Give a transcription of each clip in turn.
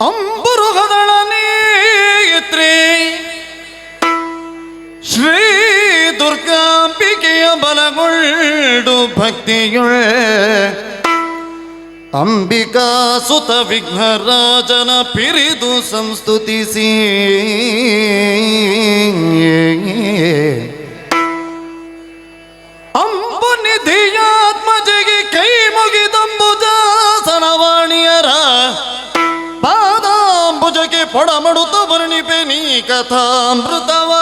ಅಂಬುರುಗದಳ ನೇತ್ರೆ ಶ್ರೀ ದುರ್ಗಾಂಬಿಕೆಯ ಬಲಗೊಳ್ಳು ಭಕ್ತಿಯುಳ ಅಂಬಿಕಾ ಸುತ ವಿಘ್ನರಾಜನ ಪಿರಿದು ಸಂಸ್ತುತಿಸಿ ಅಂಬು ನಿಧಿಯಾತ್ಮಜೆಗೆ ಕೈ ಮುಗಿದಂಬುಜಾಸನವಾಣಿಯರ ಪಾದಾಂಬುಜಕ್ಕೆ ಪೊಡಮಡುತ್ತ ವರ್ಣಿಪೆ ನೀ ಕಥಾಮೃತವ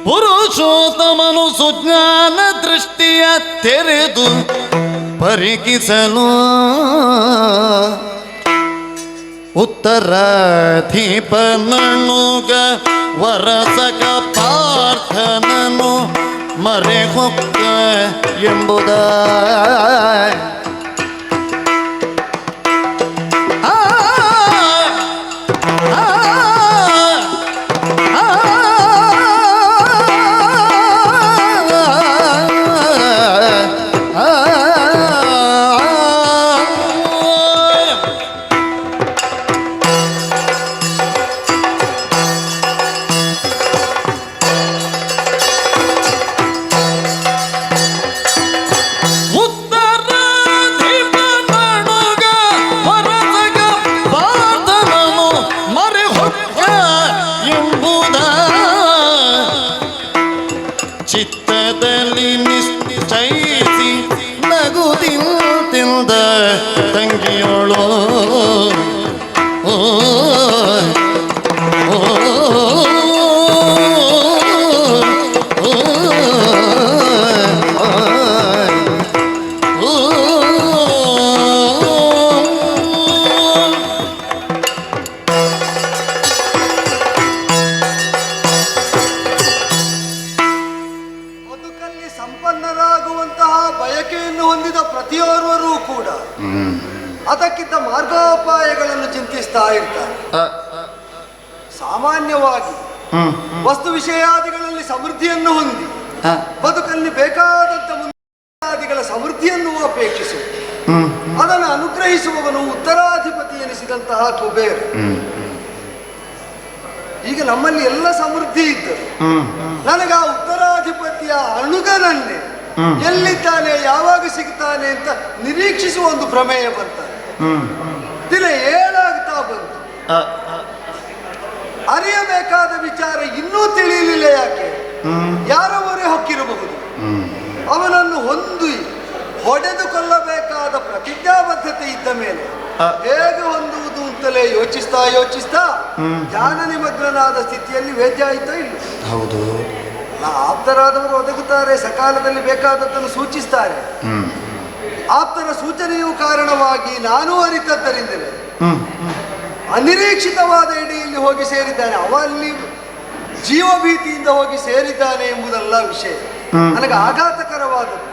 ಪುರುಷೋತ್ತಮನು ಸುಜ್ಞಾನ ದೃಷ್ಟಿಯ ತೆರೆದು ಪರಿಕಿಸಲು ಉತ್ತರಾಧಿಪನನುಗ ವರಸಕ ಪಾರ್ಥನನು ಮರೆ ಹೊಕ್ಕ ಎಂಬುದ ಚಿತ್ತದಲ್ಲಿ ನಿಶ್ಚಯಿಸಿ ನಗುತ್ತಿಂದ ತಂಗಿಯೋಳು ಸಂಪನ್ನರಾಗುವಂತಹ ಬಯಕೆಯನ್ನು ಹೊಂದಿದ ಪ್ರತಿಯೋರ್ವರೂ ಕೂಡ ಅದಕ್ಕಿಂತ ಮಾರ್ಗೋಪಾಯಗಳನ್ನು ಚಿಂತಿಸ್ತಾ ಇರ್ತಾರೆ. ಸಾಮಾನ್ಯವಾಗಿ ವಸ್ತು ವಿಷಯಾದಿಗಳಲ್ಲಿ ಸಮೃದ್ಧಿಯನ್ನು ಹೊಂದಿ ಬದುಕಲ್ಲಿ ಬೇಕಾದಂತ ಮುಂದಾದಿಗಳ ಸಮೃದ್ಧಿಯನ್ನು ಅಪೇಕ್ಷಿಸುವ ಅದನ್ನು ಅನುಗ್ರಹಿಸುವವನು ಉತ್ತರಾಧಿಪತಿ ಎನಿಸಿದಂತಹ ಕುಬೇರ. ಈಗ ನಮ್ಮಲ್ಲಿ ಎಲ್ಲ ಸಮೃದ್ಧಿ ಇದ್ದರು, ನನಗೆ ಆ ಉತ್ತರಾಧಿಪತಿಯ ಅಣುಗನನ್ನೇ ಎಲ್ಲಿದ್ದಾನೆ ಯಾವಾಗ ಸಿಗ್ತಾನೆ ಅಂತ ನಿರೀಕ್ಷಿಸುವ ಒಂದು ಪ್ರಮೇಯ ಬರ್ತಾರೆ. ದಿನ ಏನಾಗ್ತಾ ಬಂತು, ಅರಿಯಬೇಕಾದ ವಿಚಾರ ಇನ್ನೂ ತಿಳಿಯಲಿಲ್ಲ. ಯಾಕೆ? ಯಾರ ಮೊರೆ ಹೊಕ್ಕಿರಬಹುದು. ಅವನನ್ನು ಹೊಡೆದುಕೊಳ್ಳಬೇಕಾದ ಪ್ರತಿಜ್ಞಾಬದ್ಧತೆ ಇದ್ದ ಮೇಲೆ ಹೇಗೆ ಹೊಂದುವುದು ಅಂತಲೇ ಯೋಚಿಸ್ತಾ ಧ್ಯಾನ ನಿಮಗ್ನನಾದ ಸ್ಥಿತಿಯಲ್ಲಿ ವೇದ್ಯ ಆಯ್ತಾ ಇಲ್ಲ. ಹೌದು, ಆಪ್ತರಾದವರು ಒದಗುತ್ತಾರೆ, ಸಕಾಲದಲ್ಲಿ ಬೇಕಾದದ್ದನ್ನು ಸೂಚಿಸ್ತಾರೆ. ಆಪ್ತರ ಸೂಚನೆಯೂ ಕಾರಣವಾಗಿ ನಾನು ಅರಿತದ್ದರಿಂದಲೇ ಅನಿರೀಕ್ಷಿತವಾದ ಎಡೆಯಲ್ಲಿ ಹೋಗಿ ಸೇರಿದ್ದಾನೆ. ಅವ ಅಲ್ಲಿ ಜೀವಭೀತಿಯಿಂದ ಹೋಗಿ ಸೇರಿದ್ದಾನೆ ಎಂಬುದಲ್ಲ ವಿಷಯ. ನನಗೆ ಆಘಾತಕರವಾದದ್ದು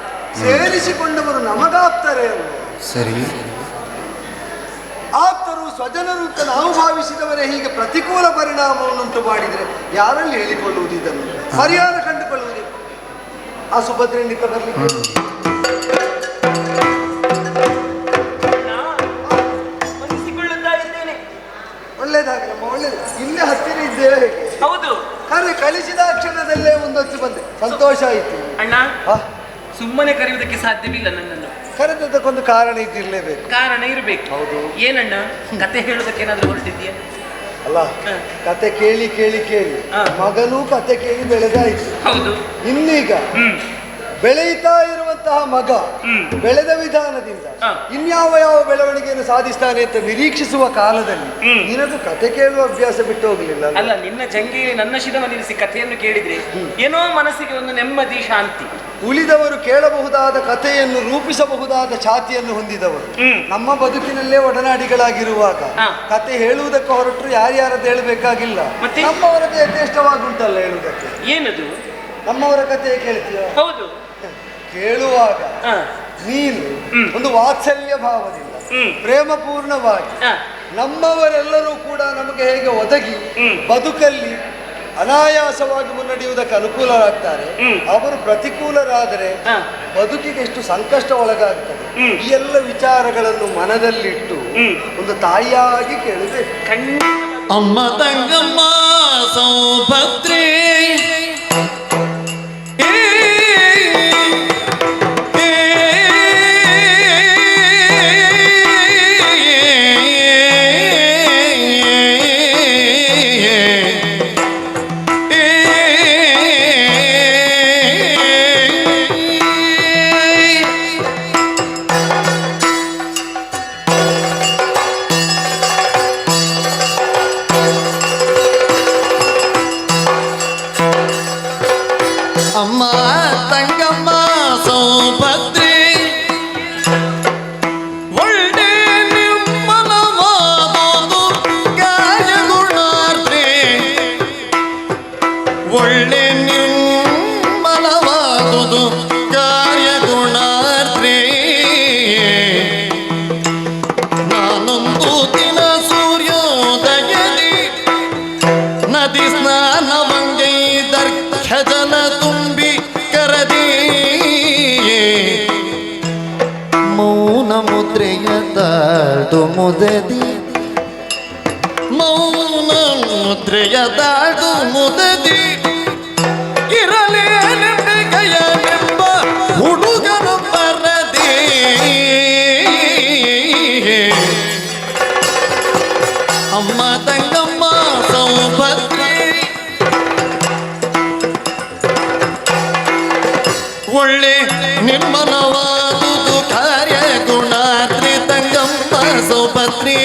ಸೇರಿಸಿಕೊಂಡವರು ನಮಗಾಪ್ತಾರೆ ಅವರು. ಸರಿ, ಆಪ್ತರು ಸ್ವಜನರು ಅಂತ ನಾವು ಭಾವಿಸಿದವರೇ ಹೀಗೆ ಪ್ರತಿಕೂಲ ಪರಿಣಾಮವನ್ನುಂಟು ಮಾಡಿದರೆ ಯಾರಲ್ಲಿ ಹೇಳಿಕೊಳ್ಳುವುದು? ಇದನ್ನು ಪರಿಹಾರ ಕಂಡುಕೊಳ್ಳುವುದು. ಆ ಸುಭದ್ರನಿಂದ ಬರಲಿಕ್ಕೆ ಒಳ್ಳೇದಾಗಲಮ್ಮ, ಒಳ್ಳೇದು. ಇಲ್ಲೇ ಹತ್ತಿರ ಇದ್ದೇವೆ. ಹೌದು, ಆದರೆ ಕಳಿಸಿದ ಕ್ಷಣದಲ್ಲೇ ಒಂದೊತ್ತು ಬಂದೆ, ಸಂತೋಷ ಆಯಿತು. ಅಣ್ಣ ಸುಮ್ಮನೆ ಕರೆಯುವುದಕ್ಕೆ ಸಾಧ್ಯವಿಲ್ಲ. ನನ್ನನ್ನು ಕರೆದಕ್ಕೊಂದು ಕಾರಣ ಇದ್ದಿರಲೇಬೇಕು. ಕಾರಣ ಇರಬೇಕು. ಹೌದು. ಏನಣ್ಣ, ಕತೆ ಹೇಳುವುದಕ್ಕೆ ಏನಾದರೂ ಹೊರಟಿದ್ಯಾ? ಅಲ್ಲ, ಕತೆ ಕೇಳಿ ಕೇಳಿ ಕೇಳಿ ಮಗನೂ ಕತೆ ಕೇಳಿ ಬೆಳೆದಾಯಿತು. ಹೌದು. ಇನ್ನೀಗ ಬೆಳೆಯುತ್ತಾ ಇರುವಂತ ಹುಟ್ಟಿದಂತಹ ಮಗ ಬೆಳೆದ ವಿಧಾನದಿಂದ ಇನ್ಯಾವ ಯಾವ ಬೆಳವಣಿಗೆಯನ್ನು ಸಾಧಿಸ್ತಾನೆ ಅಂತ ನಿರೀಕ್ಷಿಸುವ ಕಾಲದಲ್ಲಿ ನಿನಗೂ ಕತೆ ಕೇಳುವ ಅಭ್ಯಾಸ ಬಿಟ್ಟು ಹೋಗ್ಲಿಲ್ಲ ಅಲ್ಲ. ನಿನ್ನ ಜಂಗಿಯಲ್ಲಿ ನನ್ನ ಶಿರವ ನಿಲ್ಲಿಸಿ ಕಥೆಯನ್ನು ಕೇಳಿದ್ರೆ ಏನೋ ಮನಸ್ಸಿಗೆ ಒಂದು ನೆಮ್ಮದಿ, ಶಾಂತಿ. ಉಳಿದವರು ಕೇಳಬಹುದಾದ ಕಥೆಯನ್ನು ರೂಪಿಸಬಹುದಾದ ಛಾತಿಯನ್ನು ಹೊಂದಿದವರು ನಮ್ಮ ಬದುಕಿನಲ್ಲೇ ಒಡನಾಡಿಗಳಾಗಿರುವಾಗ ಕತೆ ಹೇಳುವುದಕ್ಕೆ ಹೊರಟರು ಯಾರ್ಯಾರದ್ದು ಹೇಳಬೇಕಾಗಿಲ್ಲ. ನಮ್ಮವರದ್ದು ಯಥೇಷ್ಟವಾಗುಂಟಲ್ಲ ಹೇಳುವುದಕ್ಕೆ. ಏನದು? ನಮ್ಮವರ ಕಥೆ ಕೇಳ್ತೀಯ? ಹೌದು. ಕೇಳುವಾಗ ನೀನು ಒಂದು ವಾತ್ಸಲ್ಯ ಭಾವದಿಂದ ಪ್ರೇಮಪೂರ್ಣವಾಗಿ ನಮ್ಮವರೆಲ್ಲರೂ ಕೂಡ ನಮಗೆ ಹೇಗೆ ಒದಗಿ ಬದುಕಲ್ಲಿ ಅನಾಯಾಸವಾಗಿ ಮುನ್ನಡೆಯುವುದಕ್ಕೆ ಅನುಕೂಲರಾಗ್ತಾರೆ, ಅವರು ಪ್ರತಿಕೂಲರಾದರೆ ಬದುಕಿಗೆ ಎಷ್ಟು ಸಂಕಷ್ಟ ಒಳಗಾಗ್ತದೆ. ಈ ಎಲ್ಲ ವಿಚಾರಗಳನ್ನು ಮನದಲ್ಲಿಟ್ಟು ಒಂದು ತಾಯಿಯಾಗಿ ಕೇಳಬೇಕು. ಅಮ್ಮ ತಂಗಮ್ಮ ಸೌಭದ್ರೇ ಅಮ್ಮ ತಂಗಮ್ಮ ಸೌಭದ್ರೇ ಒಳ್ಳೆ ನಿರ್ಮಲವಾದುದು ಕಾರ್ಯಗುಣಾರ್ತೆ, ಒಳ್ಳೆ ನಿರ್ಮಲವಾದುದು ಕಾರ್ಯಗುಣಾರ್ತೆ. ನಾನೊಂದು ದಿನ ಸೂರ್ಯೋದಯದಿ ನದಿ ಸ್ನಾನವಂಗೈದರ್ಘ್ಯ ಜಲ ತುಂಬಿ ಕರದಿ ಮೌನ ಮುದ್ರೆಯ ತಾಳ್ದು ಮುದದಿ, ಮೌನ ಮುದ್ರೆಯ ತಾಳ್ದು ಮುದದಿ ಇರಲೇನೆಂಬ ಹುಡುಗನು ಬರದೆ. ಅಮ್ಮ ತಂಗಮ್ಮ ಸೌಭದ್ರೇ ಒಳ್ಳೆ ನಿರ್ಮಲವಾದುದು ಕಾರ್ಯ ಗುಣಾತ್ರಿ ತಂಗಮ್ಮ ಸೌಭದ್ರೇ.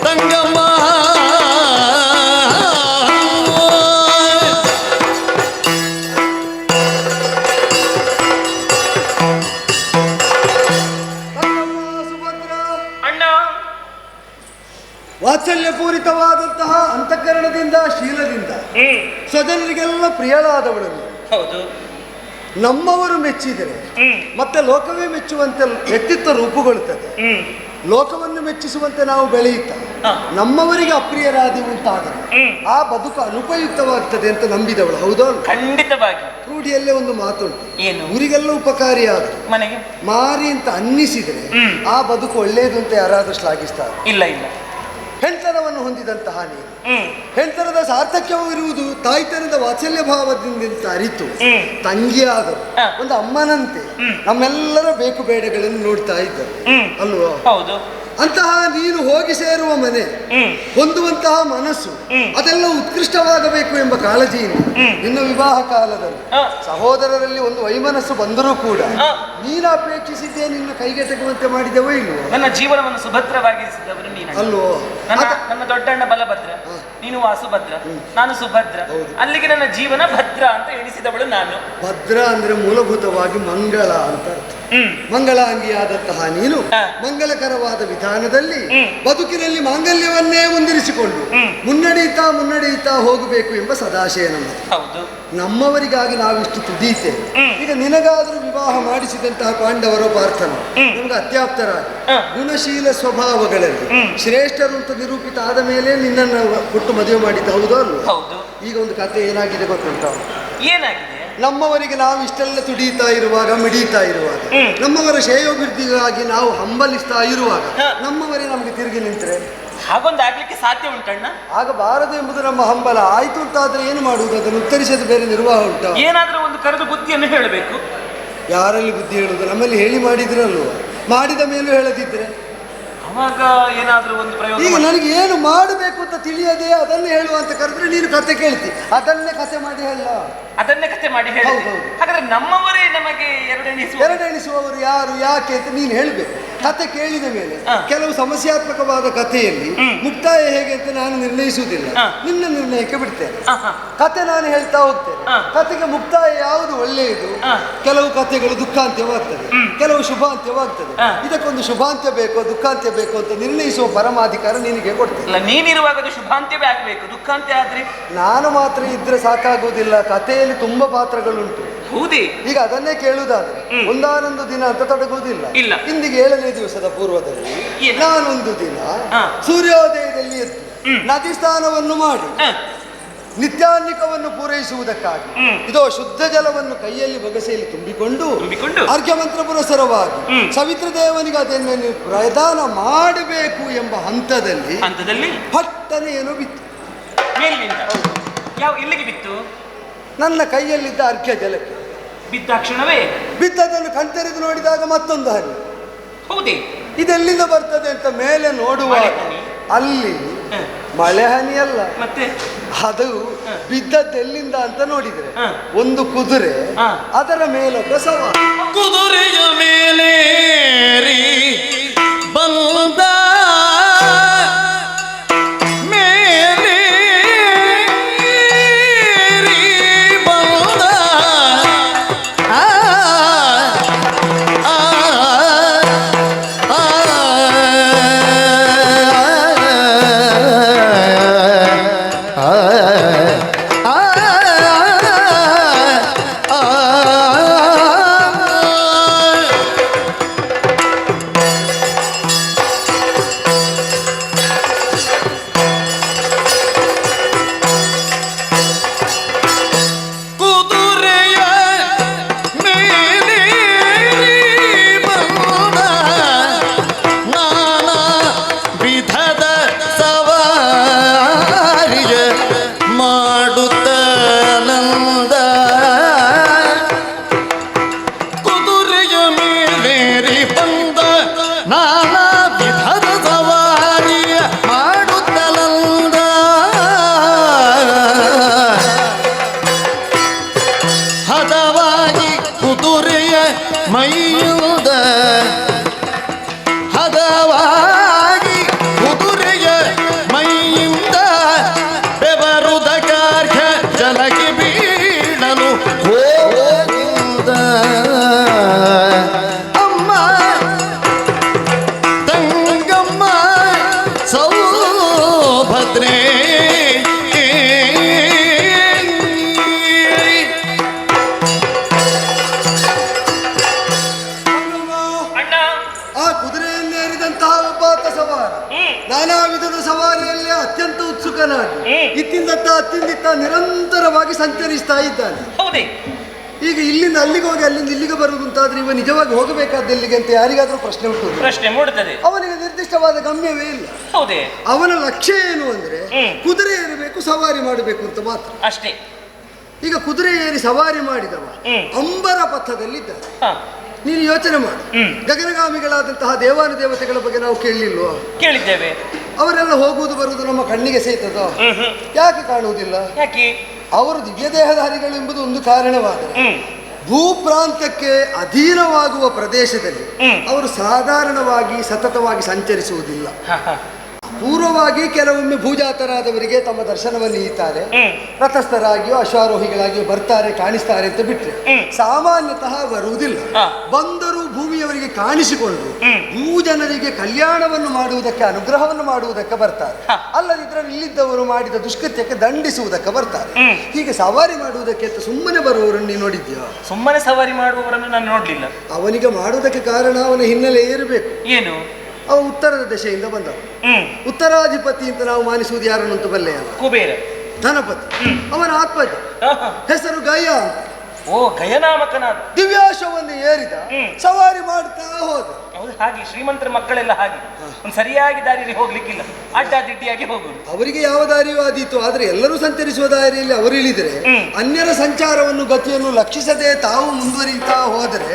ತಂಗಮ್ಮ ವಾತ್ಸಲ್ಯ ಪೂರಿತವಾದಂತಹ ಅಂತಃಕರಣದಿಂದ ಶೀಲದಿಂದ ಸ್ವಜನರಿಗೆಲ್ಲ ಪ್ರಿಯಳಾದವಳನ್ನು ಹೌದು. ನಮ್ಮವರು ಮೆಚ್ಚಿದರೆ ಮತ್ತೆ ಲೋಕವೇ ಮೆಚ್ಚುವಂತೆ ವ್ಯಕ್ತಿತ್ವ ರೂಪುಗೊಳ್ಳುತ್ತದೆ. ಲೋಕವನ್ನು ಮೆಚ್ಚಿಸುವಂತೆ ನಾವು ಬೆಳೆಯುತ್ತಾ ನಮ್ಮವರಿಗೆ ಅಪ್ರಿಯರಾದೆವು ಅಂತಾದರೆ ಆ ಬದುಕು ಅನುಪಯುಕ್ತವಾಗ್ತದೆ ಅಂತ ನಂಬಿದವಳು. ಹೌದೋ? ಖಂಡಿತವಾಗಿ. ರೂಢಿಯಲ್ಲೇ ಒಂದು ಮಾತುಂಟು, ಏನು? ಊರಿಗೆಲ್ಲ ಉಪಕಾರಿಯಾದರು ಮನೆಗೆ ಮಾರಿ ಅಂತ ಅನ್ನಿಸಿದರೆ ಆ ಬದುಕು ಒಳ್ಳೆಯದು ಅಂತ ಯಾರಾದ್ರೂ ಶ್ಲಾಘಿಸ್ತಾರೆ? ಇಲ್ಲ ಇಲ್ಲ. ಹೆಣ್ತನವನ್ನು ಹೊಂದಿದಂತಹ ನೀನು ಹೆಣ್ತನದ ಸಾರ್ಥಕ್ಯವೂ ಇರುವುದು ತಾಯ್ತನದ ವಾತ್ಸಲ್ಯ ಭಾವದಿಂದ ಅರಿತು ತಂಗಿಯಾದರು ಒಂದು ಅಮ್ಮನಂತೆ ನಮ್ಮೆಲ್ಲರ ಬೇಕು ಬೇಡಗಳನ್ನು ನೋಡ್ತಾ ಇದ್ದರು ಅಲ್ವಾ? ಹೌದು. ಅಂತಹ ನೀನು ಹೋಗಿ ಸೇರುವ ಮನೆ, ಹೊಂದುವಂತಹ ಮನಸ್ಸು ಅದೆಲ್ಲ ಉತ್ಕೃಷ್ಟವಾಗಬೇಕು ಎಂಬ ಕಾಳಜಿಯಿಂದ ನಿನ್ನ ವಿವಾಹ ಕಾಲದಲ್ಲಿ ಸಹೋದರರಲ್ಲಿ ಒಂದು ವೈಮನಸ್ಸು ಬಂದರೂ ಕೂಡ ನೀನು ಅಪೇಕ್ಷಿಸಿದ್ದೇ ನಿನ್ನ ಕೈಗೆಟಕುವಂತೆ ಮಾಡಿದೆವೋ ಇಲ್ವೋ? ನನ್ನ ಜೀವನವನ್ನು ಸುಭದ್ರವಾಗಿಸಿದವರು ನೀನು ಅಲ್ವೋ? ನನ್ನ ದೊಡ್ಡಣ್ಣ ಬಲಭದ್ರ, ನೀನು ವಾಸುಭದ್ರ, ನಾನು ಸುಭದ್ರ. ಅಲ್ಲಿಗೆ ನನ್ನ ಜೀವನ ಭದ್ರ ಅಂತ ಎಣಿಸಿದವಳು ನಾನು. ಭದ್ರ ಅಂದ್ರೆ ಮೂಲಭೂತವಾಗಿ ಮಂಗಳ ಅಂತ ಅರ್ಥ. ಮಂಗಳಾಂಗಿಯಾದಂತಹ ನೀನು ಮಂಗಲಕರವಾದ ವಿಧಾನದಲ್ಲಿ ಬದುಕಿನಲ್ಲಿ ಮಾಂಗಲ್ಯವನ್ನೇ ಮುಂದಿರಿಸಿಕೊಂಡು ಮುನ್ನಡೆಯುತ್ತಾ ಹೋಗಬೇಕು ಎಂಬ ಸದಾಶಯ ನಮ್ಮದು. ನಮ್ಮವರಿಗಾಗಿ ನಾವಿಷ್ಟು ತುದೀತೇವೆ. ಈಗ ನಿನಗಾದರೂ ವಿವಾಹ ಮಾಡಿಸಿದಂತಹ ಪಾಂಡವರೋ ಪಾರ್ಥನೋ ನಮ್ಗೆ ಅತ್ಯಾಪ್ತರಾಗಿ ಗುಣಶೀಲ ಸ್ವಭಾವಗಳಲ್ಲಿ ಶ್ರೇಷ್ಠರು ಅಂತ ನಿರೂಪಿತ ಆದ ಮೇಲೆ ನಿನ್ನನ್ನು ಕೊಟ್ಟು ಮದುವೆ ಮಾಡಿದ್ದು. ಹೌದೋ ಅಲ್ವ? ಈಗ ಒಂದು ಕತೆ ಏನಾಗಿದೆ ಗೊತ್ತುಂಟ? ಏನಾಗಿದೆ? ನಮ್ಮವರಿಗೆ ನಾವು ಇಷ್ಟೆಲ್ಲ ತುಡಿಯುತ್ತಾ ಇರುವಾಗ, ಮಿಡಿಯುತ್ತಾ ಇರುವಾಗ, ನಮ್ಮವರ ಶ್ರೇಯೋಭಿವೃದ್ಧಿಗಾಗಿ ನಾವು ಹಂಬಲಿಸ್ತಾ ಇರುವಾಗ ನಮ್ಮವರೇ ನಮಗೆ ತಿರುಗಿ ನಿಂತರೆ ಹಾಗೊಂದು ಆಗ್ಲಿಕ್ಕೆ ಸಾಧ್ಯ ಉಂಟಣ್ಣ? ಆಗಬಾರದು ಎಂಬುದು ನಮ್ಮ ಹಂಬಲ. ಆಯ್ತು ಅಂತಾದ್ರೆ ಏನು ಮಾಡುವುದು? ಅದನ್ನು ಉತ್ತರಿಸದ ಬೇರೆ ನಿರ್ವಾಹ ಉಂಟಾ? ಏನಾದ್ರೂ ಒಂದು ಕರೆದು ಬುದ್ಧಿಯನ್ನು ಹೇಳಬೇಕು. ಯಾರಲ್ಲಿ ಬುದ್ಧಿ ಹೇಳುದು? ನಮ್ಮಲ್ಲಿ ಹೇಳಿ ಮಾಡಿದ್ರಲ್ವ? ಮಾಡಿದ ಮೇಲೂ ಹೇಳದಿದ್ರೆ ಆವಾಗ ಏನಾದ್ರೂ ಒಂದು ಪ್ರಯೋಗ ಈಗ ಮಾಡಿ. ನನಗೆ ಏನು ಮಾಡಬೇಕು ಅಂತ ತಿಳಿಯದೆ ಅದನ್ನು ಹೇಳುವಂತ ಕರೆದ್ರೆ ನೀನು ಕತೆ ಕೇಳ್ತಿ, ಅದನ್ನೇ ಕತೆ ಮಾಡಿ ಹೇಳ. ಅದನ್ನೇ ಕಥೆ ಮಾಡಿ ಹೇಳಿ. ಹೌದು, ಹೌದು. ಹಾಗಾದ್ರೆ ನಮ್ಮವರೇ ನಮಗೆ ಎರಡೆಣಿಸುವ ಎರಡೆಣಿಸುವವರು ಯಾರು ಯಾಕೆ ಅಂತ ನೀನು ಹೇಳ್ಬೇಕು. ಕತೆ ಕೇಳಿದ ಮೇಲೆ ಹಾ. ಕೆಲವು ಸಮಸ್ಯಾತ್ಮಕವಾದ ಕಥೆಯಲ್ಲಿ ಮುಕ್ತಾಯ ಹೇಗೆ ಅಂತ ನಾನು ನಿರ್ಣಯಿಸುವುದಿಲ್ಲ, ಹಾ. ನಿನ್ನ ನಿರ್ಣಯಕ್ಕೆ ಬಿಡ್ತೇನೆ. ಹಾ, ಹಾ. ಕತೆ ನಾನು ಹೇಳ್ತಾ ಹೋಗ್ತೇನೆ. ಹಾ. ಕತೆಗೆ ಮುಕ್ತಾಯ ಯಾವುದು ಒಳ್ಳೆಯದು. ಹಾ. ಕೆಲವು ಕಥೆಗಳು ದುಃಖಾಂತ್ಯವಾಗ್ತದೆ, ಕೆಲವು ಶುಭಾಂತ್ಯವಾಗ್ತದೆ. ಹಾ. ಇದಕ್ಕೊಂದು ಶುಭಾಂತ್ಯ ಬೇಕೋ ದುಃಖಾಂತ್ಯ ಬೇಕೋ ಅಂತ ನಿರ್ಣಯಿಸುವ ಪರಮಾಧಿಕಾರ ನಿನಗೆ ಕೊಡ್ತೇನೆ. ಅಲ್ಲ, ನೀನಿರುವಾಗ ಅದು ಶುಭಾಂತ್ಯವೇ ಆಗ್ಬೇಕು, ದುಃಖಾಂತ್ಯ ಆದ್ರೆ ನಾನು ಮಾತ್ರ ಇದ್ರೆ ಸಾಕಾಗುವುದಿಲ್ಲ, ಕಥೆಯಲ್ಲಿ ತುಂಬಾ ಪಾತ್ರಗಳುಂಟು. ಹೌದೇ? ಈಗ ಅದನ್ನೇ ಕೇಳುವುದಾದ್ರೆ ಒಂದಾನೊಂದು ದಿನ ಅಂತ ತೊಡಗುವುದಿಲ್ಲ. ಇಲ್ಲ. ಇಂದಿಗೆ 7ನೇ ದಿವಸದ ಪೂರ್ವದಲ್ಲಿ ಏನು? ನಾನೊಂದು ದಿನ ಹಾ. ಸೂರ್ಯೋದಯದಲ್ಲಿ ಎದ್ದು ನದಿ ಸ್ನಾನವನ್ನು ಮಾಡಿ ನಿತ್ಯಾನ್ನಿಕವನ್ನು ಪೂರೈಸುವುದಕ್ಕಾಗಿ ಇದೋ ಶುದ್ಧ ಜಲವನ್ನು ಕೈಯಲ್ಲಿ ಬೊಗಸೆಯಲ್ಲಿ ತುಂಬಿಕೊಂಡು ಅರ್ಘ್ಯ ಮಂತ್ರ ಪುರಸರವಾಗಿ ಸವಿತ್ರ ದೇವನಿಗೆ ಅದನ್ನು ಪ್ರದಾನ ಮಾಡಬೇಕು ಎಂಬ ಹಂತದಲ್ಲಿ ಪಟ್ಟನೆ ಏನೋ ಬಿತ್ತು ಮೇಲಿನಿಂದ. ಯಾವ ಎಲ್ಲಿಗೆ ಬಿತ್ತು? ನನ್ನ ಕೈಯಲ್ಲಿದ್ದ ಅರ್ಘ್ಯ ಜಲಕ್ಕೆ ಬಿದ್ದ ಕ್ಷಣವೇ ಬಿದ್ದದನ್ನು ಕಣ್ತೆರೆದು ನೋಡಿದಾಗ ಮತ್ತೊಂದು ಹನಿ. ಹೌದೇ? ಇದೆಲ್ಲಿಂದ ಬರ್ತದೆ ಅಂತ ಮೇಲೆ ನೋಡುವಾಗ ಮಳೆ ಹನಿ? ಅಲ್ಲಿ ಮಳೆ ಹನಿ ಅಲ್ಲ, ಮತ್ತೆ ಅದು ಬಿದ್ದದ್ದೆಲ್ಲಿಂದ ಅಂತ ನೋಡಿದ್ರೆ ಹ. ಒಂದು ಕುದುರೆ, ಹ. ಅದರ ಮೇಲೊಬ್ಬ ಸವಾರಿ. ಕುದುರೆಯ ಮೇಲೇರಿ ಬಂದ ನಾನಾ ವಿಧದ ಸವಾರಿಯಲ್ಲಿ ಅತ್ಯಂತ ಉತ್ಸುಕನಾಗಿ ಇತ್ತಿಂದತ್ತ ಅತ್ತಿಂದಿತ್ತ ನಿರಂತರವಾಗಿ ಸಂಚರಿಸ್ತಾ ಇದ್ದಾನೆ. ಹೌದೇ? ಈಗ ಇಲ್ಲಿಂದ ಅಲ್ಲಿಗೆ ಹೋಗಿ ಅಲ್ಲಿಂದ ಇಲ್ಲಿಗೆ ಬರುವುದು ಅಂತಾದ್ರೆ ಇವ ನಿಜವಾಗಿ ಹೋಗಬೇಕಾದ ಎಲ್ಲಿಗೆ ಅಂತ ಯಾರಿಗಾದ್ರೂ ಪ್ರಶ್ನೆ ಉಂಟು? ಪ್ರಶ್ನೆ ಮೂಡುತ್ತದೆ. ಅವನಿಗೆ ನಿರ್ದಿಷ್ಟವಾದ ಗಮ್ಯವೇ ಇಲ್ಲ. ಹೌದೇ? ಅವನ ಲಕ್ಷ್ಯ ಏನು ಅಂದ್ರೆ ಕುದುರೆ ಏರಬೇಕು, ಸವಾರಿ ಮಾಡಬೇಕು ಅಂತ ಮಾತ್ರ ಅಷ್ಟೇ. ಈಗ ಕುದುರೆ ಏರಿ ಸವಾರಿ ಮಾಡಿದವ ಅಂಬರ ಪಥದಲ್ಲಿದ್ದಾರೆ. ನೀನು ಯೋಚನೆ ಮಾಡು, ಗಗನಗಾಮಿಗಳಾದಂತಹ ದೇವಾನುದೇವತೆಗಳ ಬಗ್ಗೆ ನಾವು ಕೇಳಲಿಲ್ವೋ? ಕೇಳಿದ್ದೇವೆ. ಅವರೆಲ್ಲ ಹೋಗುವುದು ಬರುವುದು ನಮ್ಮ ಕಣ್ಣಿಗೆ ಸೇತದ? ಯಾಕೆ ಕಾಣುವುದಿಲ್ಲ? ಯಾಕೆ? ಅವರು ದಿವ್ಯ ದೇಹಧಾರಿಗಳು ಎಂಬುದು ಒಂದು ಕಾರಣವಾದರೆ ಭೂಪ್ರಾಂತಕ್ಕೆ ಅಧೀನವಾಗುವ ಪ್ರದೇಶದಲ್ಲಿ ಅವರು ಸಾಧಾರಣವಾಗಿ ಸತತವಾಗಿ ಸಂಚರಿಸುವುದಿಲ್ಲ. ಪೂರ್ವವಾಗಿ ಕೆಲವೊಮ್ಮೆ ಭೂಜಾತರಾದವರಿಗೆ ತಮ್ಮ ದರ್ಶನವನ್ನು ನೀಡುತ್ತಾರೆ, ರಥಸ್ಥರಾಗಿಯೋ ಅಶ್ವಾರೋಹಿಗಳಾಗಿಯೋ ಬರ್ತಾರೆ, ಕಾಣಿಸ್ತಾರೆ ಅಂತ ಬಿಟ್ರೆ ಸಾಮಾನ್ಯತಃ ಬರುವುದಿಲ್ಲ. ಬಂದರೂ ಭೂಮಿಯವರಿಗೆ ಕಾಣಿಸಿಕೊಂಡು ಭೂಜನರಿಗೆ ಕಲ್ಯಾಣವನ್ನು ಮಾಡುವುದಕ್ಕೆ, ಅನುಗ್ರಹವನ್ನು ಮಾಡುವುದಕ್ಕೆ ಬರ್ತಾರೆ. ಅಲ್ಲದಿದ್ದರೆ ಇಲ್ಲಿದ್ದವರು ಮಾಡಿದ ದುಷ್ಕೃತ್ಯಕ್ಕೆ ದಂಡಿಸುವುದಕ್ಕೆ ಬರ್ತಾರೆ. ಹೀಗೆ ಸವಾರಿ ಮಾಡುವುದಕ್ಕೆ ಅಂತ ಸುಮ್ಮನೆ ಬರುವವರನ್ನು ನೀನು ನೋಡಿದ್ಯಾ? ಸುಮ್ಮನೆ ಸವಾರಿ ಮಾಡುವವರನ್ನು ನಾನು ನೋಡ್ಲಿಲ್ಲ. ಅವನಿಗೆ ಮಾಡುವುದಕ್ಕೆ ಕಾರಣ ಅವನ ಹಿನ್ನೆಲೆ ಇರಬೇಕು. ಏನು? ಅವ ಉತ್ತರದ ದಶೆಯಿಂದ ಬಂದವ. ಉತ್ತರಾಧಿಪತಿ ಅಂತ ನಾವು ಮಾನಿಸುವುದು ಯಾರನ್ನು ಅಂತ ಬಲ್ಲೆಯಲ್ಲ? ಕುಬೇರ, ಧನಪತಿ. ಅವನ ಆತ್ಮಜ ಹೆಸರು ಗಯ ಅಂತ. ಓ, ಗಯನಾಮಕನಾದ. ದಿವ್ಯಾಶವನ್ನು ಏರಿದ, ಸವಾರಿ ಮಾಡ್ತಾ ಹೋದ. ಹೌದು, ಹಾಗೆ ಶ್ರೀಮಂತರ ಮಕ್ಕಳೆಲ್ಲ ಹಾಗೆ ಒಂದು ಸರಿಯಾಗಿ ದಾರಿಯಲ್ಲಿ ಹೋಗ್ಲಿಕ್ಕಿಲ್ಲ, ಅಡ್ಡಾದಿಡ್ಡಿಯಾಗಿ ಹೋಗುದು. ಅವರಿಗೆ ಯಾವ ದಾರಿಯೂ ಆದೀತು. ಆದ್ರೆ ಎಲ್ಲರೂ ಸಂಚರಿಸುವ ದಾರಿಯಲ್ಲಿ ಅವರು ಇಳಿದರೆ ಅನ್ಯರ ಸಂಚಾರವನ್ನು ಗತಿಯನ್ನು ಲಕ್ಷಿಸದೆ ತಾವು ಮುಂದುವರಿತಾ ಹೋದರೆ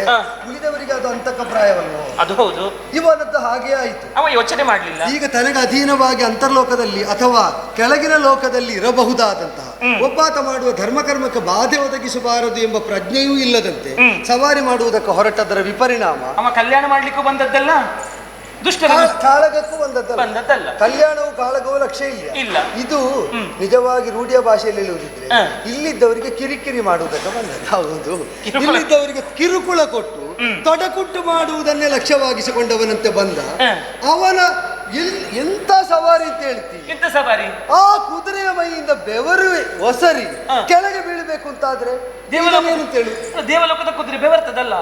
ಉಳಿದವರಿಗೆ ಅದು ಅಂತಕ ಪ್ರಾಯವಲ್ಲ. ಅದು ಹೌದು. ಇವನದ್ದು ಹಾಗೆ ಆಯಿತು. ಅವ ಯೋಚನೆ ಮಾಡ್ಲಿಲ್ಲ. ಈಗ ತನಗೆ ಅಧೀನವಾಗಿ ಅಂತರ್ಲೋಕದಲ್ಲಿ ಅಥವಾ ಕೆಳಗಿನ ಲೋಕದಲ್ಲಿ ಇರಬಹುದಾದಂತಹ ಒಬ್ಬಾತ ಮಾಡುವ ಧರ್ಮಕರ್ಮಕ್ಕೆ ಬಾಧೆ ಒದಗಿಸಬಾರದು ಎಂಬ ಪ್ರಜ್ಞೆಯೂ ಇಲ್ಲದಂತೆ ಸವಾರಿ ಮಾಡುವುದಕ್ಕೆ ಹೊರಟದರ ವಿಪರಿಣಾಮ ಅವ ಕಲ್ಯಾಣ ಮಾಡ್ಲಿಕ್ಕೂ ಬಂದದ್ದಲ್ಲ, ದುಷ್ಟ ಕಾಳಗಕ್ಕೂ ಬಂದದ್ದಲ್ಲ. ಕಲ್ಯಾಣವು ಕಾಳಗವು ಲಕ್ಷ್ಯ ಇಲ್ಲ. ಇದು ನಿಜವಾಗಿ ರೂಢಿಯ ಭಾಷೆಯಲ್ಲಿ ಹೇಳುವುದಿದ್ರೆ ಇಲ್ಲಿದ್ದವರಿಗೆ ಕಿರಿಕಿರಿ ಮಾಡುವುದಕ್ಕೆ ಬಂದದ್ದು. ಹೌದು, ಇಲ್ಲಿದ್ದವರಿಗೆ ಕಿರುಕುಳ ಕೊಟ್ಟು ತೊಡಕುಟ್ಟು ಮಾಡುವುದನ್ನೇ ಲಕ್ಷ್ಯವಾಗಿಸಿಕೊಂಡವನಂತೆ ಬಂದ ಅವನ ಎಂತ ಸವಾರಿ ಅಂತ ಹೇಳ್ತೀವಿ. ಎಂತ ಸವಾರಿ? ಆ ಕುದುರೆಯ ಮೈಯಿಂದ ಬೆವರು ಒಸರಿ ಕೆಳಗೆ ಬೀಳಬೇಕು ಅಂತಾದ್ರೆ ದೇವಲೋಕದ ಕುದುರೆ ಬೆವರ್ತದಲ್ಲ.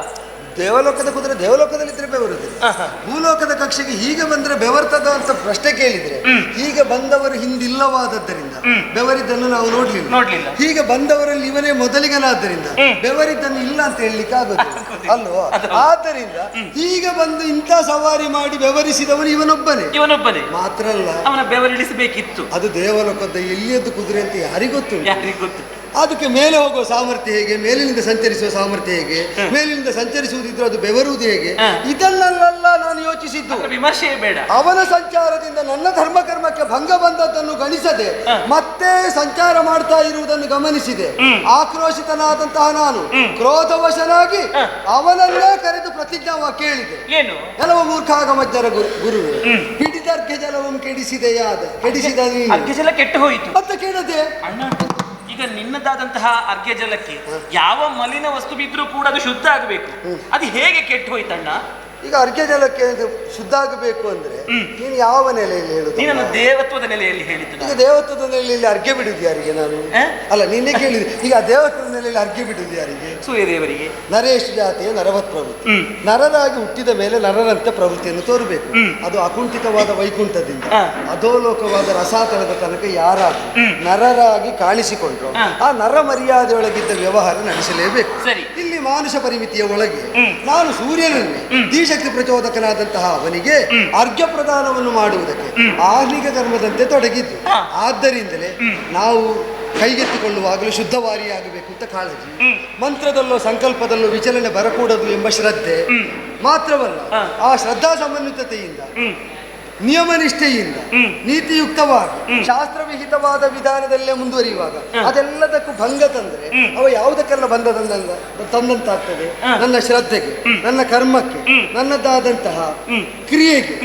ದೇವಲೋಕದ ಕುದುರೆ ದೇವಲೋಕದಲ್ಲಿದ್ರೆ ಬೆವರುದಿಲ್ಲ. ಭೂಲೋಕದ ಕಕ್ಷೆಗೆ ಹೀಗೆ ಬಂದ್ರೆ ಬೆವರ್ತದ ಅಂತ ಪ್ರಶ್ನೆ ಕೇಳಿದ್ರೆ ಹೀಗೆ ಬಂದವರು ಹಿಂದಿಲ್ಲವಾದದ್ದರಿಂದ ಬೆವರಿದ್ದನ್ನು ನಾವು ನೋಡ್ಲಿಲ್ಲ. ಹೀಗೆ ಬಂದವರಲ್ಲಿ ಇವನೇ ಮೊದಲಿಗನಾದ್ದರಿಂದ ಬೆವರಿದ್ದನ್ನು ಇಲ್ಲ ಅಂತ ಹೇಳಲಿಕ್ಕೆ ಆಗೋದು ಅಲ್ವಾ? ಆದ್ದರಿಂದ ಹೀಗೆ ಬಂದು ಇಂಥ ಸವಾರಿ ಮಾಡಿ ಬೆವರಿಸಿದವನು ಇವನೊಬ್ಬನೇ ಮಾತ್ರ ಅಲ್ಲ, ಅವನ ಬೆವರಿಳಿಸಬೇಕಿತ್ತು. ಅದು ದೇವಲೋಕದ ಎಲ್ಲಿಯದ್ದು ಕುದುರೆ ಅಂತ ಯಾರಿಗೊತ್ತು? ಅದಕ್ಕೆ ಮೇಲೆ ಹೋಗುವ ಸಾಮರ್ಥ್ಯ ಹೇಗೆ, ಮೇಲಿನಿಂದ ಸಂಚರಿಸುವ ಸಾಮರ್ಥ್ಯ ಹೇಗೆ, ಮೇಲಿನಿಂದ ಸಂಚರಿಸುವುದಿದ್ರೆ ಅದು ಬೆವರುವುದು ಹೇಗೆ, ಇದನ್ನೆಲ್ಲ ನಾನು ಯೋಚಿಸಿದ್ದು. ವಿಮರ್ಶೆ ಬೇಡ. ಅವನ ಸಂಚಾರದಿಂದ ನನ್ನ ಧರ್ಮಕರ್ಮಕ್ಕೆ ಭಂಗ ಬಂದದ್ದನ್ನು ಗಣಿಸದೆ ಮತ್ತೆ ಸಂಚಾರ ಮಾಡ್ತಾ ಇರುವುದನ್ನು ಗಮನಿಸಿದೆ. ಆಕ್ರೋಶಿತನಾದಂತಹ ನಾನು ಕ್ರೋಧವಶನಾಗಿ ಅವನನ್ನೇ ಕರೆದು ಪ್ರತಿಜ್ಞಾವ ಕೇಳಿದೆ. ಏನು? ಕೆಲವು ಮೂರ್ಖಾಗಮಜ್ಜರ ಗುರುವೆ, ಹಿಡಿದರ್ಘ್ಯ ಜಲವಂ ಕೆಡಿಸಿದೆಯಾದ ಕೆಡಿಸಿದ ಅರ್ಘ್ಯ ಜಲ ಕೆಟ್ಟು ಹೋಯಿತು ಅಂತ ಕೇಳದೆ. ಈಗ ನಿನ್ನದಾದಂತಹ ಅರ್ಘ್ಯ ಜಲಕ್ಕೆ ಯಾವ ಮಲಿನ ವಸ್ತು ಬಿದ್ರೂ ಕೂಡ ಅದು ಶುದ್ಧ ಆಗಬೇಕು. ಅದು ಹೇಗೆ ಕೆಟ್ಟು ಹೋಯ್ತಣ್ಣ? ಈಗ ಅರ್ಘ್ಯ ಜಲಕ್ಕೆ ಶುದ್ಧ ಆಗಬೇಕು ಅಂದ್ರೆ ನೀನು ಯಾವ ನೆಲೆಯಲ್ಲಿ ಹೇಳುದು? ನೀನು ದೇವತ್ವದ ನೆಲೆಯಲ್ಲಿ ಹೇಳಿದ್ದು. ಈಗ ದೇವತ್ವದ ನೆಲೆಯಲ್ಲಿ ಅರ್ಘ್ಯ ಬಿಡುದು ಯಾರಿಗೆ? ನಾನು ಅಲ್ಲ, ನಿನ್ನೆ ಕೇಳಿದೆ. ಈಗ ದೇವತ್ವದ ನೆಲೆಯಲ್ಲಿ ಅರ್ಘ್ಯ ಬಿಡುದು ಯಾರಿಗೆ? ಸೂರ್ಯದೇವರಿಗೆ. ನರೇಶ್ ಜಾತಿಯ ನರವತ್ ಪ್ರವೃತ್ತಿ. ನರರಾಗಿ ಹುಟ್ಟಿದ ಮೇಲೆ ನರರಂತೆ ಪ್ರವೃತ್ತಿಯನ್ನು ತೋರಬೇಕು. ಅದು ಅಕುಂಠಿತವಾದ ವೈಕುಂಠದಿಂದ ಅಧೋಲೋಕವಾದ ರಸಾತಲದ ತನಕ ಯಾರಾಗಿ ನರರಾಗಿ ಕಾಣಿಸಿಕೊಂಡ್ರು ಆ ನರ ಮರ್ಯಾದೆಯೊಳಗಿದ್ದ ವ್ಯವಹಾರ ನಡೆಸಲೇಬೇಕು. ಇಲ್ಲಿ ಮಾನುಷ ಪರಿಮಿತಿಯ ಒಳಗೆ ನಾನು ಸೂರ್ಯನನ್ನೇ ಶಕ್ತಿ ಪ್ರಚೋದಕನಾದಂತಹ ಅವನಿಗೆ ಅರ್ಘ್ಯ ಪ್ರದಾನವನ್ನು ಮಾಡುವುದಕ್ಕೆ ಆರ್ನಿಕ ಕರ್ಮದಂತೆ ತೊಡಗಿದ್ದು. ಆದ್ದರಿಂದಲೇ ನಾವು ಕೈಗೆತ್ತಿಕೊಳ್ಳುವಾಗಲೂ ಶುದ್ಧವಾರಿಯಾಗಬೇಕು ಅಂತ ಕಾಳಜಿ. ಮಂತ್ರದಲ್ಲೋ ಸಂಕಲ್ಪದಲ್ಲೋ ವಿಚಲನೆ ಬರಕೂಡದು ಎಂಬ ಶ್ರದ್ಧೆ ಮಾತ್ರವಲ್ಲ, ಆ ಶ್ರದ್ಧಾ ಸಮನ್ವಿತತೆಯಿಂದ ನಿಯಮನಿಷ್ಠೆಯಿಂದ ನೀತಿಯುಕ್ತವಾಗಿ ಶಾಸ್ತ್ರವಿಹಿತವಾದ ವಿಧಾನದಲ್ಲೇ ಮುಂದುವರಿಯುವಾಗ ಅದೆಲ್ಲದಕ್ಕೂ ಭಂಗ ತಂದ್ರೆ ಅವ ಯಾವುದಕ್ಕೆಲ್ಲ ತಂದಂತಾಗ್ತದೆ? ನನ್ನ ಶ್ರದ್ಧೆಗೆ, ನನ್ನ ಕರ್ಮಕ್ಕೆ, ನನ್ನದಾದಂತಹ ಕ್ರಿಯೆಗೆ,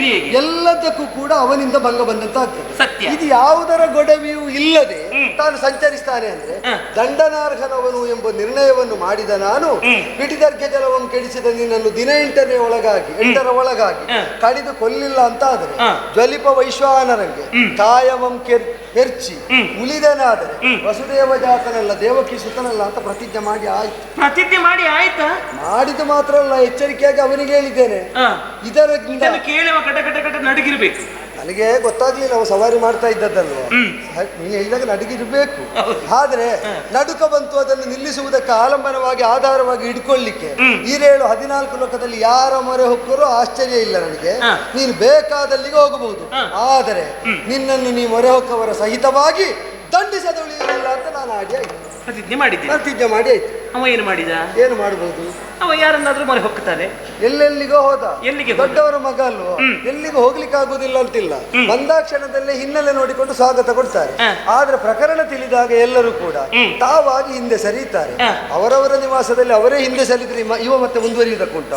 ಎಲ್ಲದಕ್ಕೂ ಕೂಡ ಅವನಿಂದ ಭಂಗ ಬಂದಂತಾಗ್ತದೆ. ಇದು ಯಾವುದರ ಗೊಡವೆಯೂ ಇಲ್ಲದೆ ತಾನು ಸಂಚರಿಸ್ತಾನೆ ಅಂದ್ರೆ ದಂಡನಾರ್ಹನವನು ಎಂಬ ನಿರ್ಣಯವನ್ನು ಮಾಡಿದ ನಾನು ಪಿಟಿದರ್ಘ್ಯ ಜಲವನ್ನು ಕೆಡಿಸಿದ ನಿನ್ನನ್ನು ದಿನ 8ರ ಒಳಗಾಗಿ ಕಡಿದು ಕೊಲ್ಲಿಲ್ಲ ಅಂತ ಆದರೆ ಜ್ವಲಿಪ ವೈಶ್ವಾನರಂಗೆ ಕಾಯವಂ ಕೆರ್ಚಿ ಉಳಿದನಾದರೆ ವಸುದೇವ ಜಾತನಲ್ಲ ದೇವಕಿ ಸುತನಲ್ಲ ಅಂತ ಪ್ರತಿಜ್ಞೆ ಮಾಡಿ ಆಯ್ತು. ಮಾಡಿದ್ದು ಮಾತ್ರ ಅಲ್ಲ, ಎಚ್ಚರಿಕೆಯಾಗಿ ಅವನಿಗೆ ಹೇಳಿದ್ದೇನೆ. ಇದರಿಂದ ಕೇಳುವ ಕಟ ಕಟ ಕಟ ನಡುಗಿರ್ಬೇಕು. ನನಗೆ ಗೊತ್ತಾಗ್ಲಿಲ್ಲ ನಾವು ಸವಾರಿ ಮಾಡ್ತಾ ಇದ್ದದ್ದಲ್ವ, ನೀನು ಹೇಳಿದಾಗ ನಡುಗಿರ್ಬೇಕು. ಆದ್ರೆ ನಡುಕ ಬಂತು, ಅದನ್ನು ನಿಲ್ಲಿಸುವುದಕ್ಕೆ ಆಲಂಬನವಾಗಿ ಆಧಾರವಾಗಿ ಹಿಡ್ಕೊಳ್ಳಿಕ್ಕೆ 14 ಲೋಕದಲ್ಲಿ ಯಾರ ಮೊರೆ ಹೊಕ್ಕರೂ ಆಶ್ಚರ್ಯ ಇಲ್ಲ ನನಗೆ. ನೀನು ಬೇಕಾದಲ್ಲಿಗೆ ಹೋಗಬಹುದು, ಆದರೆ ನಿನ್ನನ್ನು ನೀ ಮೊರೆ ಹೊಕ್ಕವರ ಸಹಿತವಾಗಿ ದಂಡಿಸದೊಳಿಯಲಿಲ್ಲ ಅಂತ ನಾನು ಪ್ರತಿಜ್ಞೆ ಮಾಡಿ ಆಯ್ತು. ಅವ ಏನು ಮಾಡಿದ? ಏನು ಮಾಡಬಹುದು? ಅವ ಯಾರನ್ನಾದ್ರೂ ಮೊರೆ ಹೋಗ್ತಾನೆ, ಎಲ್ಲೆಲ್ಲಿಗೋ ಹೋದ. ಎಲ್ಲಿಗೆ? ದೊಡ್ಡವರ ಮಗ ಅಲ್ವೋ, ಎಲ್ಲಿಗೂ ಹೋಗ್ಲಿಕ್ಕೆ ಆಗುದಿಲ್ಲ ಅಂತಿಲ್ಲ. ಬಂದಾಕ್ಷಣದಲ್ಲೇ ಹಿನ್ನೆಲೆ ನೋಡಿಕೊಂಡು ಸ್ವಾಗತ ಕೊಡ್ತಾರೆ. ಆದ್ರೆ ಪ್ರಕರಣ ತಿಳಿದಾಗ ಎಲ್ಲರೂ ಕೂಡ ತಾವಾಗಿ ಹಿಂದೆ ಸರಿಯುತ್ತಾರೆ. ಅವರವರ ನಿವಾಸದಲ್ಲಿ ಅವರೇ ಹಿಂದೆ ಸರಿದ್ರೆ ಇವ ಮತ್ತೆ ಮುಂದುವರಿಯುವುದಕ್ಕುಂಟ?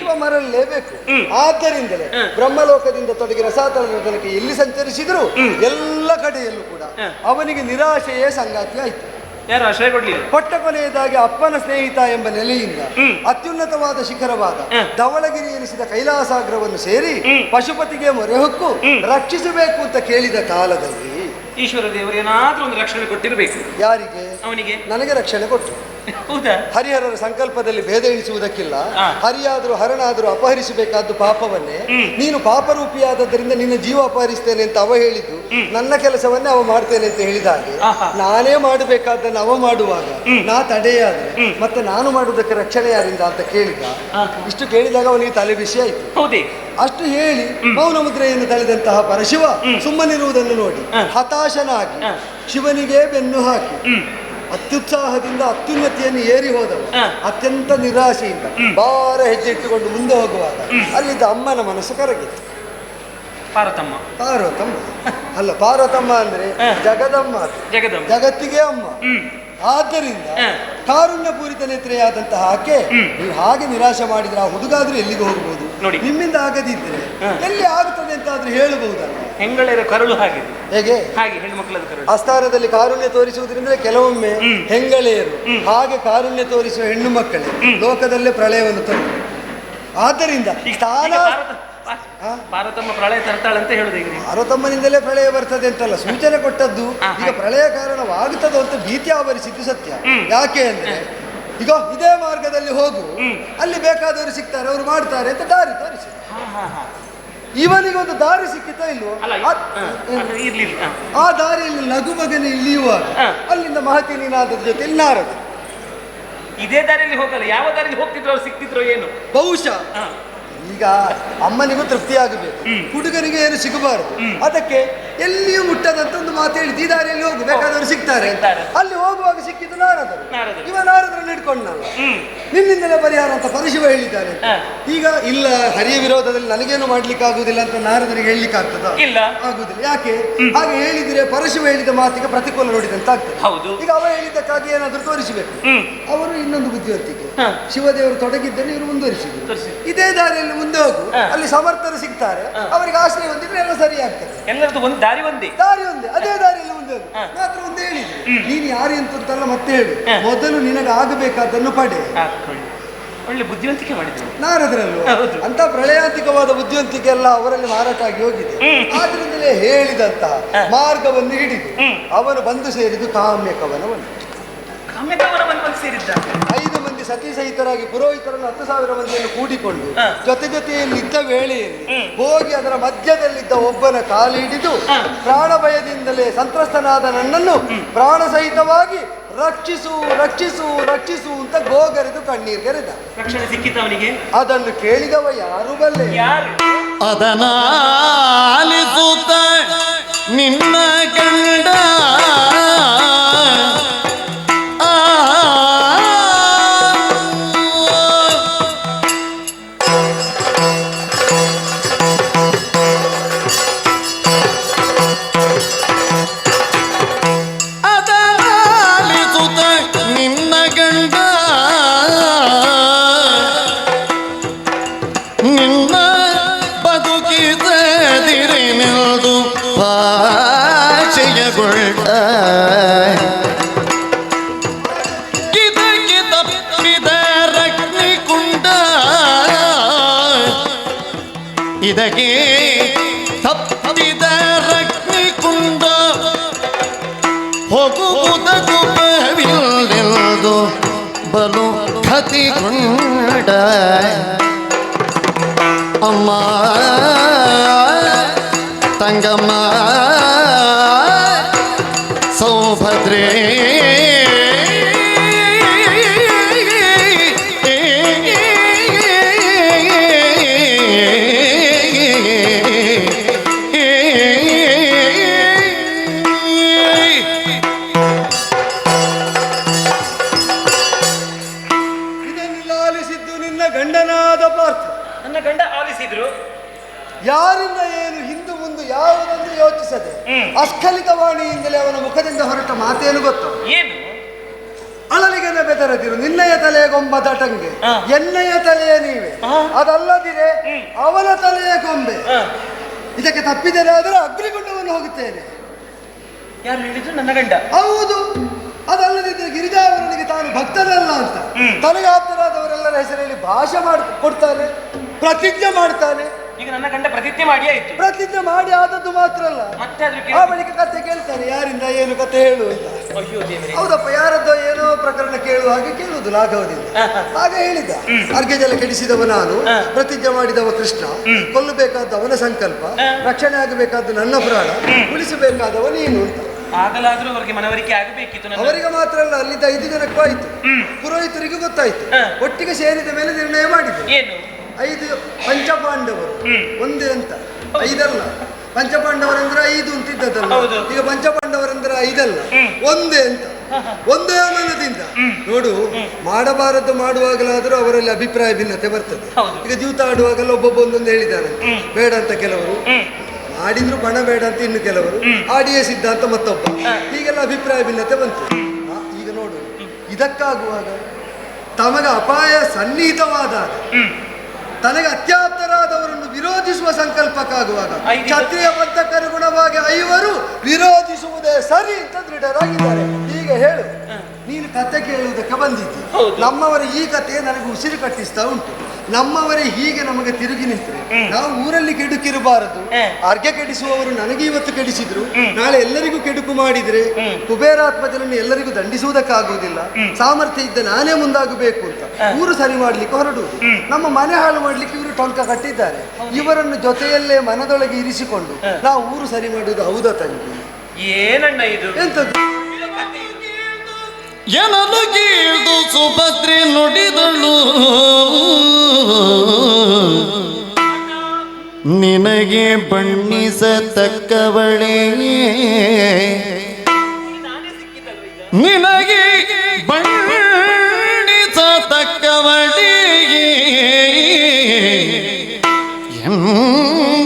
ಇವ ಮರಳಲೇಬೇಕು. ಆದ್ದರಿಂದಲೇ ಬ್ರಹ್ಮಲೋಕದಿಂದ ತೊಡಗಿ ರಸಾತಲದ ತನಕ ಎಲ್ಲಿ ಸಂಚರಿಸಿದ್ರು ಎಲ್ಲ ಕಡೆಯಲ್ಲೂ ಕೂಡ ಅವನಿಗೆ ನಿರಾಶೆಯೇ ಸಂಗಾತಿ ಆಯ್ತು. ಯಾರು ಆಶ್ರಯ ಕೊಡ್ಲಿಲ್ಲ. ಕೊಟ್ಟ ಕೊನೆಯದಾಗಿ ಅಪ್ಪನ ಸ್ನೇಹಿತ ಎಂಬ ನೆಲೆಯಿಂದ ಅತ್ಯುನ್ನತವಾದ ಶಿಖರವಾದ ಧವಳಗಿರಿ ಎನಿಸಿದ ಕೈಲಾಸಾಗ್ರವನ್ನು ಸೇರಿ ಪಶುಪತಿಗೆ ಮೊರೆ ಹೊಕ್ಕು ರಕ್ಷಿಸಬೇಕು ಅಂತ ಕೇಳಿದ ಕಾಲದಲ್ಲಿ ಈಶ್ವರ ದೇವರು ಏನಾದ್ರೂ ಒಂದು ರಕ್ಷಣೆ ಕೊಟ್ಟಿರಬೇಕು. ಯಾರಿಗೆ? ಅವನಿಗೆ. ನನಗೆ ರಕ್ಷಣೆ ಕೊಟ್ಟು. ಹೌದಾ? ಹರಿಹರರ ಸಂಕಲ್ಪದಲ್ಲಿ ಭೇದ ಎಣಿಸುವುದಕ್ಕಿಲ್ಲ. ಹರಿಯಾದರೂ ಹರನಾದರೂ ಅಪಹರಿಸಬೇಕಾದ್ದು ಪಾಪವನ್ನೇ. ನೀನು ಪಾಪರೂಪಿಯಾದದ್ದರಿಂದ ನಿನ್ನ ಜೀವ ಅಪಹರಿಸ್ತೇನೆ ಅಂತ ಅವ ಹೇಳಿದ್ದು, ನನ್ನ ಕೆಲಸವನ್ನೇ ಅವ ಮಾಡ್ತೇನೆ ಅಂತ ಹೇಳಿದ ಹಾಗೆ ನಾನೇ ಮಾಡಬೇಕಾದ್ದನ್ನು ಅವ ಮಾಡುವಾಗ ನಾ ತಡೆಯಾದ್ರೆ ಮತ್ತೆ ನಾನು ಮಾಡುವುದಕ್ಕೆ ರಕ್ಷಣೆ ಯಾರಿಂದ ಅಂತ ಕೇಳಿದ. ಇಷ್ಟು ಕೇಳಿದಾಗ ಅವನಿಗೆ ತಲೆ ಬಿಸಿ ಆಯ್ತು. ಹೌದೇ? ಅಷ್ಟು ಹೇಳಿ ಮೌನ ಮುದ್ರೆಯನ್ನು ತಳೆದಂತಹ ಪರಶಿವ ಸುಮ್ಮನಿರುವುದನ್ನು ನೋಡಿ ಹತಾಶನಾಗಿ ಶಿವನಿಗೆ ಬೆನ್ನು ಹಾಕಿ ಅತ್ಯುತ್ಸಾಹದಿಂದ ಅತ್ಯುನ್ನತಿಯನ್ನು ಏರಿ ಹೋದವ ಹ. ಅತ್ಯಂತ ನಿರಾಶೆಯಿಂದ ಭಾರ ಹೆಜ್ಜೆ ಇಟ್ಟುಕೊಂಡು ಮುಂದೆ ಹೋಗುವಾಗ ಅಲ್ಲಿದ್ದ ಅಮ್ಮನ ಮನಸ್ಸು ಕರಗಿತ್ತು. ಪಾರ್ವತಮ್ಮ ಅಲ್ಲ, ಪಾರ್ವತಮ್ಮ ಅಂದ್ರೆ ಹ. ಜಗದಮ್ಮ ಅದು. ಜಗದಮ್ಮ. ಜಗತ್ತಿಗೆ ಅಮ್ಮ. ಹ್ಮ್. ಆದ್ದರಿಂದ ಹ. ಕಾರುಣ್ಯಪೂರಿತ ನೇತ್ರೆಯಾದಂತಹ ಆಕೆ ನೀವು ಹಾಗೆ ನಿರಾಶೆ ಮಾಡಿದ್ರೆ ಆ ಹುಡುಗಾದ್ರೂ ಎಲ್ಲಿಗೆ ಹೋಗ್ಬೋದು? ನೋಡಿ. ನಿಮ್ಮಿಂದ ಆಗದಿದ್ರೆ ಹ. ಎಲ್ಲಿ ಆಗ್ತದೆ ಅಂತ ಆದ್ರೂ ಹೇಳಬಹುದಲ್ಲ. ಹೆಂಗಳೇರ ಕರುಳು ಹಾಗೆ ಹೇಗೆ ಹಾಗೆ ಹೆಣ್ಮಕ್ಳದ ಕರುಳು. ಆಸ್ಥಾನದಲ್ಲಿ ಕಾರುಣ್ಯ ತೋರಿಸುವುದರಿಂದ ಕೆಲವೊಮ್ಮೆ ಹೆಂಗಳೆಯರು ಹಾಗೆ ಕಾರುಣ್ಯ ತೋರಿಸುವ ಹೆಣ್ಣು ಮಕ್ಕಳೇ ಲೋಕದಲ್ಲೇ ಪ್ರಳಯವನ್ನು ತರುವುದು. ಆದ್ದರಿಂದ ಈಗ ಸ್ಥಾನ ಭಾರತಮ್ಮ ಪ್ರಳಯ ತರ್ತಾಳಂತ ಹೇಳುದು ಈಗ ನೀವು. ಪಾರ್ವತಮ್ಮನಿಂದಲೇ ಪ್ರಳಯ ಬರ್ತದೆ ಅಂತಲ್ಲ, ಸೂಚನೆ ಕೊಟ್ಟದ್ದು. ಈಗ ಹಾಗೆ. ಪ್ರಳಯ ಕಾರಣವಾಗುತ್ತದೋ ಅಂತ ಭೀತಿ ಆವರಿಸಿದ್ದು ಸತ್ಯ. ಯಾಕೆ ಅಂದ್ರೆ ಈಗ ಇದೇ ಮಾರ್ಗದಲ್ಲಿ ಹೋಗು, ಅಲ್ಲಿ ಬೇಕಾದವರು ಸಿಗ್ತಾರೆ, ಅವರು ಮಾಡ್ತಾರೆ ಅಂತ ದಾರಿ ತೋರಿಸಿ. ಇವನಿಗೊಂದು ದಾರಿ ಸಿಕ್ಕಿತಾ ಇಲ್ವೋ? ಅಲ್ಲ ಇರ್ಲಿ. ಆ ದಾರಿಯಲ್ಲಿ ಲಘುಮಗನ ಇಳಿಯುವಾಗ ಅಲ್ಲಿಂದ ಮಹತಿ ನೀನಾದದ ಜೊತೆ ನಾರದ ಇದೇ ದಾರಿಯಲ್ಲಿ ಹೋಗಲ್ಲ, ಯಾವ ದಾರಿಯಲ್ಲಿ ಹೋಗ್ತಿದ್ರು ಅವ್ರು ಸಿಕ್ತಿದ್ರು ಏನು ಬಹುಶಃ ಈಗ ಅಮ್ಮನಿಗೂ ತೃಪ್ತಿ ಆಗಬೇಕು, ಹುಡುಗನಿಗೆ ಏನು ಸಿಗಬಾರದು. ಅದಕ್ಕೆ ಎಲ್ಲಿಯೂ ಮುಟ್ಟದಂತ ಒಂದು ಮಾತು ಹೇಳಿದ್ದು, ಈ ದಾರಿಯಲ್ಲಿ ಹೋಗು, ಬೇಕಾದವರು ಸಿಗ್ತಾರೆ ಅಂತ. ಅಲ್ಲಿ ಹೋಗುವಾಗ ಸಿಕ್ಕಿದ್ದು ನಾರದರು. ಇವ ನಾರದರನ್ನು ಹಿಡ್ಕೊಂಡಲ್ಲ, ನಿನ್ನಿಂದಲೇ ಪರಿಹಾರ ಅಂತ ಪರಶಿವ ಹೇಳಿದ್ದಾರೆ. ಈಗ ಇಲ್ಲ, ಹರಿಯ ವಿರೋಧದಲ್ಲಿ ನನಗೇನು ಮಾಡ್ಲಿಕ್ಕೆ ಆಗುದಿಲ್ಲ ಅಂತ ನಾರದರಿಗೆ ಹೇಳಲಿಕ್ಕೆ ಆಗ್ತದ? ಇಲ್ಲ, ಆಗುದಿಲ್ಲ. ಯಾಕೆ ಹಾಗೆ ಹೇಳಿದ್ರೆ ಪರಶಿವ ಹೇಳಿದ ಮಾತಿಗೆ ಪ್ರತಿಕೂಲ ನೋಡಿದಂತ ಆಗ್ತದೆ. ಹೌದು. ಈಗ ಅವ ಹೇಳಿದ್ದಕ್ಕಾಗಿ ಏನಾದ್ರೂ ತೋರಿಸಬೇಕು. ಅವರು ಇನ್ನೊಂದು ಬುದ್ಧಿವಂತಿಕೆ, ಶಿವದೇವರು ತೊಡಗಿದ್ದಲ್ಲಿ ಇವರು ಮುಂದುವರಿಸಿದ್ರು. ಇದೇ ದಾರಿಯಲ್ಲಿ ಮುಂದೆ ಹೋಗು, ಅಲ್ಲಿ ಸಮರ್ಥರು ಸಿಗ್ತಾರೆ, ಅವರಿಗೆ ಆಶ್ರಯ ಹೊಂದಿದ್ರೆ ಎಲ್ಲ ಸರಿ ಆಗ್ತದೆ. ಎಲ್ಲರದ್ದು ಒಂದು ದಾರಿ ಒಂದೇ, ದಾರಿ ಒಂದೇ, ಅದೇ ದಾರಿಯಲ್ಲಿ ಮುಂದೆ ಹೋಗು. ಮಾತ್ರ ಒಂದೇ ಹೇಳಿದ್ರು, ನೀನು ಯಾರು ಅಂತಲ್ಲ ಮತ್ತೆ ಹೇಳು, ಮೊದಲು ನಿನಗೆ ಆಗಬೇಕಾದನ್ನು ಪಡೆ. ಒಳ್ಳೆ ಬುದ್ಧಿವಂತಿಕೆ ಮಾಡಿದ್ರು ನಾರದ್ರಲ್ವ ಅಂತ ಪ್ರಳಯಾಂತಿಕವಾದ ಬುದ್ಧಿವಂತಿಕೆ ಎಲ್ಲ ಅವರಲ್ಲಿ ಮಾರಾಟ ಆಗಿ ಹೋಗಿದೆ. ಆದ್ರಿಂದಲೇ ಹೇಳಿದಂತಹ ಮಾರ್ಗವನ್ನು ಹಿಡಿದು ಅವನು ಬಂದು ಸೇರಿದು ಕಾಮ್ಯಕವನವನ್ನು. ಸೇರಿದ್ದ 5 ಮಂದಿ ಸತಿ ಸಹಿತರಾಗಿ ಪುರೋಹಿತರನ್ನು 10,000 ಮಂದಿಯನ್ನು ಕೂಡಿಕೊಂಡು ಜೊತೆ ಜೊತೆಯಲ್ಲಿದ್ದ ವೇಳೆಯಲ್ಲಿ ಹೋಗಿ ಅದರ ಮಧ್ಯದಲ್ಲಿದ್ದ ಒಬ್ಬನ ಕಾಲು ಹಿಡಿದು ಪ್ರಾಣ ಭಯದಿಂದಲೇ ಸಂತ್ರಸ್ತನಾದ ನನ್ನನ್ನು ಪ್ರಾಣ ಸಹಿತವಾಗಿ ರಕ್ಷಿಸು ರಕ್ಷಿಸು ರಕ್ಷಿಸು ಅಂತ ಗೋಗರೆದು ಕಣ್ಣೀರ್ಗೆರೆದ. ರಕ್ಷಣೆ ಸಿಕ್ಕಿತವನಿಗೆ. ಅದನ್ನು ಕೇಳಿದವ ಯಾರು ಬಲ್ಲೆ? ಅದನಾಲಿಸುತ್ತ ನಿನ್ನ ಗಂಡ ಇದಕ್ಕೆ ತಪ್ಪಿದ ರಗ್ನಿಕುಂಡ ಹೋಗುವುದಕ್ಕೂ ಬವಿಲ್ಲೆಂದು ಬಲು ಕತಿಗೊಂಡ ಅಮ್ಮ ತಂಗಮ್ಮ ಸೌಭದ್ರೇ ಯಾರಿಂದ ಏನು ಹಿಂದು ಮುಂದೆ ಯಾವುದನ್ನು ಯೋಚಿಸದೆ ಅಸ್ಖಲಿತವಾಣಿಯಿಂದಲೇ ಅವನ ಮುಖದಿಂದ ಹೊರಟ ಮಾತೇನು ಗೊತ್ತು? ಏನು? ಅಳಲಿಗೆನ ಬೆದರದಿರು, ನಿನ್ನಯ ತಲೆಗೊಂಬ ದಟಂಗೆ, ಎನ್ನಯ ತಲೆಯ ನೀವೆ, ಅದಲ್ಲದಿರೆ ಅವನ ತಲೆಯ ಗೊಂಬೆ. ಇದಕ್ಕೆ ತಪ್ಪಿದರೆ ಆದರೆ ಅಗ್ನಿಗುಂಡವನ್ನು ಹೋಗುತ್ತೇನೆ. ಯಾರು ಹೇಳಿದ್ರು? ನನ್ನ ಗಂಡ. ಹೌದು, ಅದಲ್ಲದಿದ್ದರೆ ಗಿರಿಜಾವರನಿಗೆ ತಾನು ಭಕ್ತನಲ್ಲ ಅಂತ ತನಗೆ ಆಪ್ತರಾದವರೆಲ್ಲರ ಹೆಸರಲ್ಲಿ ಭಾಷೆ ಕೊಡ್ತಾನೆ, ಪ್ರತಿಜ್ಞೆ ಮಾಡ್ತಾನೆ. ಈಗ ನನ್ನ ಗಂಡ ಪ್ರತಿಜ್ಞೆ ಮಾಡಿ ಆಯ್ತು. ಪ್ರತಿಜ್ಞೆ ಮಾಡಿ ಆದದ್ದು ಮಾತ್ರ ಅಲ್ಲ, ಮತ್ತೆ ಆ ಬಳಿಕ ಕತೆ ಕೇಳ್ತಾನೆ, ಯಾರಿಂದ ಏನು ಕತೆ ಹೇಳು ಅಂತ. ಹೌದಪ್ಪ, ಯಾರದ್ದೋ ಏನೋ ಪ್ರಕರಣ ಕೇಳುವ ಹಾಗೆ ಕೇಳುವುದು ಲಾಘವದಿಂದ. ಹಾಗೆ ಹೇಳಿದ, ಅರ್ಘ್ಯಜಲ ಕೆಡಿಸಿದವ ನಾನು, ಪ್ರತಿಜ್ಞೆ ಮಾಡಿದವ ಕೃಷ್ಣ, ಕೊಲ್ಲಬೇಕಾದ ಅವನ ಸಂಕಲ್ಪ, ರಕ್ಷಣೆ ಆಗಬೇಕಾದ್ದು ನನ್ನ ಪ್ರಾಣ, ಉಳಿಸಬೇಕಾದವ ನೀನು ಅಂತ. ಆಗಲಾದ್ರೂ ಅವರಿಗೆ ಮನವರಿಕೆ ಆಗಬೇಕಿತ್ತು. ಅವರಿಗೆ ಮಾತ್ರ ಅಲ್ಲ, ಅಲ್ಲಿದ್ದ 5 ಜನಕ್ಕೂ ಆಯ್ತು, ಪುರೋಹಿತರಿಗೂ ಗೊತ್ತಾಯ್ತು. ಒಟ್ಟಿಗೆ ಸೇರಿದ ಮೇಲೆ ನಿರ್ಣಯ ಮಾಡಿದ್ರು. ಏನು? 5 ಪಂಚಪಾಂಡವರು ಒಂದೇ ಅಂತ, 5 ಅಲ್ಲ. ಪಂಚಪಾಂಡವರಂದ್ರೆ 5 ಅಂತಿದ್ದದಲ್ಲ, ಈಗ ಪಂಚಪಾಂಡವರಂದ್ರೆ 5 ಅಲ್ಲ, ಒಂದೇ ಅಂತ. ಒಂದೇ ಮನದಿಂದ ನೋಡು. ಮಾಡಬಾರದು ಮಾಡುವಾಗಲಾದರೂ ಅವರಲ್ಲಿ ಅಭಿಪ್ರಾಯ ಭಿನ್ನತೆ ಬರ್ತದೆ. ಈಗ ಜೂತ ಆಡುವಾಗಲ್ಲ ಒಬ್ಬೊಬ್ಬ ಒಂದೊಂದು ಹೇಳಿದ್ದಾರೆ, ಬೇಡ ಅಂತ ಕೆಲವರು, ಆಡಿದ್ರು ಬಣ ಬೇಡ ಅಂತ ಇನ್ನು ಕೆಲವರು, ಆಡಿಯೇ ಸಿದ್ಧ ಅಂತ ಮತ್ತೊಬ್ಬ, ಹೀಗೆಲ್ಲ ಅಭಿಪ್ರಾಯ ಭಿನ್ನತೆ ಬಂತು. ಈಗ ನೋಡು, ಇದಕ್ಕಾಗುವಾಗ ತಮಗೆ ಅಪಾಯ ಸನ್ನಿಹಿತವಾದಾಗ, ತನಗೆ ಅತ್ಯಾಪ್ತರಾದವರನ್ನು ವಿರೋಧಿಸುವ ಸಂಕಲ್ಪಕ್ಕಾಗುವಾಗ ಕ್ಷತ್ರಿಯ ಪಂಥಕ್ಕನುಗುಣವಾಗಿ ಐವರು ವಿರೋಧಿಸುವುದೇ ಸರಿ ಅಂತ ದೃಢರಾಗಿದ್ದಾರೆ. ಹೀಗೆ ಹೇಳು, ನೀನು ಕತೆ ಕೇಳುವುದಕ್ಕೆ ಬಂದಿದ್ದಿ. ನಮ್ಮವರ ಈ ಕತೆ ನನಗೆ ಉಸಿರು ಕಟ್ಟಿಸ್ತಾ ಉಂಟು. ನಮ್ಮವರೇ ಹೀಗೆ ನಮಗೆ ತಿರುಗಿ ನಿಂತರೆ ನಾವು ಊರಲ್ಲಿ ಕೆಡುಕಿರಬಾರದು. ಅರ್ಘ್ಯ ಕೆಡಿಸುವವರು ನನಗೆ ಇವತ್ತು ಕೆಡಿಸಿದ್ರು, ನಾಳೆ ಎಲ್ಲರಿಗೂ ಕೆಡುಕು ಮಾಡಿದ್ರೆ ಕುಬೇರಾತ್ಮಜನನ್ನು ಎಲ್ಲರಿಗೂ ದಂಡಿಸುವುದಕ್ಕಾಗುವುದಿಲ್ಲ. ಸಾಮರ್ಥ್ಯ ಇದ್ದ ನಾನೇ ಮುಂದಾಗಬೇಕು ಅಂತ ಊರು ಸರಿ ಮಾಡ್ಲಿಕ್ಕೆ ಹೊರಡುವುದು. ನಮ್ಮ ಮನೆ ಹಾಳು ಮಾಡ್ಲಿಕ್ಕೆ ಇವರು ಟೊಂಕ ಕಟ್ಟಿದ್ದಾರೆ. ಇವರನ್ನು ಜೊತೆಯಲ್ಲೇ ಮನದೊಳಗೆ ಇರಿಸಿಕೊಂಡು ನಾವು ಊರು ಸರಿ ಮಾಡುವುದು ಹೌದಾ ತಂಗಿ? ಏನಣ್ಣ ಇದು? ಎಂತದ್ದು? ಎನಲು ಕೀಳ್ದು ಸುಭದ್ರೆ ನುಡಿದಳು, ನಿನಗೆ ಬಣ್ಣಿಸತಕ್ಕವಳೇ, ನಿನಗೆ ಬಣ್ಣಿಸತಕ್ಕವಳೇ,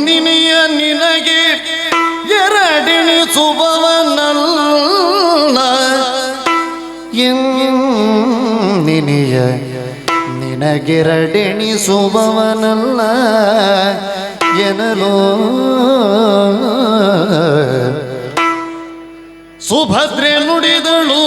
ನಿನೆಯ ನಿನಗೆ ಎರಡೆಣಿಸುವವನಲ್ಲ, ನಿನೆಯ ನಿನಗೆರಡೆಣಿಸುವವನಲ್ಲ ಎನಲೋ ಸುಭದ್ರೆ ನುಡಿದಳು.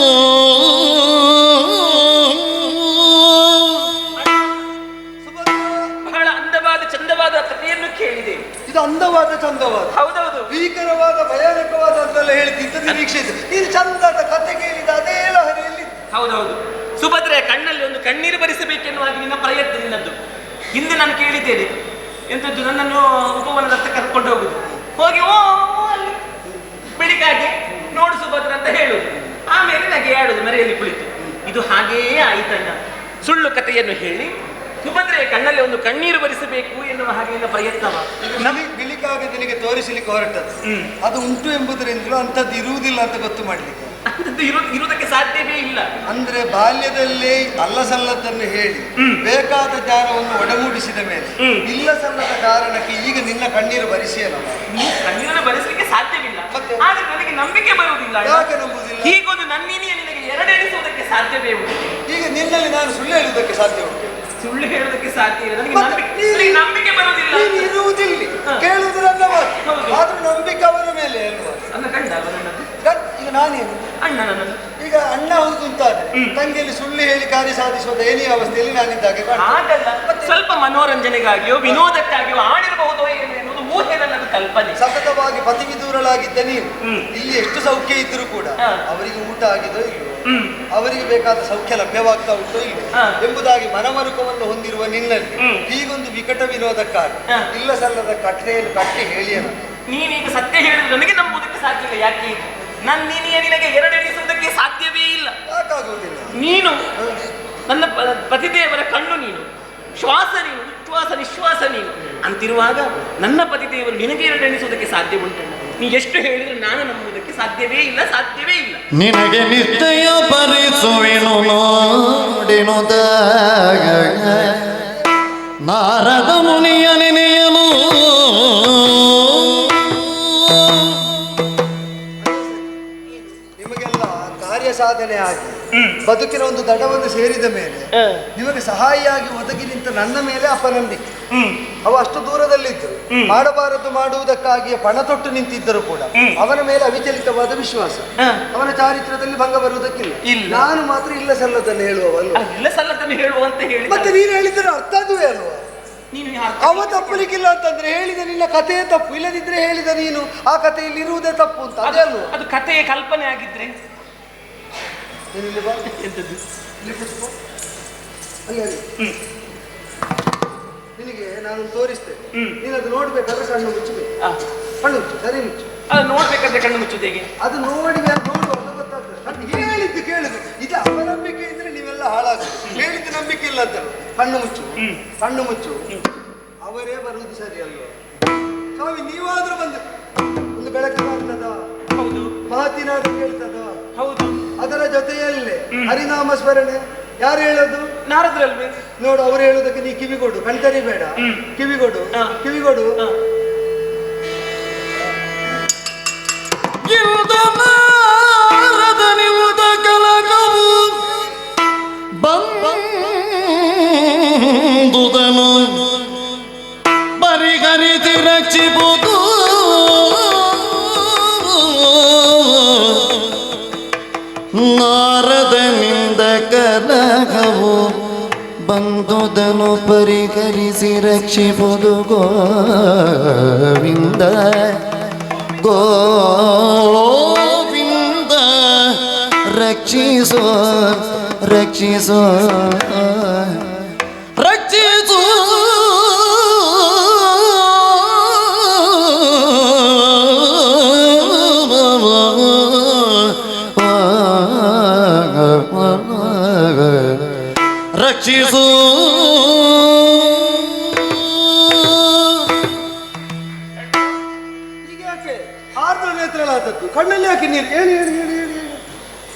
ಬಹಳ ಅಂದವಾದ ಚಂದವಾದ ಕಥೆಯನ್ನು ಕೇಳಿದೆ. ಇದು ಅಂದವಾದ ಚಂದವಾದ, ಹೌದೌದು, ಭೀಕರವಾದ ಭಯಾನಕವಾದ ಅಂತೆಲ್ಲ ಹೇಳ್ತಿದ್ದ ನಿರೀಕ್ಷೆ ಇದೆ. ನೀನು ಚಂದದ ಕತೆ ಕೇಳಿದ ಅದೇ ಲಹರಿಯಲ್ಲಿ. ಹೌದೌದು, ಸುಭದ್ರೆ ಕಣ್ಣಲ್ಲಿ ಒಂದು ಕಣ್ಣೀರು ಬರಿಸಬೇಕೆನ್ನುವಾಗ ನಿನ್ನ ಪ್ರಯತ್ನ ನಿನ್ನದ್ದು. ಹಿಂದೆ ನಾನು ಕೇಳಿದ್ದೇನೆ, ಎಂತದ್ದು, ನನ್ನನ್ನು ಉಪವನದತ್ತ ಕರ್ಕೊಂಡು ಹೋಗುದು, ಹೋಗಿ ಓ ಅಲ್ಲಿ ಬೆಳಿಗಾಗಿ ನೋಡು ಸುಭದ್ರ ಅಂತ ಹೇಳುದು, ಆಮೇಲೆ ನಗೆ ಆಡುದು ಮರೆಯಲ್ಲಿ ಕುಳಿತು. ಇದು ಹಾಗೆಯೇ ಆಯ್ತಣ್ಣ. ಸುಳ್ಳು ಕಥೆಯನ್ನು ಹೇಳಿ ಸುಭದ್ರೆ ಕಣ್ಣಲ್ಲಿ ಒಂದು ಕಣ್ಣೀರು ಬರಿಸಬೇಕು ಎನ್ನುವ ಹಾಗೆ ಪ್ರಯತ್ನವ ಬಿಳಿಕಾಗ ನಿನಗೆ ತೋರಿಸಲಿಕ್ಕೆ ಹೊರಟದ್ದು. ಅದು ಉಂಟು ಎಂಬುದರಿಂದಲೂ ಅಂಥದ್ದು ಇರುವುದಿಲ್ಲ ಅಂತ ಗೊತ್ತು ಮಾಡ್ಲಿಕ್ಕೆ. ಅಂಥದ್ದು ಇರುವುದಕ್ಕೆ ಸಾಧ್ಯವೇ ಇಲ್ಲ. ಅಂದ್ರೆ ಬಾಲ್ಯದಲ್ಲೇ ಅಲ್ಲ ಸಲ್ಲದನ್ನು ಹೇಳಿ ಬೇಕಾದ ಜ್ಞಾನವನ್ನು ಒಡಮೂಡಿಸಿದ ಮೇಲೆ ಇಲ್ಲ ಸಲ್ಲದ ಕಾರಣಕ್ಕೆ ಈಗ ನಿನ್ನ ಕಣ್ಣೀರು ಬರಿಸಿಯಲ್ಲ. ಕಣ್ಣೀರನ್ನು ಬರಿಸಲಿಕ್ಕೆ ಸಾಧ್ಯವಿಲ್ಲ, ಆದ್ರೆ ನನಗೆ ನಂಬಿಕೆ ಬರುವುದಿಲ್ಲ. ಯಾಕೆ ನಂಬುವುದಿಲ್ಲ? ಹೀಗೊಂದು ನನ್ನಿನಿಯ ನಿನಗೆ ಎರಡೆಣಿಸುವುದಕ್ಕೆ ಸಾಧ್ಯವೇ ಉಂಟು. ಈಗ ನಿನ್ನಲ್ಲಿ ನಾನು ಸುಳ್ಳು ಹೇಳುವುದಕ್ಕೆ ಸಾಧ್ಯ ಉಂಟು? ಸುಳ್ಳು ಹೇಳುವುದಕ್ಕೆ ಸಾಧ್ಯ ಇಲ್ಲ, ನನಗೆ ನಂಬಿಕೆ ಬರುವುದಿಲ್ಲ. ಇರುವುದಿಲ್ಲ, ಕೇಳುವುದಿಲ್ಲ, ಆದ್ರೂ ನಂಬಿಕೆ ಅವರ ಮೇಲೆ ಅಲ್ವಾ? ನನ್ನ ಗಂಡ ಅವನದ್ದು, ಈಗ ನಾನೇನು ಅಣ್ಣ ನನ್ನದು. ಈಗ ಅಣ್ಣ ಹೌದು ಅಂತಾದ್ರೆ ತಂಗಿಯಲ್ಲಿ ಸುಳ್ಳು ಹೇಳಿ ಕಾರ್ಯ ಸಾಧಿಸುವ ದಯನೀಯ ಅವಸ್ಥೆಯಲ್ಲಿ ನಾನಿದ್ದಾಗೆ ಹಾಗಲ್ಲ, ಸ್ವಲ್ಪ ಮನೋರಂಜನೆಗಾಗಿಯೋ ವಿನೋದಕ್ಕಾಗಿಯೋ ಆಡಿರಬಹುದೋ ಏನು ಎನ್ನುವುದು ಊಹೆ, ನನ್ನದು ಕಲ್ಪನೆ. ಸತತವಾಗಿ ಪತಿವಿದೂರಳಾಗಿದ್ದ ನೀನು ಇಲ್ಲಿ ಎಷ್ಟು ಸೌಖ್ಯ ಇದ್ರೂ ಕೂಡ ಅವರಿಗೆ ಊಟ ಆಗಿದೋ ಇಲ್ವೋ, ಅವರಿಗೆ ಬೇಕಾದ ಸೌಖ್ಯ ಲಭ್ಯವಾಗ್ತಾ ಉಂಟೋ ಇಲ್ವೋ ಎಂಬುದಾಗಿ ಮನಮರುಕವನ್ನು ಹೊಂದಿರುವ ನಿನ್ನಲ್ಲಿ ಹೀಗೊಂದು ವಿಕಟ ವಿನೋದಕ್ಕಾಗಿ ಇಲ್ಲ ಸಲ್ಲದ ಕಟ್ಟೆಯನ್ನು ಕಟ್ಟಿ ಹೇಳಿಯನು. ನೀನೀಗ ಸತ್ಯ ಹೇಳಿದ್ರೆ ನನಗೆ ನಂಬುವುದಕ್ಕೆ ಸಾಧ್ಯ ಇಲ್ಲ. ಯಾಕೆ? ನನ್ನಿನಿಯ ನಿನಗೆ ಎರಡೆಣಿಸುವುದಕ್ಕೆ ಸಾಧ್ಯವೇ ಇಲ್ಲ. ಯಾಕಾಗುವುದಿಲ್ಲ? ನೀನು ನನ್ನ ಪತಿದೇವರ ಕಣ್ಣು, ನೀನು ಶ್ವಾಸ, ನೀನು ಉಚ್ಛ್ವಾಸ ನಿಶ್ವಾಸ ನೀನು ಅಂತಿರುವಾಗ ನನ್ನ ಪತಿದೇವರು ನಿನಗೆ ಎರಡೆಣಿಸುವುದಕ್ಕೆ ಸಾಧ್ಯ ಉಂಟು? ನೀ ಎಷ್ಟು ಹೇಳಿದ್ರೆ ನಾನು ನಂಬುವುದಕ್ಕೆ ಸಾಧ್ಯವೇ ಇಲ್ಲ, ಸಾಧ್ಯವೇ ಇಲ್ಲ. ನಿನಗೆ ನಿಶ್ಚಯ ಪರಿಸುವೆನು ನೋಡಿನುದಾಗ ನಾರದ ಮುನಿಯ ನೆನೆಯಲು, ನಿಮಗೆಲ್ಲ ಕಾರ್ಯ ಸಾಧನೆ ಆಗಿ ಬದುಕಿನ ಒಂದು ದಡವನ್ನು ಸೇರಿದ ಮೇಲೆ ನಿಮಗೆ ಸಹಾಯಿಯಾಗಿ ಒದಗಿ ನಿಂತ ನನ್ನ ಮೇಲೆ ಅಪನಂಬಿಕೆ. ಅವ ಅಷ್ಟು ದೂರದಲ್ಲಿದ್ದರು, ಮಾಡಬಾರದು ಮಾಡುವುದಕ್ಕಾಗಿಯೇ ಪಣ ತೊಟ್ಟು ನಿಂತಿದ್ದರು ಕೂಡ ಅವನ ಮೇಲೆ ಅವಿಚಲಿತವಾದ ವಿಶ್ವಾಸ. ಅವನ ಚಾರಿತ್ರದಲ್ಲಿ ಭಂಗ ಬರುವುದಕ್ಕಿಲ್ಲ. ನಾನು ಮಾತ್ರ ಇಲ್ಲ ಸಲ್ಲದನ್ನು ಹೇಳುವವಲ್ಲ. ಇಲ್ಲ ಸಲ್ಲದನ್ನು ಹೇಳುವಂತ ಹೇಳಿ ಮತ್ತೆ ನೀನು ಹೇಳಿದ್ರೆ ಅರ್ಥ ಅದುವೇ ಅಲ್ವಾ? ಅವ ತಪ್ಪಲಿಕ್ಕಿಲ್ಲ ಅಂತಂದ್ರೆ ಹೇಳಿದ ನಿನ್ನ ಕಥೆಯೇ ತಪ್ಪು, ಇಲ್ಲದಿದ್ರೆ ಹೇಳಿದ ನೀನು ಆ ಕಥೆಯಲ್ಲಿ ಇರುವುದೇ ತಪ್ಪು ಅಂತ. ಅದೇ ಅಲ್ವಾ? ಅದು ಕಥೆಯ ಕಲ್ಪನೆ ಆಗಿದ್ರೆ ನಿನಗೆ ನಾನು ತೋರಿಸ್ತೇನೆ, ನೀನು ಅದು ನೋಡ್ಬೇಕಾದ್ರೆ ಕಣ್ಣು ಮುಚ್ಚಬೇಕು. ಕಣ್ಣು ಮುಚ್ಚು, ಸರಿ ಮುಚ್ಚು. ಅದು ನೋಡ್ಬೇಕಾದ್ರೆ ಕಣ್ಣು ಮುಚ್ಚುದು ಹೇಗೆ? ಅದು ನೋಡಿ ನೋಡುವಾಗ ಗೊತ್ತಾಗ್ತದೆ. ಹೇಳಿದ್ದು ಕೇಳುದು, ಇದು ಅಪನಂಬಿಕೆ ಇದ್ರೆ ನೀವೆಲ್ಲ ಹಾಳಾಗುದು. ಹೇಳಿದ್ದು ನಂಬಿಕೆ ಇಲ್ಲ ಅಂತ. ಕಣ್ಣು ಮುಚ್ಚು, ಕಣ್ಣು ಮುಚ್ಚು. ಅವರೇ ಬರುವುದು ಸರಿ ಅಲ್ವಾ? ಸ್ವಾಮಿ, ನೀವಾದ್ರೂ ಬಂದು ಒಂದು ಬೆಳಕು ಕಾಣ್ತದ? ಹೌದು. ಮಾತಿನಾದ್ರೂ ಕೇಳ್ತದ? ಹೌದು. ಅದರ ಜೊತೆಯಲ್ಲೇ ಹರಿನಾಮ ಸ್ಮರಣೆ ಯಾರು ಹೇಳೋದು? ನಾರದ್ರಲ್ವೇ? ನೋಡು, ಅವ್ರು ಹೇಳೋದಕ್ಕೆ ನೀ ಕಿವಿಗೊಡು, ಕಣ್ತರಿ ಬೇಡ, ಕಿವಿಗೊಡು, ಕಿವಿಗೊಡು. ನಿವುದ ಕಲಕವು ಬಂದುದನು ಪರಿಹರಿಸಿ ರಕ್ಷಿಸುವುದು ನಾರದನಿಂದ ಕಲಕವು ಬಂದುದನು ಪರಿಹರಿಸಿ ರಕ್ಷಿಸುವುದು ಗೋವಿಂದ ಗೋವಿಂದ ರಕ್ಷಿಸೋ ರಕ್ಷಿಸೋ ರಕ್ಷಿಸೋ ರಕ್ಷಿಸೋ ಕಣ್ಣಲ್ಲಿ ಯಾಕೆ ನೀರು? ಹೇಳಿ ಹೇಳಿ ಹೇಳಿ ಹೇಳಿ ಹೇಳಿ.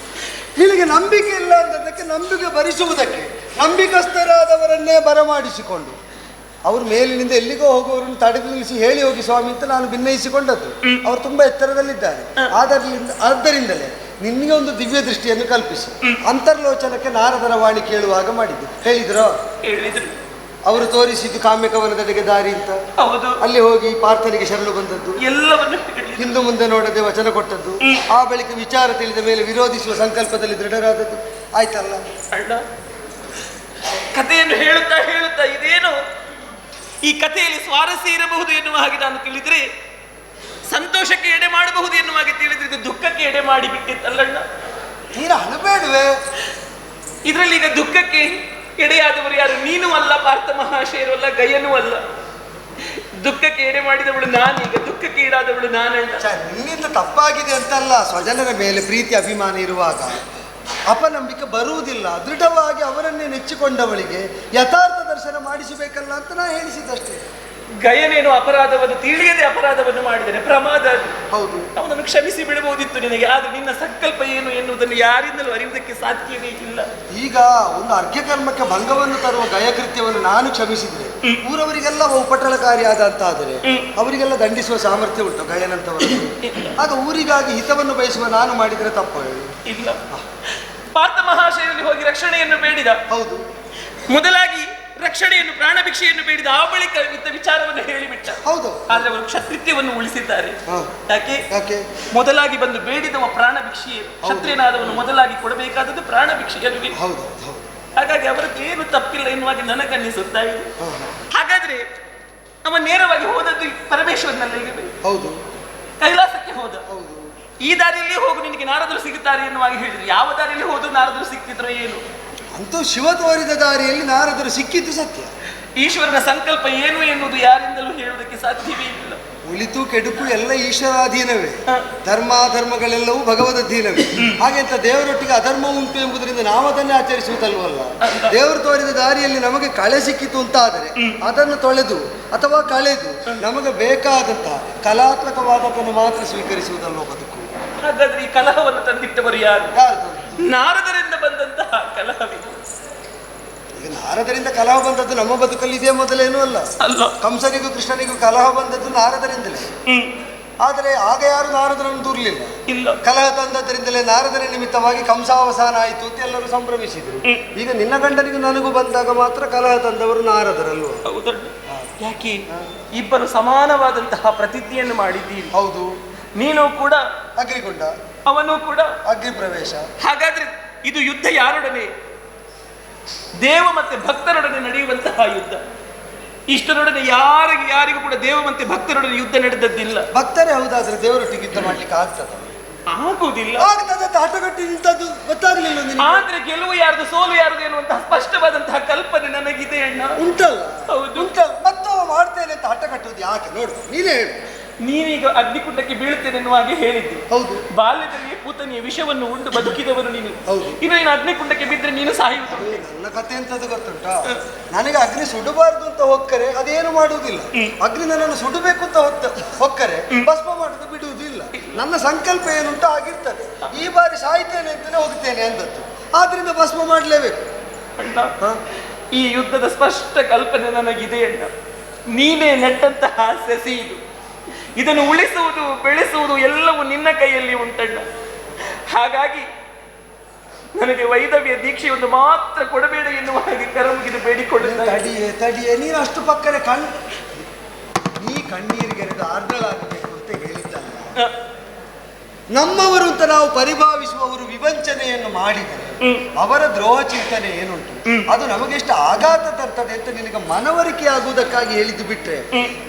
ನಿನಗೆ ನಂಬಿಕೆ ಇಲ್ಲ ಅಂತದಕ್ಕೆ ನಂಬಿಕೆ ಭರಿಸುವುದಕ್ಕೆ ನಂಬಿಕಸ್ಥರಾದವರನ್ನೇ ಬರಮಾಡಿಸಿಕೊಂಡು ಅವರು ಮೇಲಿನಿಂದ ಎಲ್ಲಿಗೋ ಹೋಗುವವರನ್ನು ತಡೆದು ನಿಲ್ಲಿಸಿ ಹೇಳಿ ಹೋಗಿ ಸ್ವಾಮಿ ಅಂತ ನಾನು ಭಿನ್ನಯಿಸಿಕೊಂಡದ್ದು. ಅವರು ತುಂಬಾ ಎತ್ತರದಲ್ಲಿದ್ದಾರೆ. ಆದ್ದರಿಂದಲೇ ನಿನಗೆ ಒಂದು ದಿವ್ಯ ದೃಷ್ಟಿಯನ್ನು ಕಲ್ಪಿಸಿ ಅಂತರ್ಲೋಚನಕ್ಕೆ ನಾರದರ ವಾಣಿ ಕೇಳುವಾಗ ಮಾಡಿದ್ದು. ಹೇಳಿದ್ರು ಅವರು ತೋರಿಸಿದ್ದು ಕಾಮ್ಯಕವನದೆಡೆಗೆ ದಾರಿ ಅಂತ. ಹೌದು. ಅಲ್ಲಿ ಹೋಗಿ ಪಾರ್ಥನಿಗೆ ಶರಣು ಬಂದದ್ದು, ಎಲ್ಲವನ್ನು ಹಿಂದು ಮುಂದೆ ನೋಡದೆ ವಚನ ಕೊಟ್ಟದ್ದು, ಆ ಬಳಿಕ ವಿಚಾರ ತಿಳಿದ ಮೇಲೆ ವಿರೋಧಿಸುವ ಸಂಕಲ್ಪದಲ್ಲಿ ದೃಢರಾದದ್ದು. ಆಯ್ತಲ್ಲ ಅಣ್ಣ, ಕಥೆಯನ್ನು ಹೇಳುತ್ತಾ ಹೇಳುತ್ತಾ ಇದೇನು ಈ ಕಥೆಯಲ್ಲಿ ಸ್ವಾರಸ್ಯ ಇರಬಹುದು ಎನ್ನುವ ಹಾಗೆ ನಾನು ತಿಳಿದ್ರೆ, ಸಂತೋಷಕ್ಕೆ ಎಡೆ ಮಾಡಬಹುದು ಎನ್ನುವ ಹಾಗೆ ತಿಳಿದ್ರೆ ಇದು ದುಃಖಕ್ಕೆ ಎಡೆ ಮಾಡಿ ಬಿಟ್ಟಿತ್ತಲ್ಲಣ್ಣ. ನೀನು ಅಳಬೇಡುವೆ. ಇದರಲ್ಲಿ ಈಗ ದುಃಖಕ್ಕೆ ಎಡೆಯಾದವರು ಯಾರು? ನೀನು ಅಲ್ಲ, ಪಾರ್ಥ ಮಹಾಶಯರು ಅಲ್ಲ, ಗಯನೂ ಅಲ್ಲ. ದುಃಖಕ್ಕೆ ಎಡೆ ಮಾಡಿದವಳು ನಾನೀಗ, ದುಃಖಕ್ಕೆ ಈಡಾದವಳು ನಾನಣ್ಣ. ನಿನ್ನಿಂದ ತಪ್ಪಾಗಿದೆ ಅಂತಲ್ಲ, ಸ್ವಜನರ ಮೇಲೆ ಪ್ರೀತಿ ಅಭಿಮಾನ ಇರುವಾಗ ಅಪನಂಬಿಕೆ ಬರುವುದಿಲ್ಲ. ದೃಢವಾಗಿ ಅವರನ್ನೇ ನೆಚ್ಚಿಕೊಂಡವಳಿಗೆ ಯಥಾರ್ಥ ದರ್ಶನ ಮಾಡಿಸಬೇಕಲ್ಲ ಅಂತ ನಾ ಹೇಳಿಸಿದ್ದಷ್ಟೇ. ಗಯನೇನು ಅಪರಾಧವನ್ನು ತಿಳಿಯದೆ ಅಪರಾಧವನ್ನು ಮಾಡಿದ್ದೇನೆ, ಪ್ರಮಾದ. ಹೌದು, ಅವನನ್ನು ಕ್ಷಮಿಸಿ ಬಿಡಬಹುದಿತ್ತು ನಿನಗೆ. ಆದ್ರೆ ನಿನ್ನ ಸಂಕಲ್ಪ ಏನು ಎನ್ನುವುದನ್ನು ಯಾರಿಂದಲೂ ಅರಿಯುವುದಕ್ಕೆ ಸಾಧ್ಯವೇ ಇಲ್ಲ. ಈಗ ಒಂದು ಅರ್ಘ್ಯಕರ್ಮಕ್ಕೆ ಭಂಗವನ್ನು ತರುವ ಗಯಕೃತ್ಯವನ್ನು ನಾನು ಕ್ಷಮಿಸಿದ್ರೆ ಊರವರಿಗೆಲ್ಲ ಉಪಟಳಕಾರಿಯಾದಂತಾದರೆ ಅವರಿಗೆಲ್ಲ ದಂಡಿಸುವ ಸಾಮರ್ಥ್ಯ ಉಂಟು ಗಯನಂತವರಿಗೆ. ಆಗ ಊರಿಗಾಗಿ ಹಿತವನ್ನು ಬಯಸುವ ನಾನು ಮಾಡಿದರೆ ತಪ್ಪು ಇಲ್ಲ. ಪಾರ್ಥ ಮಹಾಶಯರಲ್ಲಿ ಹೋಗಿ ರಕ್ಷಣೆಯನ್ನು ಬೇಡಿದ. ಹೌದು, ಮೊದಲಾಗಿ ರಕ್ಷಣೆಯನ್ನು ಪ್ರಾಣ ಭಿಕ್ಷೆಯನ್ನು ಬೇಡಿದ. ಆ ಬಳಿಕ ಯುದ್ಧ ವಿಚಾರವನ್ನು ಹೇಳಿಬಿಟ್ಟ. ಹೌದು, ಆದ್ರೆ ಅವರು ಕ್ಷತ್ರಿತ್ಯವನ್ನು ಉಳಿಸಿದ್ದಾರೆ. ಯಾಕೆ? ಮೊದಲಾಗಿ ಬಂದು ಬೇಡಿದವ ಪ್ರಾಣ ಭಿಕ್ಷೆಯೇ. ಕ್ಷತ್ರಿಯನಾದವನು ಮೊದಲಾಗಿ ಕೊಡಬೇಕಾದದ್ದು ಪ್ರಾಣ ಭಿಕ್ಷೆಯನ್ನು. ಹೌದು, ಹಾಗಾಗಿ ಅವರದ್ದು ಏನು ತಪ್ಪಿಲ್ಲ ಎನ್ನುವಾಗ ನನಗನ್ನಿಸುತ್ತಾ ಇದೆ. ಹಾಗಾದ್ರೆ ಅವ ನೇರವಾಗಿ ಹೋದದ್ದು ಪರಮೇಶ್ವರನಲ್ಲ ಈಗ. ಹೌದು, ಕೈಲಾಸಕ್ಕೆ ಹೋದ. ಹೌದು. ಈ ದಾರಿಯಲ್ಲಿ ಹೋಗು, ನಿನಗೆ ನಾರದರು ಸಿಗುತ್ತಾರೆ ಎನ್ನುವಾಗ ಹೇಳಿದ್ರು. ಯಾವ ದಾರಿಯಲ್ಲಿ ಹೋದ್ರು ನಾರದರು ಸಿಕ್ತಿದ್ರು ಏನು? ಅಂತೂ ಶಿವ ತೋರಿದ ದಾರಿಯಲ್ಲಿ ನಾರದರು ಸಿಕ್ಕಿದ್ದು ಸತ್ಯ. ಈಶ್ವರನ ಸಂಕಲ್ಪ ಏನು ಎನ್ನುವುದು ಯಾರಿಂದಲೂ ಹೇಳುವುದಕ್ಕೆ ಸಾಧ್ಯವೇ ಇಲ್ಲ. ಒಳಿತು ಕೆಡುಕು ಎಲ್ಲ ಈಶ್ವರಾಧೀನವೇ. ಧರ್ಮಾಧರ್ಮಗಳೆಲ್ಲವೂ ಭಗವದಧೀನವೇ. ಹಾಗೆಂತ ದೇವರೊಟ್ಟಿಗೆ ಅಧರ್ಮ ಉಂಟು ಎಂಬುದರಿಂದ ನಾವು ಅದನ್ನೇ ಆಚರಿಸುವುದಲ್ವಲ್ಲ. ದೇವರು ತೋರಿದ ದಾರಿಯಲ್ಲಿ ನಮಗೆ ಕಳೆ ಸಿಕ್ಕಿತು ಅಂತಾದರೆ ಅದನ್ನು ತೊಳೆದು ಅಥವಾ ಕಳೆದು ನಮಗೆ ಬೇಕಾದಂತಹ ಕಲಾತ್ಮಕವಾದದ್ದನ್ನು ಮಾತ್ರ ಸ್ವೀಕರಿಸುವುದಲ್ವ ಬದುಕು. ಹಾಗಾದ್ರೆ ಈ ಕಲಹವನ್ನು ತಂದಿಟ್ಟವರು ಯಾರು? ಯಾರು? ನಾರದರಿಂದ ಬಂದಂತಹ ಕಲಹವಿದು. ಈಗ ನಾರದರಿಂದ ಕಲಹ ಬಂದದ್ದು ನಮ್ಮ ಬದುಕಲ್ಲಿ ಇದೇ ಮೊದಲೇನೂ ಅಲ್ಲ. ಕಂಸನಿಗೂ ಕೃಷ್ಣನಿಗೂ ಕಲಹ ಬಂದದ್ದು ನಾರದರಿಂದಲೇ. ಆದರೆ ಆಗ ಯಾರು ನಾರದರನ್ನು ದೂರಲಿಲ್ಲ. ಕಲಹ ತಂದದ್ದರಿಂದಲೇ ನಾರದರ ನಿಮಿತ್ತವಾಗಿ ಕಂಸಾವಸಾನ ಆಯಿತು ಅಂತ ಎಲ್ಲರೂ ಸಂಭ್ರಮಿಸಿದ್ರು. ಈಗ ನಿನ್ನ ಗಂಡನಿಗೂ ನನಗೂ ಬಂದಾಗ ಮಾತ್ರ ಕಲಹ ತಂದವರು ನಾರದರಲ್ವ? ಯಾಕೆ? ಇಬ್ಬರು ಸಮಾನವಾದಂತಹ ಪ್ರತಿಜ್ಞೆಯನ್ನು ಮಾಡಿದ್ದೀರಿ. ಹೌದು, ನೀನು ಕೂಡ ಅಗ್ನಿಕೊಂಡ, ಅವನು ಕೂಡ ಅಗ್ನಿ ಪ್ರವೇಶ. ಹಾಗಾದ್ರೆ ಇದು ಯುದ್ಧ ಯಾರೊಡನೆ? ದೇವ ಮತ್ತೆ ಭಕ್ತರೊಡನೆ ನಡೆಯುವಂತಹ ಯುದ್ಧ. ಇಷ್ಟರೊಡನೆ ಯಾರಿಗೂ ಕೂಡ ದೇವ ಮತ್ತೆ ಭಕ್ತರೊಡನೆ ಯುದ್ಧ ನಡೆದದ್ದಿಲ್ಲ. ಭಕ್ತರೇ ಹೌದಾದ್ರೆ ದೇವರೊಟ್ಟಿಗೆ ಯುದ್ಧ ಮಾಡ್ಲಿಕ್ಕೆ ಆಗ್ತದ? ಆಗುವುದಿಲ್ಲ. ಆಗ್ತದೆ, ಆಟಗಟ್ಟಿ ನಿಂತದ್ದು ಗೊತ್ತಾಗ್ಲಿಲ್ಲ. ಆದ್ರೆ ಗೆಲುವು ಯಾರ್ದು ಸೋಲು ಯಾರ್ದು ಎನ್ನುವಂತಹ ಸ್ಪಷ್ಟವಾದಂತಹ ಕಲ್ಪನೆ ನನಗಿದೆ ಅಣ್ಣ. ಉಂಟಲ್ಲ? ಹೌದು, ಉಂಟಲ್ಲ. ಮತ್ತವ ಮಾಡ್ತೇನೆ ಅಂತ ಆಟ ಕಟ್ಟುವುದು ಯಾಕೆ? ನೋಡು, ನೀನೇ ಹೇಳು. ನೀನೀಗ ಅಗ್ನಿಕುಂಡಕ್ಕೆ ಬೀಳುತ್ತೇನೆ ಎನ್ನುವ ಹಾಗೆ ಹೇಳಿದ್ದೆ. ಹೌದು, ಬಾಲ್ಯದಲ್ಲಿ ಪೂತನಿಯ ವಿಷವನ್ನು ಉಂಡು ಬದುಕಿದವನು ನೀನು. ಹೌದು. ಇನ್ನು ನೀನು ಅಗ್ನಿಕುಂಡಕ್ಕೆ ಬಿದ್ದರೆ ನೀನು ಸಾಯುವುದು. ನನ್ನ ಕಥೆ ಎಂತದ್ದು ಗೊತ್ತುಂಟಾ? ನನಗೆ ಅಗ್ನಿ ಸುಡಬಾರ್ದು ಅಂತ ಹೊಕ್ಕರೆ ಅದೇನು ಮಾಡುವುದಿಲ್ಲ. ಅಗ್ನಿ ನನ್ನನ್ನು ಸುಡಬೇಕು ಅಂತ ಹೊಕ್ಕರೆ ಭಸ್ಮ ಮಾಡುದು ಬಿಡುವುದಿಲ್ಲ. ನನ್ನ ಸಂಕಲ್ಪ ಏನುಂಟು ಆಗಿರ್ತದೆ. ಈ ಬಾರಿ ಸಾಯ್ತೇನೆ ಅಂತಲೇ ಹೋಗ್ತೇನೆ ಅಂದದ್ದು, ಆದ್ರಿಂದ ಭಸ್ಮ ಮಾಡಲೇಬೇಕು. ಅಣ್ಣ, ಈ ಯುದ್ಧದ ಸ್ಪಷ್ಟ ಕಲ್ಪನೆ ನನಗಿದೆ ಅಣ್ಣ. ನೀನೇ ನೆಟ್ಟಂತಹ ಸಸಿ ಇದು. ಇದನ್ನು ಉಳಿಸುವುದು ಬೆಳೆಸುವುದು ಎಲ್ಲವೂ ನಿನ್ನ ಕೈಯಲ್ಲಿ ಉಂಟಣ್ಣ. ಹಾಗಾಗಿ ನನಗೆ ವೈದವ್ಯ ದೀಕ್ಷೆಯೊಂದು ಮಾತ್ರ ಕೊಡಬೇಡ ಎನ್ನುವ ಹಾಗೆ ಕರಮುಗಿದು ಬೇಡಿಕೊಳ್ಳುತ್ತಾರೆ. ತಡಿಯೇ ನೀನು ಅಷ್ಟು ಪಕ್ಕನೆ ನೀ ಕಣ್ಣೀರಿಗೆರೆದು ಆರ್ದ್ರಳಾಗಬೇಕು ಅಂತ ಹೇಳಿದ್ದಲ್ಲ. ನಮ್ಮವರು ಅಂತ ನಾವು ಪರಿಭಾವಿಸುವವರು ವಿವಂಚನೆಯನ್ನು ಮಾಡಿದರೆ ಅವರ ದ್ರೋಹ ಚಿಂತನೆ ಏನುಂಟು ಅದು ನಮಗೆಷ್ಟು ಆಘಾತ ತರ್ತದೆ ಅಂತ ನಿನಗೆ ಮನವರಿಕೆ ಆಗುವುದಕ್ಕಾಗಿ ಹೇಳಿದ್ದು ಬಿಟ್ರೆ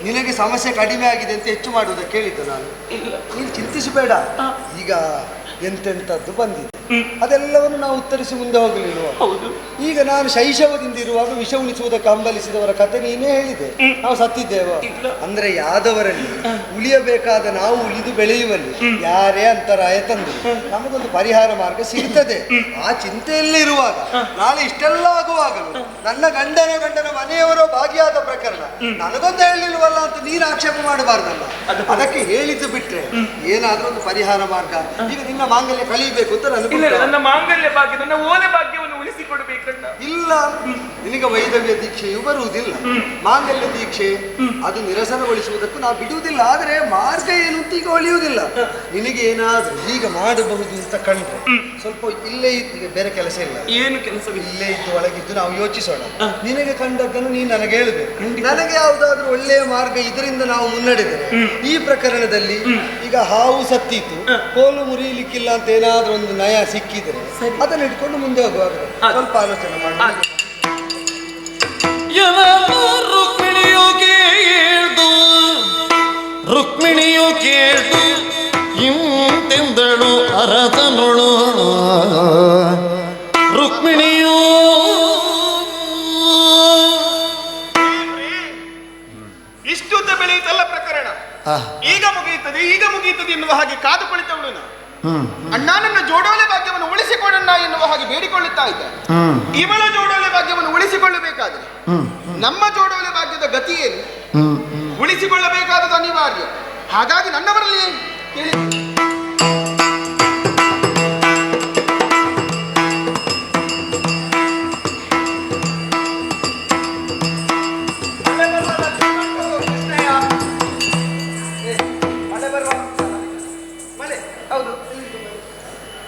ನಿನಗೆ ಸಮಸ್ಯೆ ಕಡಿಮೆ ಆಗಿದೆ ಅಂತ ಹೆಚ್ಚು ಮಾಡುವುದಕ್ಕೆ ಹೇಳಿದ್ದು ನಾನು. ನೀನು ಚಿಂತಿಸಬೇಡ. ಈಗ ಎಂತೆಂಥದ್ದು ಬಂದಿದೆ ಅದೆಲ್ಲವನ್ನು ನಾವು ಉತ್ತರಿಸಿ ಮುಂದೆ ಹೋಗಲಿಲ್ವ? ಈಗ ನಾನು ಶೈಶವದಿಂದ ಇರುವಾಗ ವಿಷ ಉಳಿಸುವುದಕ್ಕೆ ಹಂಬಲಿಸಿದವರ ಕತೆ ನೀನೇ ಹೇಳಿದೆ. ನಾವು ಸತ್ತಿದ್ದೇವ ಅಂದ್ರೆ ಯಾದವರಲ್ಲಿ ಉಳಿಯಬೇಕಾದ ನಾವು ಉಳಿದು ಬೆಳೆಯುವಲ್ಲಿ ಯಾರೇ ಅಂತರಾಯ ತಂದು ನಮಗೊಂದು ಪರಿಹಾರ ಮಾರ್ಗ ಸಿಗುತ್ತದೆ. ಆ ಚಿಂತೆಯಲ್ಲೇ ಇರುವಾಗ ನಾಳೆ ಇಷ್ಟೆಲ್ಲ ಆಗುವಾಗಲೂ ನನ್ನ ಗಂಡನ ಮನೆಯವರೋ ಭಾಗಿಯಾದ ಪ್ರಕರಣ ನನಗೊಂದು ಹೇಳಿಲ್ವಲ್ಲ ಅಂತ ನೀನು ಆಕ್ಷೇಪ ಮಾಡಬಾರ್ದಲ್ಲ. ಅದಕ್ಕೆ ಹೇಳಿದ್ದು ಬಿಟ್ರೆ ಏನಾದ್ರೂ ಒಂದು ಪರಿಹಾರ ಮಾರ್ಗ. ಈಗ ನಿನ್ನ ಮಾಂಗಲ್ಯ ಕಲಿಯಬೇಕು ಅಂತ ನನ್ನ ಮಾಂಗಲ್ಯ ಭಾಗ್ಯ, ನನ್ನ ಓಲೆ ಭಾಗ್ಯವನ್ನು ಉಳಿಸಿಕೊಡಬೇಕಣ್ಣ. ಇಲ್ಲ, ನಿನಗೆ ವೈದವ್ಯ ದೀಕ್ಷೆಯು ಬರುವುದಿಲ್ಲ. ಮಾಂಗಲ್ಯ ದೀಕ್ಷೆ ಅದು ನಿರಸನಗೊಳಿಸುವುದಕ್ಕೂ ನಾವು ಬಿಡುವುದಿಲ್ಲ. ಆದರೆ ಮಾರ್ಗ ಏನು ಅಂತ ಈಗ ಒಳಿಯುವುದಿಲ್ಲ. ನಿನಗೆ ಏನಾದ್ರೂ ಈಗ ಮಾಡಬಹುದು ಅಂತ ಕಂಡ್ರೆ ಸ್ವಲ್ಪ ಇಲ್ಲೇ ಈಗ ಬೇರೆ ಕೆಲಸ ಇಲ್ಲ, ಏನು ಕೆಲಸ ಇಲ್ಲೇ ಇದ್ದು ಒಳಗಿದ್ದು ನಾವು ಯೋಚಿಸೋಣ. ನಿನಗೆ ಕಂಡದ್ದನ್ನು ನೀನು ನನಗೆ ಹೇಳಬೇಕು. ನನಗೆ ಯಾವುದಾದ್ರೂ ಒಳ್ಳೆಯ ಮಾರ್ಗ ಇದರಿಂದ ನಾವು ಮುನ್ನಡೆದರೆ ಈ ಪ್ರಕರಣದಲ್ಲಿ ಈಗ ಹಾವು ಸತ್ತಿತ್ತು, ಕೋಲು ಮುರಿಯಲಿಕ್ಕಿಲ್ಲ ಅಂತ ಏನಾದ್ರೂ ಒಂದು ನಯ ಸಿಕ್ಕಿದ್ರೆ ಅದನ್ನು ಇಟ್ಕೊಂಡು ಮುಂದೆ ಹೋಗುವಾಗ ಸ್ವಲ್ಪ ಆಲೋಚನೆ ಮಾಡಿ. ರುಕ್ಮಿಣಿಯು ಕೇಳ್ದು ಇಂತೆಂದಳು ಅರಸನೊಳು. ರುಕ್ಮಿಣಿಯು ಇಷ್ಟುದ್ದ ಬೆಳೆಯುತ್ತಲ್ಲ ಪ್ರಕರಣ, ಈಗ ಮುಗಿಯುತ್ತದೆ ಎನ್ನುವ ಹಾಗೆ ಕಾದು ಕುಳಿತವಳು ನಾನು. ಅಣ್ಣ ನನ್ನ ಜೋಡೋಲೆ ಭಾಗ್ಯವನ್ನು ಉಳಿಸಿಕೊಳ್ಳೋಣ ಎನ್ನುವ ಹಾಗೆ ಬೇಡಿಕೊಳ್ಳುತ್ತಾ ಇದ್ದ. ಇವಳ ಜೋಡೋಲೆ ಭಾಗ್ಯವನ್ನು ಉಳಿಸಿಕೊಳ್ಳಬೇಕಾದ್ರೆ ನಮ್ಮ ಜೋಡೋಲೆ ಭಾಗ್ಯದ ಗತಿ ಏನು? ಉಳಿಸಿಕೊಳ್ಳಬೇಕಾದದ್ದು ಅನಿವಾರ್ಯ. ಹಾಗಾಗಿ ನನ್ನವರಲ್ಲಿ ಕೇಳಿ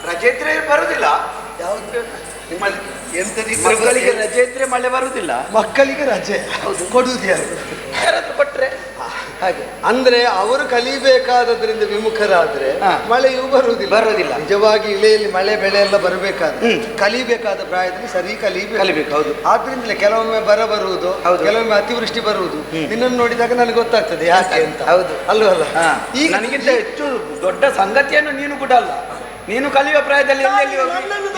ರಜೆ ಬರುದಿಲ್ಲ. ಯಾವುದು ಮಕ್ಕಳಿಗೆ ರಜೆ ಇದ್ರೆ ಮಳೆ ಬರುದಿಲ್ಲ. ಮಕ್ಕಳಿಗೆ ರಜೆ ಕೊಡುವುದು ಯಾರಾದ್ರೂ ಕೊಟ್ರೆ ಹಾಗೆ ಅಂದ್ರೆ ಅವರು ಕಲಿಬೇಕಾದ್ರಿಂದ ವಿಮುಖರಾದ್ರೆ ಮಳೆಯೂ ಬರುವುದಿಲ್ಲ. ನಿಜವಾಗಿ ಇಳೆಯಲ್ಲಿ ಮಳೆ ಬೆಳೆ ಎಲ್ಲ ಬರಬೇಕಾದ್ರೆ ಕಲಿಬೇಕಾದ ಪ್ರಾಯದಲ್ಲಿ ಸರಿ ಕಲಿಬೇಕು. ಹೌದು, ಆದ್ರಿಂದಲೇ ಕೆಲವೊಮ್ಮೆ ಬರುವುದು, ಕೆಲವೊಮ್ಮೆ ಅತಿವೃಷ್ಟಿ ಬರುವುದು. ನಿನ್ನನ್ನು ನೋಡಿದಾಗ ನನಗೆ ಗೊತ್ತಾಗ್ತದೆ ಯಾಕೆ ಅಂತ. ಹೌದು ಅಲ್ವಲ್ಲ? ಈಗ ನನಗಿಂತ ಹೆಚ್ಚು ದೊಡ್ಡ ಸಂಗತಿಯನ್ನು ನೀನು ಕೂಡ ಅಲ್ಲ. ನೀನು ಕಲಿಯುವ ಪ್ರಾಯದಲ್ಲಿ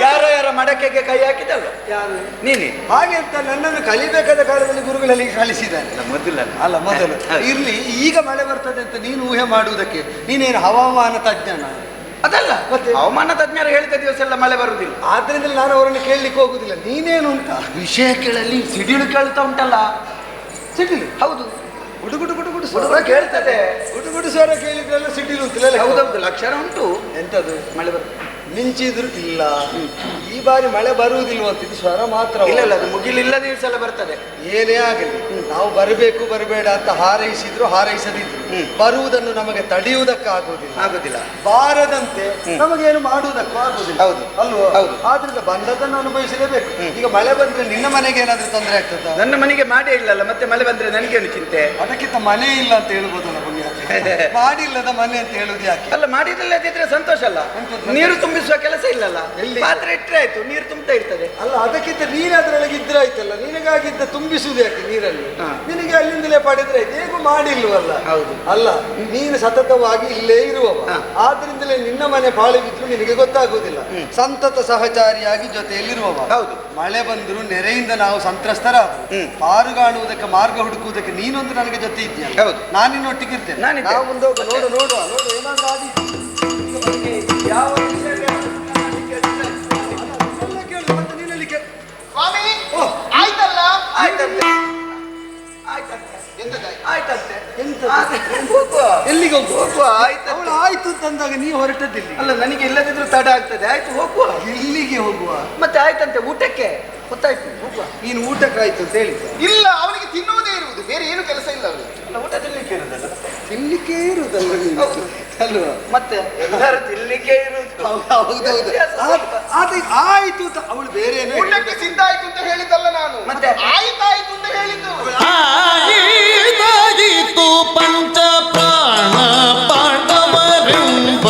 ಯಾರ ಮಡಕೆಗೆ ಕೈ ಹಾಕಿದಲ್ಲ ಯಾರು ನೀನೆ. ಹಾಗೆ ಅಂತ ನನ್ನನ್ನು ಕಲಿಬೇಕಾದ ಕಾಲದಲ್ಲಿ ಗುರುಗಳಲ್ಲಿ ಕಲಿಸಿದ್ದಾರೆ. ಮೊದಲು ಇರ್ಲಿ. ಈಗ ಮಳೆ ಬರ್ತದೆ ಅಂತ ನೀನು ಊಹೆ ಮಾಡುವುದಕ್ಕೆ ನೀನೇನು ಹವಾಮಾನ ತಜ್ಞನ? ಅದಲ್ಲ, ಮತ್ತೆ ಹವಾಮಾನ ತಜ್ಞರು ಹೇಳಿದ ದಿವಸ ಎಲ್ಲ ಮಳೆ ಬರುವುದಿಲ್ಲ. ಆದ್ರಿಂದ ನಾನು ಅವರನ್ನು ಕೇಳಲಿಕ್ಕೆ ಹೋಗುದಿಲ್ಲ. ನೀನೇನು ಅಂತ ವಿಷಯ ಕೇಳಲಿ ಸಿಡಿಲು ಕೇಳ್ತಾ ಉಂಟಲ್ಲ. ಸಿಡಿಲು? ಹೌದು, ಗುಡುಗುಡು ಸ್ವರ ಕೇಳ್ತದೆ. ಗುಡುಗುಡು ಸ್ವರ ಕೇಳಿದ್ರೆಲ್ಲ ಸಿಡಿಲು ಅಂತಲೇ. ಹೌದೌದು, ಲಕ್ಷಣ ಉಂಟು. ಎಂತದು? ಮಳೆ ಮಿಂಚಿದ್ರು ಇಲ್ಲ. ಈ ಬಾರಿ ಮಳೆ ಬರುವುದಿಲ್ವ ಅಂತ ಸ್ವರ ಮಾತ್ರ. ಇಲ್ಲ, ಅದು ಮುಗಿಲಿಲ್ಲ ದಿವಸ ಎಲ್ಲ ಬರ್ತದೆ. ಏನೇ ಆಗಲಿ ನಾವು ಬರಬೇಕು ಬರಬೇಡ ಅಂತ ಹಾರೈಸಿದ್ರು ಹಾರೈಸದಿದ್ರು ಬರುವುದನ್ನು ನಮಗೆ ತಡೆಯುವುದಕ್ಕಾಗುವುದಿಲ್ಲ. ಬಾರದಂತೆ ನಮಗೇನು ಮಾಡುವುದಕ್ಕೂ ಆಗುವುದಿಲ್ಲ. ಹೌದು ಅಲ್ವೋ? ಆದ್ರಿಂದ ಬಂದದನ್ನು ಅನುಭವಿಸಲೇಬೇಕು. ಈಗ ಮಳೆ ಬಂದ್ರೆ ನಿನ್ನ ಮನೆಗೆ ಏನಾದ್ರೂ ತೊಂದರೆ ಆಗ್ತದ? ನನ್ನ ಮನೆಗೆ ಮಾಡೇ ಇಲ್ಲಲ್ಲ, ಮತ್ತೆ ಮಳೆ ಬಂದ್ರೆ ನನಗೇನು ಚಿಂತೆ? ಅದಕ್ಕಿಂತ ಮನೆ ಇಲ್ಲ ಅಂತ ಹೇಳ್ಬೋದಲ್ಲ ಪುಣ್ಯ. ಮಾಡಿಲ್ಲದ ಮನೆ ಅಂತ ಹೇಳುದು ಯಾಕೆ? ಅಲ್ಲ, ಮಾಡಿಲ್ಲದಿದ್ರೆ ಸಂತೋಷ ಅಲ್ಲ. ನೀರು ತುಂಬಿಸುವ ಕೆಲಸ ಇಲ್ಲಲ್ಲ. ಪಾತ್ರೆ ಇಟ್ಟರೆ ಆಯ್ತು, ನೀರು ತುಂಬತಾ ಇರ್ತದೆ. ಅಲ್ಲ, ಅದಕ್ಕಿಂತ ನೀರು ಅದರೊಳಗೆ ಇದ್ರೆ ಆಯ್ತಲ್ಲ. ನಿನಗಾಗಿದ್ದ ತುಂಬಿಸುವುದು ಯಾಕೆ ನೀರಲ್ಲಿ? ನಿನಗೆ ಅಲ್ಲಿಂದಲೇ ಪಡೆದ್ರೆ ಆಯ್ತು. ಹೇಗೂ ಮಾಡಿಲ್ವಲ್ಲ? ಹೌದು ಅಲ್ಲ, ನೀನು ಸತತವಾಗಿ ಇಲ್ಲೇ ಇರುವವ. ಆದ್ರಿಂದಲೇ ನಿನ್ನ ಮನೆ ಪಾಳು ಬಿದ್ರು ನಿನಗೆ ಗೊತ್ತಾಗುವುದಿಲ್ಲ. ಸಂತತ ಸಹಚಾರಿಯಾಗಿ ಜೊತೆಯಲ್ಲಿರುವವ. ಹೌದು, ಮಳೆ ಬಂದ್ರು ನೆರೆಯಿಂದ ನಾವು ಸಂತ್ರಸ್ತರಾದ ಪಾರುಗಾಣುವುದಕ್ಕೆ ಮಾರ್ಗ ಹುಡುಕುವುದಕ್ಕೆ ನೀನೊಂದು ನನಗೆ ಜೊತೆ ಇದೆಯಲ್ಲ. ಹೌದು, ನಾನು ನಿನ್ನೊಟ್ಟಿಗೆ ಇರ್ತೇನೆ. ನಾವು ಮುಂದೆ ನೋಡುವ ಏನಾದ್ರೂ ಆದೀತು. ಯಾವ ಸ್ವಾಮಿ ಆಯ್ತಲ್ಲ? ಆಯ್ತಂತೆ. ಎಲ್ಲಿಗೆ ಹೋಗುವ? ಆಯ್ತು ಆಯ್ತು ಅಂತ ತಂದಾಗ ನೀ ಹೊರಟದ್ದಿಲ್ಲ. ಅಲ್ಲ ನನಗೆ ಇಲ್ಲದಿದ್ರು ತಡ ಆಗ್ತದೆ. ಆಯ್ತು ಹೋಗುವ. ಇಲ್ಲಿಗೆ ಹೋಗುವ. ಮತ್ತೆ ಆಯ್ತಂತೆ ಊಟಕ್ಕೆ ಗೊತ್ತಾಯ್ತು ಹೋಗುವ. ನೀನು ಊಟಕ್ಕಾಯ್ತು ಅಂತ ಹೇಳಿ. ಇಲ್ಲ, ಅವನಿಗೆ ತಿನ್ನುವುದೇ ಇರುವುದು, ಬೇರೆ ಏನು ಕೆಲಸ ಇಲ್ಲ ಅವನಿಗೆ. ಅಲ್ಲ ಊಟ ತಿನ್ಲಿಕ್ಕೆ ಇರುದಲ್ಲ. ತಿನ್ಲಿಕ್ಕೆ ಇರುದಲ್ಲ ನೀನು. ಅಲ್ವಾ? ಮತ್ತೆ ಎಲ್ಲರೂ ತಿನ್ಲಿಕ್ಕೆ ಇರುದು. ಹೌದೌದು. ಆಯ್ತು ಅಂತ ಅವಳು ಬೇರೆ ಊಟಕ್ಕೆ ಸಿದ್ಧ ಆಯ್ತು ಅಂತ ಹೇಳಿದ್ದಲ್ಲ ನಾನು. ಮತ್ತೆ ಆಯ್ತಾಯ್ತು ಅಂತ ಹೇಳಿದ್ದು. ಆಯಿತಾಯಿತು ಪಂಚ ಪ್ರಾಣ ಪಾಂಡವರೆಂಬ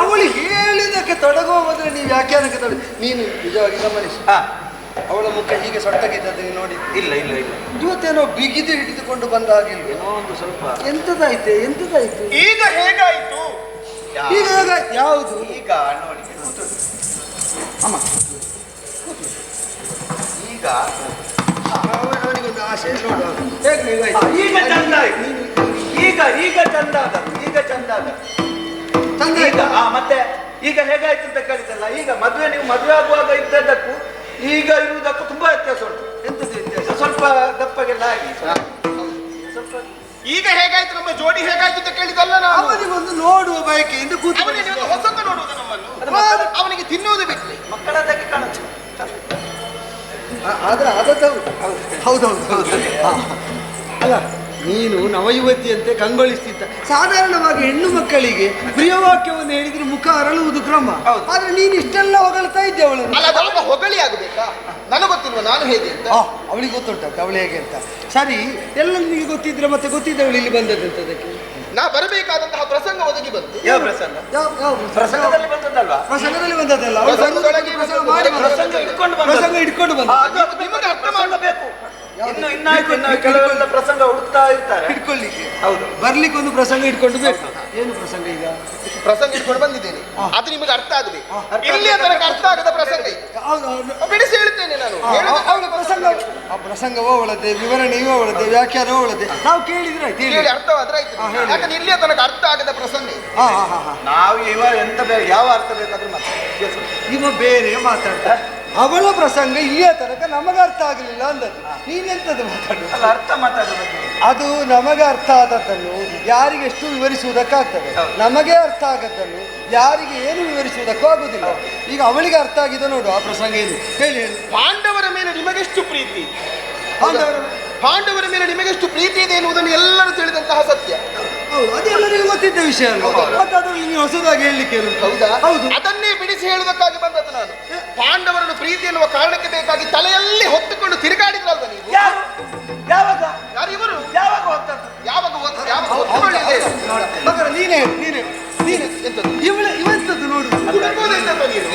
ಅವಳು ಹೇಳಿದಕ್ಕೆ ತೊಡಗುವ ಮೊದಲು ನೀವು ವ್ಯಾಖ್ಯಾನಕ್ಕೆ ನೀನು ನಿಜವಾಗಿ ಗಮನಿಸಿ. ಅವಳ ಮುಖ ಹೀಗೆ ಸೊಟ್ಟಗಿದ್ದದ್ದು ನೀನು ನೋಡಿ? ಇಲ್ಲ ಇಲ್ಲ ಇಲ್ಲ. ಇವತ್ತೇನೋ ಬಿಗಿದು ಹಿಡಿದುಕೊಂಡು ಬಂದ ಹಾಗಿಲ್ಲ. ಏನೋ ಒಂದು ಸ್ವಲ್ಪ ಎಂತದಾಯ್ತು ಎಂತದಾಯ್ತು? ಈಗ ಹೇಗಾಯ್ತು? ಈಗ ಹೇಗಾಯ್ತು? ಯಾವುದು? ಈಗ ನೋಡಿ ಅಮ್ಮ, ಈಗ ಅವನಿಗೊಂದು ಆಸೆ ನೋಡುವ ಹೇಗೆ ಹೇಗಾಯ್ತು? ಈಗ ಚಂದ ಆಯ್ತು. ಈಗ ಈಗ ಚಂದ ಆದ. ಈಗ ಚಂದ ಆದ. ಈಗ ಮತ್ತೆ ಈಗ ಹೇಗಾಯ್ತು ಅಂತ ಕೇಳಿದ್ದಲ್ಲ. ಈಗ ಮದುವೆ ನೀವು ಮದುವೆ ಆಗುವಾಗ ಇದ್ದದ್ದಕ್ಕೂ ಈಗ ಇರುವುದಕ್ಕೂ ತುಂಬಾ ವ್ಯತ್ಯಾಸ ಉಂಟು. ಎಂತದ್ದು ವ್ಯತ್ಯಾಸ? ಸ್ವಲ್ಪ ದಪ್ಪಗೆಲ್ಲ ಆಗಿ ಸ್ವಲ್ಪ. ಈಗ ಹೇಗಾಯ್ತು ನಮ್ಮ ಜೋಡಿ ಹೇಗಾಯ್ತು ಅಂತ ಕೇಳಿದಲ್ಲ ನಾನು. ಅವನಿಗೊಂದು ನೋಡುವ ಬಯಕೆಯಿಂದ ಕೂತು ಹೊಸತು ನೋಡುವುದು ನಮ್ಮನ್ನು. ಅವನಿಗೆ ತಿನ್ನುವುದು ಬೇಕು. ಮಕ್ಕಳದಾಗಿ ಕಾಣುತ್ತೆ. ಆದ್ರೆ ಅದೌದು. ಹೌದೌದು ಹೌದು. ಅಲ್ಲ ನೀನು ನವಯುವತಿಯಂತೆ ಕಂಗೊಳಿಸ್ತಿದ್ದ. ಸಾಧಾರಣವಾಗಿ ಹೆಣ್ಣು ಮಕ್ಕಳಿಗೆ ಪ್ರಿಯವಾಕ್ಯವನ್ನು ಹೇಳಿದ್ರೆ ಮುಖ ಅರಳುವುದು ಕ್ರಮ. ಆದ್ರೆ ನೀನು ಇಷ್ಟೆಲ್ಲ ಹೊಗಳ್ತಾ ಇದ್ದೆ ಅವಳನ್ನು. ಅಲ್ಲ ಅದು ಹೊಗಳಿ ಆಗಬೇಕಾ? ನನಗೆ ಗೊತ್ತಿಲ್ವ ನಾನು ಹೇಗೆ ಅಂತ? ಅವಳಿಗೆ ಗೊತ್ತುಂಟ ಅವಳು ಹೇಗೆ ಅಂತ. ಸರಿ, ಎಲ್ಲ ನಿಮಗೆ ಗೊತ್ತಿದ್ರೆ ಮತ್ತೆ ಗೊತ್ತಿದ್ದವಳು ಇಲ್ಲಿ ಬಂದದಂತದಕ್ಕೆ ನಾ ಬರಬೇಕಾದಂತಹ ಪ್ರಸಂಗ ಒದಗಿ ಬಂತು. ಯಾವ ಪ್ರಸಂಗ? ಯಾವ ಪ್ರಸಂಗದಲ್ಲಿ ಬಂದದ್ದಲ್ವಾ? ಪ್ರಸಂಗದಲ್ಲಿ ಬಂದದ್ದಲ್ಲ. ಪ್ರಸಂಗ ಹಿಡ್ಕೊಂಡು ಬಂದ. ನಿಮಗೆ ಅರ್ಥ ಮಾಡಬೇಕು. ಇನ್ನಾಯ್ತು. ಇನ್ನು ಕೆಲವೆಲ್ಲ ಪ್ರಸಂಗ ಹುಡುಕ್ತಾ ಇರ್ತಾರೆ ಹಿಡ್ಕೊಳ್ಳಿಕ್ಕೆ. ಹೌದು, ಬರ್ಲಿಕ್ಕೆ ಒಂದು ಪ್ರಸಂಗ ಇಟ್ಕೊಂಡು ಬೇಕು. ಏನು ಪ್ರಸಂಗ? ಈಗ ಪ್ರಸಂಗ ಇಟ್ಕೊಂಡು ಬಂದಿದ್ದೇನೆ. ಅದು ನಿಮಗೆ ಅರ್ಥ ಆಗಬೇಕು. ಇಲ್ಲಿಯ ತನಕ ಅರ್ಥ ಆಗದ ಪ್ರಸಂಗ ಬಿಡಿಸಿ ಹೇಳ್ತೇನೆ ನಾನು. ಅವಳ ಪ್ರಸಂಗ, ಆ ಪ್ರಸಂಗವೋ ಅವಳದ್ದೇ, ವಿವರಣೆಯೋ ಅವಳದ್ದೇ, ವ್ಯಾಖ್ಯಾನವೋ ಅವಳದ್ದೇ. ನಾವು ಕೇಳಿದ್ರೆ ಆಯ್ತು, ಹೇಳಿ ಅರ್ಥವಾದ್ರೆ ಆಯ್ತು. ಯಾಕಂದ್ರೆ ಇಲ್ಲಿಯ ತನಕ ಅರ್ಥ ಆಗದ ಪ್ರಸಂಗ. ನಾವು ಇವ ಎಂತ ಯಾವ ಅರ್ಥ ಬೇಕಾದ್ರೂ ಮತ್ತೆ ಇವ ಬೇರೆ ಮಾತಾಡ್ತಾ. ಅವಳ ಪ್ರಸಂಗ ಇಲ್ಲಿಯ ತನಕ ನಮಗೆ ಅರ್ಥ ಆಗಲಿಲ್ಲ ಅಂದದ್ದು. ನೀನೆಂತದ್ದು ಮಾತಾಡುದು? ಅಲ್ಲ, ಅರ್ಥ ಮಾತಾಡೋದು. ಅದು ನಮಗೆ ಅರ್ಥ ಆದದ್ದನ್ನು ಯಾರಿಗೆ ಎಷ್ಟು ವಿವರಿಸುವುದಕ್ಕಾಗ್ತದೆ. ನಮಗೆ ಅರ್ಥ ಆಗದ್ದನ್ನು ಯಾರಿಗೆ ಏನು ವಿವರಿಸುವುದಕ್ಕೂ ಆಗುದಿಲ್ಲ. ಈಗ ಅವಳಿಗೆ ಅರ್ಥ ಆಗಿದೆ ನೋಡು ಆ ಪ್ರಸಂಗ. ಏನು ಹೇಳಿ ಹೇಳಿ. ಪಾಂಡವರ ಮೇಲೆ ನಿಮಗೆಷ್ಟು ಪ್ರೀತಿ? ಪಾಂಡವರ ಮೇಲೆ ನಿಮಗೆಷ್ಟು ಪ್ರೀತಿ ಇದೆ ಎನ್ನುವುದನ್ನು ಎಲ್ಲರೂ ತಿಳಿದಂತಹ ಸತ್ಯ. ಹೌದು, ಅದೆಲ್ಲರಿಗೂ ಗೊತ್ತಿದ್ದ ವಿಷಯ ಅಲ್ಲ. ಮತ್ತೆ ಅದನ್ನು ನೀವು ಹೊಸದಾಗಿ ಹೇಳಲಿಕ್ಕೆ ಹೌದಾ? ಹೌದು, ಅದನ್ನೇ ಬಿಡಿಸಿ ಹೇಳುವುದಕ್ಕಾಗಿ ಬಂದದ್ದು ನಾನು. ಪಾಂಡವರನ್ನು ಪ್ರೀತಿ ಎನ್ನುವ ಕಾರಣಕ್ಕೆ ಬೇಕಾಗಿ ತಲೆಯಲ್ಲಿ ಹೊತ್ತುಕೊಂಡು ತಿರುಗಾಡಿದ್ರಲ್ವ ನೀವು? ಯಾವಾಗ? ಯಾರು ಇವರು? ಯಾವಾಗ ಹೊತ್ತದ್ದು? ಯಾವಾಗ ಇವಂತದ್ದು ನೋಡು.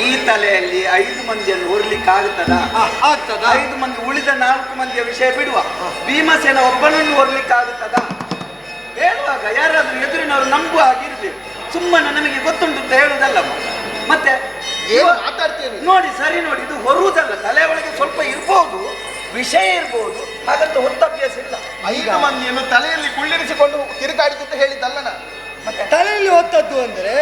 ಈ ತಲೆಯಲ್ಲಿ 5 ಮಂದಿಯನ್ನು ಹೊರಲಿಕ್ಕೆ ಆಗ್ತದಾ? 5 ಮಂದಿ ಉಳಿದ 4 ಮಂದಿಯ ವಿಷಯ ಬಿಡುವ. ಭೀಮಸೇನ ಒಬ್ಬನನ್ನು ಹೊರಲಿಕ್ಕೆ ಆಗುತ್ತದಾ? ಹೇಳುವಾಗ ಯಾರಾದ್ರೂ ಎದುರಿನವರು ನಂಬುವ ಹಾಗಿರ್ಬೇಕು. ಸುಮ್ಮನೆ ನಮಗೆ ಗೊತ್ತುಂಟು ಅಂತ ಹೇಳುದಲ್ಲ. ಮತ್ತೆ ಮಾತಾಡ್ತೇನೆ ನೋಡಿ, ಸರಿ ನೋಡಿ, ಇದು ಹೊರುವುದಲ್ಲ. ತಲೆ ಒಳಗೆ ಸ್ವಲ್ಪ ಇರ್ಬೋದು, ವಿಷಯ ಇರ್ಬೋದು, ಹಾಗಂತ ಹೊತ್ತ ಅಭ್ಯಾಸ ಇಲ್ಲ. 5 ಮಂದಿಯನ್ನು ತಲೆಯಲ್ಲಿ ಕುಳ್ಳಿರಿಸಿಕೊಂಡು ತಿರುಗಾಡಿದ್ದು ಅಂತ ಹೇಳಿದ್ದಲ್ಲ ನಾನು. ತಲೆಯಲ್ಲಿ ಹೊತ್ತದ್ದು ಅಂದರೆ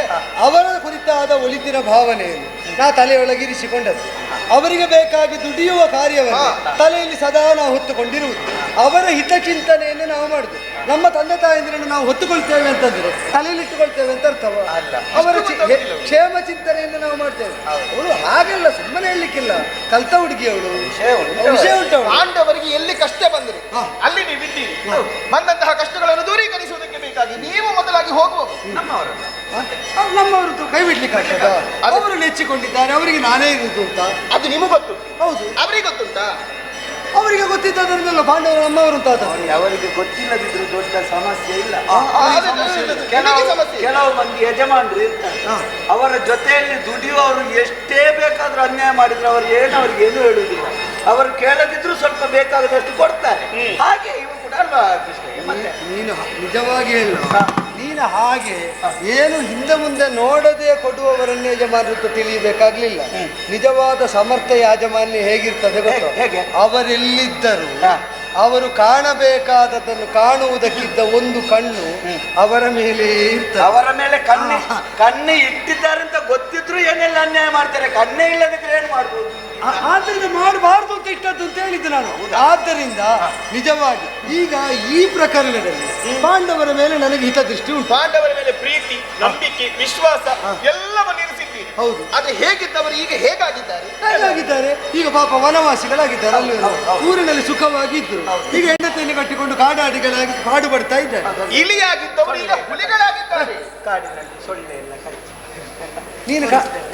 ಅವರ ಕುರಿತಾದ ಒಳಿತಿನ ಭಾವನೆಯನ್ನು ನಾ ತಲೆಯೊಳಗಿರಿಸಿಕೊಂಡದ್ದು. ಅವರಿಗೆ ಬೇಕಾಗಿ ದುಡಿಯುವ ಕಾರ್ಯವನ್ನು ತಲೆಯಲ್ಲಿ ಸದಾ ನಾವು ಹೊತ್ತುಕೊಂಡಿರುವುದು. ಅವರ ಹಿತಚಿಂತನೆಯನ್ನು ನಾವು ಮಾಡುದು. ನಮ್ಮ ತಂದೆ ತಾಯಂದಿರನ್ನು ನಾವು ಹೊತ್ತುಕೊಳ್ತೇವೆ ಅಂತಂದ್ರೆ ತಲೆಯಲ್ಲಿಟ್ಟುಕೊಳ್ತೇವೆ ಅಂತ ಅರ್ಥವ. ಅವರ ಕ್ಷೇಮ ಚಿಂತನೆಯನ್ನು ನಾವು ಮಾಡ್ತೇವೆ. ಅವಳು ಹಾಗೆಲ್ಲ ಸುಮ್ಮನೆ ಹೇಳಲಿಕ್ಕಿಲ್ಲ, ಕಲ್ತ ಹುಡುಗಿ ಅವಳು, ವಿಷಯ ಉಂಟು. ಪಾಂಡವರಿಗೆ ಎಲ್ಲಿ ಕಷ್ಟ ಬಂದರು ಅಲ್ಲಿ ನೀವಿದ್ದೀರಿ. ಬಂದಂತಹ ಕಷ್ಟಗಳನ್ನು ದೂರೀಕರಿಸುವುದಕ್ಕೆ ಬೇಕಾಗಿ ನೀವು ಮೊದಲಾಗಿ ಹೋಗುವವರು ನಮ್ಮವರು ಕೈ ಬಿಡ್ಲಿಕ್ಕೆ ಆಗ್ತದ? ಅವರು ನೆಚ್ಚಿಕೊಂಡಿದ್ದಾರೆ, ಅವರಿಗೆ ನಾನೇ ಇರುವುದು ಅಂತ. ಅದು ನಿಮಗೆ ಗೊತ್ತು, ಹೌದು, ಅವರಿಗೆ ಗೊತ್ತುಂಟಾ? ಅವರಿಗೆ ಗೊತ್ತಿದ್ದದನ್ನೆಲ್ಲ ಪಾಂಡವರು ನಮ್ಮವರು ಅಂತ ಆದದ್ದು. ಅವರಿಗೆ ಗೊತ್ತಿಲ್ಲದಿದ್ರು ದೊಡ್ಡ ಸಮಸ್ಯೆ ಇಲ್ಲ. ಕೆಲವು ಸಮಸ್ಯೆ. ಕೆಲವು ಮಂದಿ ಯಜಮಾನರು ಇರ್ತಾರೆ, ಅವರ ಜೊತೆಯಲ್ಲಿ ದುಡಿಯುವವರು ಎಷ್ಟೇ ಬೇಕಾದ್ರೂ ಅನ್ಯಾಯ ಮಾಡಿದ್ರು ಅವ್ರಿಗೆ ಏನು ಹೇಳುವುದಿಲ್ಲ. ಅವರು ಕೇಳದಿದ್ರು ಸ್ವಲ್ಪ ಬೇಕಾದಷ್ಟು ಕೊಡ್ತಾರೆ. ಹಾಗೆ ಇವು ಕೂಡ ಅಲ್ವಾ ಕೃಷ್ಣಯ್ಯ? ಮತ್ತೆ ನೀನು ನಿಜವಾಗಿ ಹೇಳು, ನೀನು ಹಾಗೆ ಏನು ಹಿಂದೆ ಮುಂದೆ ನೋಡದೆ ಕೊಡುವವರನ್ನೇ ಯಜಮಾನರು ತಿಳಿಯಬೇಕಾಗ್ಲಿಲ್ಲ. ನಿಜವಾದ ಸಮರ್ಥ ಯಾಜಮಾನ್ಯ ಹೇಗಿರ್ತದೆ ಗೊತ್ತು? ಹೇಗೆ? ಅವರೆಲ್ಲಿದ್ದರು ಅವರು ಕಾಣಬೇಕಾದದನ್ನು ಕಾಣುವುದಕ್ಕಿದ್ದ ಒಂದು ಕಣ್ಣು ಅವರ ಮೇಲೆ ಇರ್ತದೆ. ಅವರ ಮೇಲೆ ಕಣ್ಣು ಇಟ್ಟಿದ್ದಾರೆ ಅಂತ ಗೊತ್ತಿದ್ರು ಏನೆಲ್ಲ ಅನ್ಯಾಯ ಮಾಡ್ತಾರೆ. ಕಣ್ಣೇ ಇಲ್ಲದಿದ್ರೆ ಏನ್ ಮಾಡ್ಬೋದು? ಆದ್ದರಿಂದ ಮಾಡಬಾರ್ದು ಅಂತ ಇಟ್ಟದ್ದು ಅಂತ ಹೇಳಿದ್ದು ನಾನು. ಆದ್ದರಿಂದ ನಿಜವಾಗಿ ಈಗ ಈ ಪ್ರಕರಣದಲ್ಲಿ ಪಾಂಡವರ ಮೇಲೆ ನನಗೆ ಹಿತದೃಷ್ಟಿ ಉಂಟು. ಪಾಂಡವರ ಮೇಲೆ ಪ್ರೀತಿ, ನಂಬಿಕೆ, ವಿಶ್ವಾಸ ಎಲ್ಲವನ್ನು ಇರಿಸಿದ್ದೀರಿ. ಹೌದು. ಅದು ಹೇಗಿದ್ದವರು ಈಗ ಹೇಗಾಗಿದ್ದಾರೆ? ಹೇಗಾಗಿದ್ದಾರೆ? ಈಗ ಪಾಪ ವನವಾಸಿಗಳಾಗಿದ್ದಾರೆ. ಅಲ್ಲಿ ಊರಿನಲ್ಲಿ ಸುಖವಾಗಿದ್ರು. ಈಗ ಹೆಂಡತಿಯನ್ನು ಕಟ್ಟಿಕೊಂಡು ಕಾಡಾಡಿಗಳಾಗಿ ಕಾಡು ಪಡ್ತಾ ಇದ್ದಾರೆ. ಇಲಿಯಾಗಿದ್ದವರು ಈಗ ಹುಲಿಗಳಾಗಿದ್ದಾರೆ. ಕಾಡಿನಲ್ಲಿ ಸೊಳ್ಳೆ ಎಲ್ಲ ಕಡಿಮೆ.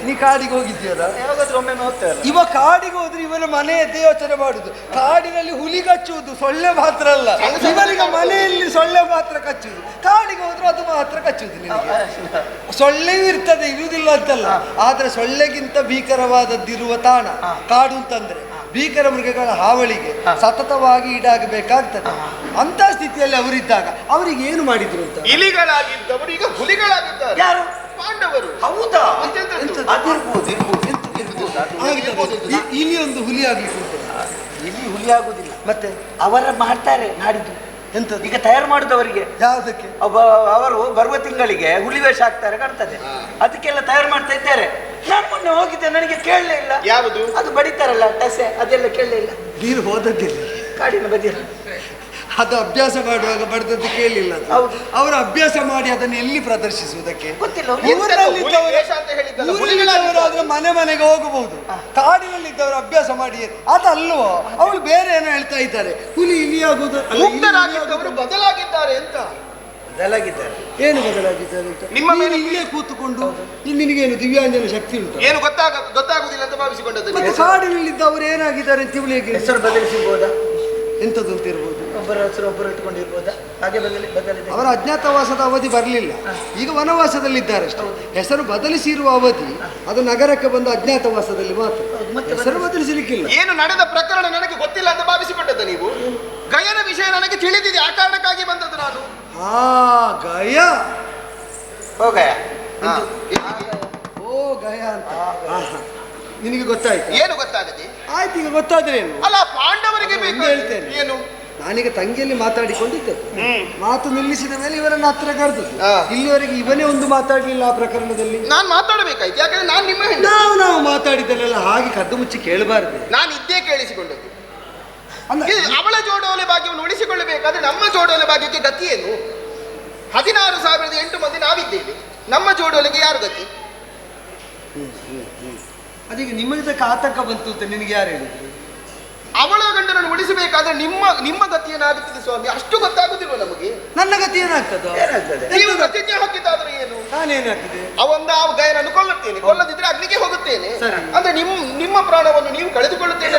ನೀ ಕಾಡಿಗೆ ಹೋಗಿದ್ದೀಯಲ್ಲ? ಯಾವಾಗಾದ್ರೂ ಒಮ್ಮೆ ಹೋಗ್ತಾರೆ. ಇವ ಕಾಡಿಗೆ ಹೋದ್ರೆ ಇವನ ಮನೆಯದ್ದೇ ಯೋಚನೆ ಮಾಡುದು. ಕಾಡಿನಲ್ಲಿ ಹುಲಿ ಕಚ್ಚುವುದು ಸೊಳ್ಳೆ ಮಾತ್ರ ಅಲ್ಲ, ಇವರಿಗೆ ಮನೆಯಲ್ಲಿ ಸೊಳ್ಳೆ ಮಾತ್ರ ಕಚ್ಚುವುದು. ಕಾಡಿಗೆ ಹೋದ್ರು ಅದು ಮಾತ್ರ ಕಚ್ಚುವುದು. ನಿನಗೆ ಸೊಳ್ಳೆಯೂ ಇರ್ತದೆ, ಇರುವುದಿಲ್ಲ ಅಂತಲ್ಲ. ಆದ್ರೆ ಸೊಳ್ಳೆಗಿಂತ ಭೀಕರವಾದದ್ದಿರುವ ತಾಣ ಕಾಡು ಅಂತಂದ್ರೆ ಭೀಕರ ಮೃಗಗಳ ಹಾವಳಿಗೆ ಸತತವಾಗಿ ಈಡಾಗಬೇಕಾಗ್ತದೆ. ಅಂತ ಸ್ಥಿತಿಯಲ್ಲಿ ಅವರಿದ್ದಾಗ ಅವರಿಗೆ ಏನು ಮಾಡಿದ್ರು ಅಂತ? ಇಲಿಗಳಾಗಿದ್ದವರು ಈಗ ಹುಲಿಗಳಾಗಿದ್ದಾರೆ. ಯಾರು? ಪಾಂಡವರು. ಹೌದಾ? ಇಲ್ಲಿ ಒಂದು ಹುಲಿ ಆಗ್ಲಿಕ್ಕೆ ಇಲ್ಲಿ ಹುಲಿ ಆಗುದಿಲ್ಲ. ಮತ್ತೆ ಅವರ ಮಾಡ್ತಾರೆ ನಾಡಿದ್ದು. ಎಂತ ಈಗ ತಯಾರು ಮಾಡುದವರಿಗೆ ಯಾವುದಕ್ಕೆ? ಅವರು ಬರುವ ತಿಂಗಳಿಗೆ ಹುಲಿ ವೇಷ ಹಾಕ್ತಾರೆ ಕಾಣ್ತದೆ. ಅದಕ್ಕೆಲ್ಲ ತಯಾರು ಮಾಡ್ತಾ ಇದ್ದಾರೆ. ನಾನು ಮೊನ್ನೆ ಹೋಗಿದ್ದೆ, ನನಗೆ ಕೇಳಲೇ ಇಲ್ಲ. ಯಾವುದು? ಅದು ಬಡಿತಾರಲ್ಲ ಟಸೆ, ಅದೆಲ್ಲ ಕೇಳಲೇ ಇಲ್ಲ. ನೀರು ಹೋದದ್ದಿಲ್ಲ ಕಾಡಿನ ಬದಿಯಲ್ಲಿ ಅದು ಅಭ್ಯಾಸ ಮಾಡುವಾಗ ಬಡ್ದದ್ದು ಕೇಳಿಲ್ಲ. ಅವರು ಅಭ್ಯಾಸ ಮಾಡಿ ಅದನ್ನು ಎಲ್ಲಿ ಪ್ರದರ್ಶಿಸುವುದಕ್ಕೆ ಗೊತ್ತಿಲ್ಲ. ಊರಿನವರಾದ್ರೆ ಮನೆ ಮನೆಗೆ ಹೋಗಬಹುದು. ಕಾಡಿನಲ್ಲಿದ್ದವರು ಅಭ್ಯಾಸ ಮಾಡಿ ಅದಲ್ವೋ? ಅವಳು ಬೇರೆ ಏನೋ ಹೇಳ್ತಾ ಇದ್ದಾರೆ. ಹುಲಿ ಇಲಿಯಾಗುವುದು ಬದಲಾಗಿದ್ದಾರೆ ಅಂತ. ಬದಲಾಗಿದ್ದಾರೆ? ಏನು ಬದಲಾಗಿದ್ದಾರೆ ಅಂತ? ನಿಮ್ಮ ಮೇಲೆ ಇಲ್ಲೇ ಕೂತುಕೊಂಡು ಇಲ್ಲಿ ನಿನಗೇನು ದಿವ್ಯಾಂಜನ ಶಕ್ತಿ ಉಂಟು? ಏನು ಗೊತ್ತಾಗುದಿಲ್ಲ ಅಂತ ಭಾವಿಸಿಕೊಂಡದ್ದು. ಮತ್ತೆ ಕಾಡಿನಲ್ಲಿದ್ದವರು ಏನಾಗಿದ್ದಾರೆ ಅಂತ ಇವಳಿಗೆ ಹೆಸರು ಬದಲಿಸಬಹುದಾ? ಎಂಥದ್ದು ಅಂತ ಇರ್ಬೋದು? ಒಬ್ಬರ ಹೆಸರು ಒಬ್ಬರು ಇಟ್ಕೊಂಡಿರ್ಬೋದಾ? ಹಾಗೆ ಬದಲಿದೆ. ಅವರ ಅಜ್ಞಾತವಾಸದ ಅವಧಿ ಬರಲಿಲ್ಲ, ಈಗ ವನವಾಸದಲ್ಲಿದ್ದಾರೆ ಅಷ್ಟೇ. ಹೆಸರು ಬದಲಿಸಿರುವ ಅವಧಿ ಅದು ನಗರಕ್ಕೆ ಬಂದು ಅಜ್ಞಾತವಾಸದಲ್ಲಿ ಮಾತ್ರ. ಹೆಸರು ಬದಲಿಸಲಿಕ್ಕಿಲ್ಲ. ಏನು ನಡೆದ ಪ್ರಕರಣ ನನಗೆ ಗೊತ್ತಿಲ್ಲ ಅಂತ ಭಾವಿಸಿಕೊಂಡದ್ದು ನೀವು? ಗಯನ ವಿಷಯ ನನಗೆ ತಿಳಿದಿದೆ, ಆ ಕಾರಣಕ್ಕಾಗಿ ಬಂದದ್ದು ನಾನು. ಗಯ ಹೋಗಯ ಓ ಗಯ ಅಂತ ನಿನಗೆ ಗೊತ್ತಾಯ್ತು? ಏನು ಗೊತ್ತಾಗದೆ? ಆಯ್ತು, ಈಗ ಗೊತ್ತಾದ್ರೆ ಏನು? ಅಲ್ಲ, ಪಾಂಡವರಿಗೆ ಬೇಕು ಹೇಳ್ತೇನೆ. ಏನು? ನಾನೀಗ ತಂಗಿಯಲ್ಲಿ ಮಾತಾಡಿಕೊಂಡಿದ್ದೆ. ಮಾತು ನಿಲ್ಲಿಸಿದ ಮೇಲೆ ಇವರನ್ನ ಹತ್ರ ಕರೆದದ್ದು. ಇಲ್ಲಿವರೆಗೆ ಇವನೇ ಒಂದು ಮಾತಾಡ್ಲಿಲ್ಲ ಆ ಪ್ರಕರಣದಲ್ಲಿ. ನಾನು ಮಾತಾಡಬೇಕಾಯ್ತು, ಯಾಕಂದ್ರೆ ನಾನು ನಿಮ್ಮ ನಾವು ಮಾತಾಡಿದ್ದಲ್ಲೆಲ್ಲ ಹಾಗೆ ಕದ್ದು ಮುಚ್ಚಿ ಕೇಳಬಾರ್ದು. ನಾನು ಇದ್ದೇ ಕೇಳಿಸಿಕೊಂಡದ್ದು. ಅವಳ ಜೋಡೋಲೆ ಭಾಗ್ಯವನ್ನು ಉಳಿಸಿಕೊಳ್ಳಬೇಕಾದ್ರೆ ನಮ್ಮ ಜೋಡೋಲೆ ಭಾಗ್ಯಕ್ಕೆ ಗತಿ ಏನು? 16,008 ಮಂದಿ ನಾವಿದ್ದೇವೆ, ನಮ್ಮ ಜೋಡೋಲೆಗೆ ಯಾರು ಗತಿ? ಅದೀಗ ನಿಮಗೆ ಆತಂಕ ಬಂತು ಅಂತ ನಿನಗೆ ಯಾರು ಹೇಳಿದ್ರು? ಅವಳ ಗಂಡನನ್ನು ಉಳಿಸಬೇಕಾದ್ರೆ ನಿಮ್ಮ ಗತಿ ಏನಾಗುತ್ತದೆ ಸ್ವಾಮಿ? ಅಷ್ಟು ಗೊತ್ತಾಗುದಿಲ್ವ ನಮಗೆ? ನನ್ನ ಗತಿ ಏನಾಗ್ತದೆ? ನೀವು ಪ್ರತಿಜ್ಞೆ ಹಾಕಿದ್ದಾದ್ರೆ ಏನು? ನಾನೇನಾಗ್ತದೆ? ಆ ಗಯನನ್ನು ಕೊಲ್ಲುತ್ತೇನೆ, ಕೊಲ್ಲದಿದ್ರೆ ಅಗ್ನಿಗೆ ಹೋಗುತ್ತೇನೆ ಅಂದ್ರೆ ನಿಮ್ಮ ಪ್ರಾಣವನ್ನು ನೀವು ಕಳೆದುಕೊಳ್ಳುತ್ತೇನೆ.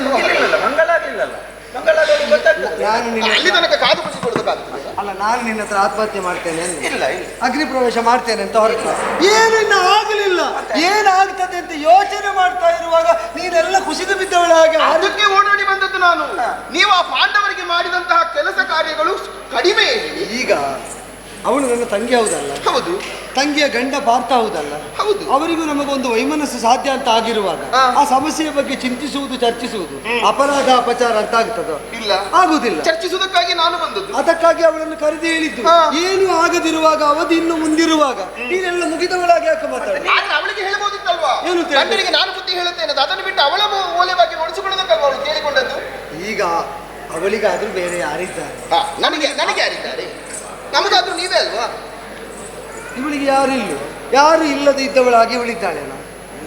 ಅಲ್ಲಿ ತನಕ ಕಾದು ಬಿಡಿಸಿಕೊಳ್ಳಬೇಕಾಗ್ತದೆ. ಅಲ್ಲ, ನಾನು ನಿನ್ನ ಹತ್ರ ಆತ್ಮಹತ್ಯೆ ಮಾಡ್ತೇನೆ ಇಲ್ಲ ಅಗ್ನಿ ಪ್ರವೇಶ ಮಾಡ್ತೇನೆ ಅಂತ ಹೊರಟ. ಏನು ಇನ್ನು ಆಗಲಿಲ್ಲ, ಏನಾಗ್ತದೆ ಅಂತ ಯೋಚನೆ ಮಾಡ್ತಾ ಇರುವಾಗ ನೀನೆಲ್ಲ ಕುಸಿದು ಬಿದ್ದವಳ ಹಾಗೆ. ಅದಕ್ಕೆ ಓಡಾಡಿ ಬಂದದ್ದು ನಾನು. ನೀವು ಆ ಪಾಂಡವರಿಗೆ ಮಾಡಿದಂತಹ ಕೆಲಸ ಕಾರ್ಯಗಳು ಕಡಿಮೆ. ಈಗ ಅವಳು ನನ್ನ ತಂಗಿ ಹೌದಲ್ಲ? ಹೌದು. ತಂಗಿಯ ಗಂಡ ಪಾರ್ಥ ಹೌದಲ್ಲ, ಹೌದು. ಅವರಿಗೂ ನಮಗೊಂದು ವೈಮನಸ್ಸು ಸಾಧ್ಯ ಅಂತ ಆಗಿರುವಾಗ ಆ ಸಮಸ್ಯೆಯ ಬಗ್ಗೆ ಚಿಂತಿಸುವುದು ಚರ್ಚಿಸುವುದು ಅಪರಾಧ ಅಪಚಾರ ಅಂತ ಆಗ್ತದೋ? ಇಲ್ಲ, ಆಗುದಿಲ್ಲ. ಚರ್ಚಿಸುವುದಕ್ಕಾಗಿ ನಾನು ಬಂದದ್ದು. ಅದಕ್ಕಾಗಿ ಅವಳನ್ನು ಕರೆದು ಹೇಳಿದ್ದು, ಏನು ಆಗದಿರುವಾಗ ಅವಧಿ ಇನ್ನು ಮುಂದಿರುವಾಗ ನೀನೆಲ್ಲ ಮುಗಿದವಳಾಗಿ ಯಾಕೆ ಮಾತಾಡಿ? ಆದ್ರೆ ಅವಳಿಗೆ ಹೇಳ್ಬೋದಿತ್ತಲ್ವಾ? ಏನು ಗಂಡನಿಗೆ ನಾನು ಬುದ್ಧಿ ಹೇಳುತ್ತೇನೆ, ಅದನ್ನು ಬಿಟ್ಟು ಅವಳ ಓಲೆ ಬಗ್ಗೆ ಒಡಿಸಿಕೊಳ್ಳೋದಕ್ಕಲ್ವಾ ಅವಳು ಕೇಳಿಕೊಂಡದ್ದು? ಈಗ ಅವಳಿಗಾದ್ರೂ ಬೇರೆ ಯಾರಿದ್ದಾರೆ? ನನಗೆ ಯಾರಿದ್ದಾರೆ? ನಮಗಾದ್ರೂ ನೀವೇ ಅಲ್ವಾ? ಇವಳಿಗೆ ಯಾರು ಇಲ್ಲದೆ ಇದ್ದವಳಾಗಿ ಇವಳಿದ್ದಾಳೆ.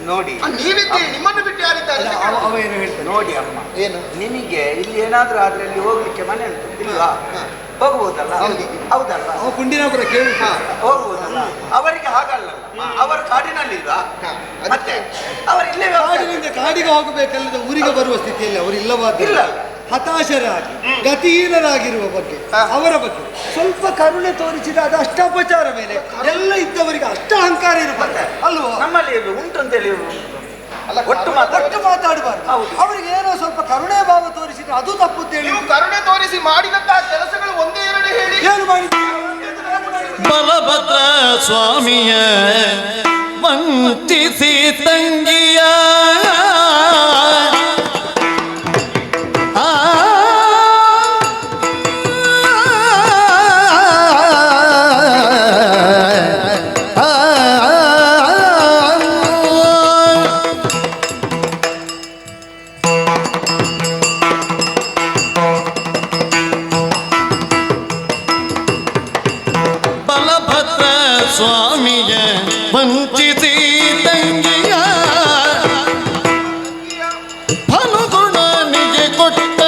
ನೋಡಿ, ನೀವಿದ್ದೀರಿ, ನಿಮ್ಮನ್ನು ಬಿಟ್ಟು ಯಾರಿದ್ದಾರೆ? ಅವ ಏನು ಹೇಳ್ತಾನೆ ನೋಡಿ ಅಮ್ಮ, ಏನು ನಿಮಗೆ ಇಲ್ಲಿ ಏನಾದ್ರೂ ಆದ್ರೆ ಅಲ್ಲಿ ಹೋಗ್ಲಿಕ್ಕೆ ಮನೆ ಉಂಟು ಇಲ್ವಾ? ಹೋಗ್ಬೋದಲ್ಲ? ಹೌದಲ್ಲ? ಅವ ಕುಂಡಿನಾಪುರ ಕೇಳಿ ಹೋಗ್ಬೋದಲ್ಲ? ಅವರಿಗೆ ಹಾಗಲ್ಲ, ಅವರ ಕಾಡಿನಲ್ಲಿಲ್ವಾ? ಮತ್ತೆ ಅವರಿಲ್ಲೇ ಕಾಡಿನಿಂದ ಕಾಡಿಗೆ ಹೋಗಬೇಕಲ್ಲದ ಊರಿಗೆ ಬರುವ ಸ್ಥಿತಿಯಲ್ಲಿ ಅವರಿಲ್ಲವಾದ ಇಲ್ಲ. ಹತಾಶರಾಗಿ ಗತಿಹೀನರಾಗಿರುವ ಬಗ್ಗೆ ಅವರ ಬಗ್ಗೆ ಸ್ವಲ್ಪ ಕರುಣೆ ತೋರಿಸಿದ ಅದು ಅಷ್ಟಾಪಚಾರ ಮೇಲೆ ಎಲ್ಲ ಇದ್ದವರಿಗೆ ಅಷ್ಟ ಅಹಂಕಾರ ಇರಬಾರ್ದು ಅಲ್ವಾ? ನಮ್ಮಲ್ಲಿ ಉಂಟು ಅಂತೇಳಿ ಒಟ್ಟು ಮಾತಾಡಬಾರ್ದು. ಅವರಿಗೆ ಏನೋ ಸ್ವಲ್ಪ ಕರುಣೆ ಭಾವ ತೋರಿಸಿದ್ರೆ ಅದು ತಪ್ಪುತ್ತೇಳಿ. ನೀವು ಕರುಣೆ ತೋರಿಸಿ ಮಾಡಿದಂತಹ ಕೆಲಸಗಳು ಒಂದೇ ಎರಡು ಹೇಳಿ. ಏನು ಮಾಡಿದ್ದೀರಿ? ಬಲಭದ್ರ ಸ್ವಾಮಿಯ ವಂಚಿಸಿ ತಂಗಿಯ ಸ್ವಾಮಿಯ ವಂಚಿಸಿ ತಂಗಿಯ ಫಲಗುಣನಿಗೆ ಕೊಟ್ಟ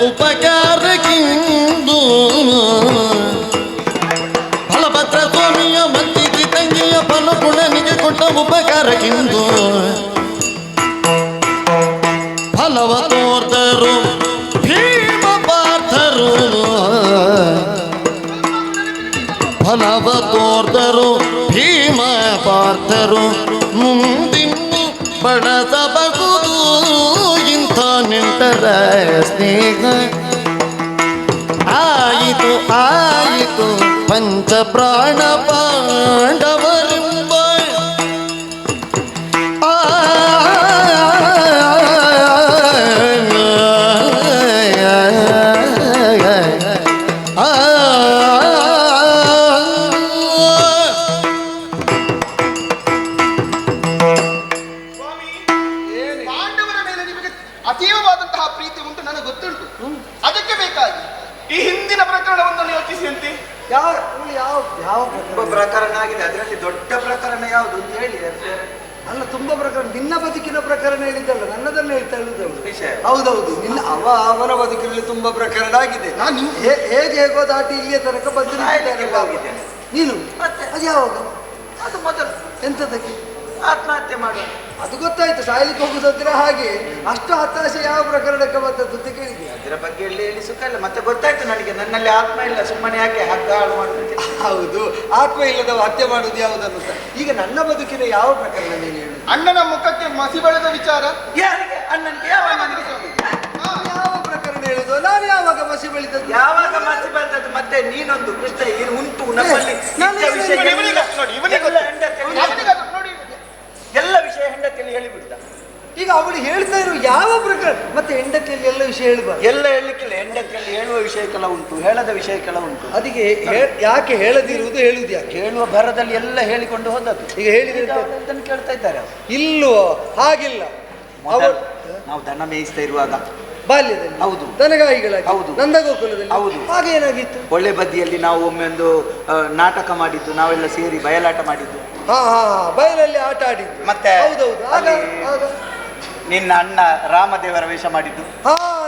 ಉಪಕಾರಕ್ಕಿಂದು ಫಲಭದ್ರ ಸ್ವಾಮಿಯ ವಂಚಿಸಿ ತಂಗಿಯ ಫಲಗುಣನಿಗೆ ಕೊಟ್ಟ ಉಪಕಾರಕ್ಕಿಂದು ಫಲವ ತೋರ್ದರು ಭೀಮ ಪಾರ್ಥರು ಫಲವ ತೋರ್ದರು ಭೀಮ ಪಾರ್ಥರು ಮುಂದಿನ್ನು ಬಳಸಬಹುದು ಇಂಥ ನೆಂಟರ ಸ್ನೇಹ ಆಯಿತು ಪಂಚ ಪ್ರಾಣ ಪಾಂಡವರೆಂಬ ಅತೀವವಾದಂತಹ ಪ್ರೀತಿ ಉಂಟು, ನನಗೆ ಗೊತ್ತುಂಟು. ಅದಕ್ಕೆ ಬೇಕಾಗಿ ಈ ಹಿಂದಿನ ಪ್ರಕರಣವನ್ನು ಯೋಚಿಸಿದಂತೆ ಯಾವ ಪ್ರಕರಣ ಆಗಿದೆ, ಅದರಲ್ಲಿ ದೊಡ್ಡ ಪ್ರಕರಣ ಯಾವುದು ಅಂತ ಹೇಳಿ. ಅಲ್ಲ, ತುಂಬಾ ಪ್ರಕರಣ. ನಿನ್ನ ಬದುಕಿನ ಪ್ರಕರಣ ಹೇಳಿದ್ದಲ್ಲ, ನನ್ನದನ್ನು ಹೇಳ್ತಾ ಇರುವುದಲ್ಲ ವಿಷಯ. ಹೌದೌದು, ನಿನ್ನ ಅವನ ಬದುಕಿನಲ್ಲಿ ತುಂಬಾ ಪ್ರಕರಣ ಆಗಿದೆ. ಹೇಗೋ ದಾಟಿ ಇಲ್ಲಿಯ ತನಕ ಬಂದಿದ್ದೇನೆ. ನೀನು ಅದು ಯಾವಾಗ? ಅದು ಮೊದಲು ಎಂತದಕ್ಕೆ ಆತ್ಮಹತ್ಯೆ ಮಾಡುವ. ಅದು ಗೊತ್ತಾಯ್ತು, ಸಾಯ್ಲಿಕ್ಕೆ ಹೋಗುದಾದ್ರೆ ಹಾಗೆ. ಅಷ್ಟು ಹತಾಶೆ ಯಾವ ಪ್ರಕರಣಕ್ಕೆ ಬಂದದ್ದು ಅಂತ ಕೇಳಿದೆ. ಅದರ ಬಗ್ಗೆ ಹೇಳಿ ಸುಖ ಇಲ್ಲ. ಮತ್ತೆ ಗೊತ್ತಾಯ್ತು ನನಗೆ, ನನ್ನಲ್ಲಿ ಆತ್ಮ ಇಲ್ಲ, ಸುಮ್ಮನೆ ಯಾಕೆ ಹಗ್ಗ ಹಾಳು ಮಾಡ್ತೀನಿ. ಹೌದು, ಆತ್ಮ ಇಲ್ಲದವ ಹತ್ಯೆ ಮಾಡುದು ಯಾವುದನ್ನು. ಈಗ ನನ್ನ ಬದುಕಿನ ಯಾವ ಪ್ರಕರಣ ನೀನು ಹೇಳು? ಅಣ್ಣನ ಮುಖಕ್ಕೆ ಮಸಿ ಬಳಿದ ವಿಚಾರ. ಯಾರಿಗೆ? ಅಣ್ಣನಿಗೆ? ಯಾವ ಯಾವ ಪ್ರಕರಣ ಹೇಳುದು? ನಾನು ಯಾವಾಗ ಮಸಿ ಬೆಳಿದದ್ದು? ಯಾವಾಗ ಮಸಿ ಬಂದದ್ದು? ಮತ್ತೆ ನೀನೊಂದು ಕೃಷ್ಣ ಏನು ಉಂಟು ನಮ್ಮಲ್ಲಿ ಎಲ್ಲ ವಿಷಯ ಹೆಂಡತಿಯಲ್ಲಿ ಹೇಳಿಬಿಡ್ತ. ಈಗ ಅವಳು ಹೇಳ್ತಾ ಇರೋ ಯಾವ ಪ್ರಕರಣ? ಮತ್ತೆ ಹೆಂಡತಿಯಲ್ಲಿ ಎಲ್ಲ ವಿಷಯ ಹೇಳ್ಬಾರ್ದು. ಎಲ್ಲ ಹೇಳಲಿಕ್ಕಿಲ್ಲ, ಹೆಂಡತಿಯಲ್ಲಿ ಹೇಳುವ ವಿಷಯಕ್ಕೆಲ್ಲ ಉಂಟು, ಹೇಳದ ವಿಷಯಕ್ಕೆಲ್ಲ ಉಂಟು. ಅದಕ್ಕೆ ಯಾಕೆ ಹೇಳದಿರುವುದು, ಹೇಳುವುದು ಯಾಕೆ? ಹೇಳುವ ಭರದಲ್ಲಿ ಎಲ್ಲ ಹೇಳಿಕೊಂಡು ಹೋದದ್ದು. ಈಗ ಹೇಳಿದ್ರೆ ಕೇಳ್ತಾ ಇದ್ದಾರೆ. ಇಲ್ಲೋ ಹಾಗಿಲ್ಲ. ನಾವು ದನ ಮೇಯಿಸ್ತಾ ಇರುವಾಗ ಬಾಲ್ಯದಲ್ಲಿ ಹೌದು, ದನಗಾಯಿಗಳಾಗಿ ಹೌದು, ನಂದಗೋಕುಲದಲ್ಲಿ ಹೌದು. ಹಾಗೆ ಏನಾಗಿತ್ತು? ಒಳ್ಳೆ ಬದಿಯಲ್ಲಿ ನಾವು ಒಮ್ಮೆ ಒಂದು ನಾಟಕ ಮಾಡಿದ್ದು, ನಾವೆಲ್ಲ ಸೇರಿ ಬಯಲಾಟ ಮಾಡಿದ್ದು. ಬಯಲಲ್ಲಿ ಆಟ ಆಡಿದ್ದು. ಮತ್ತೆ ಹೌದೌದು, ನಿನ್ನ ಅಣ್ಣ ರಾಮದೇವರ ವೇಷ ಮಾಡಿದ್ದು.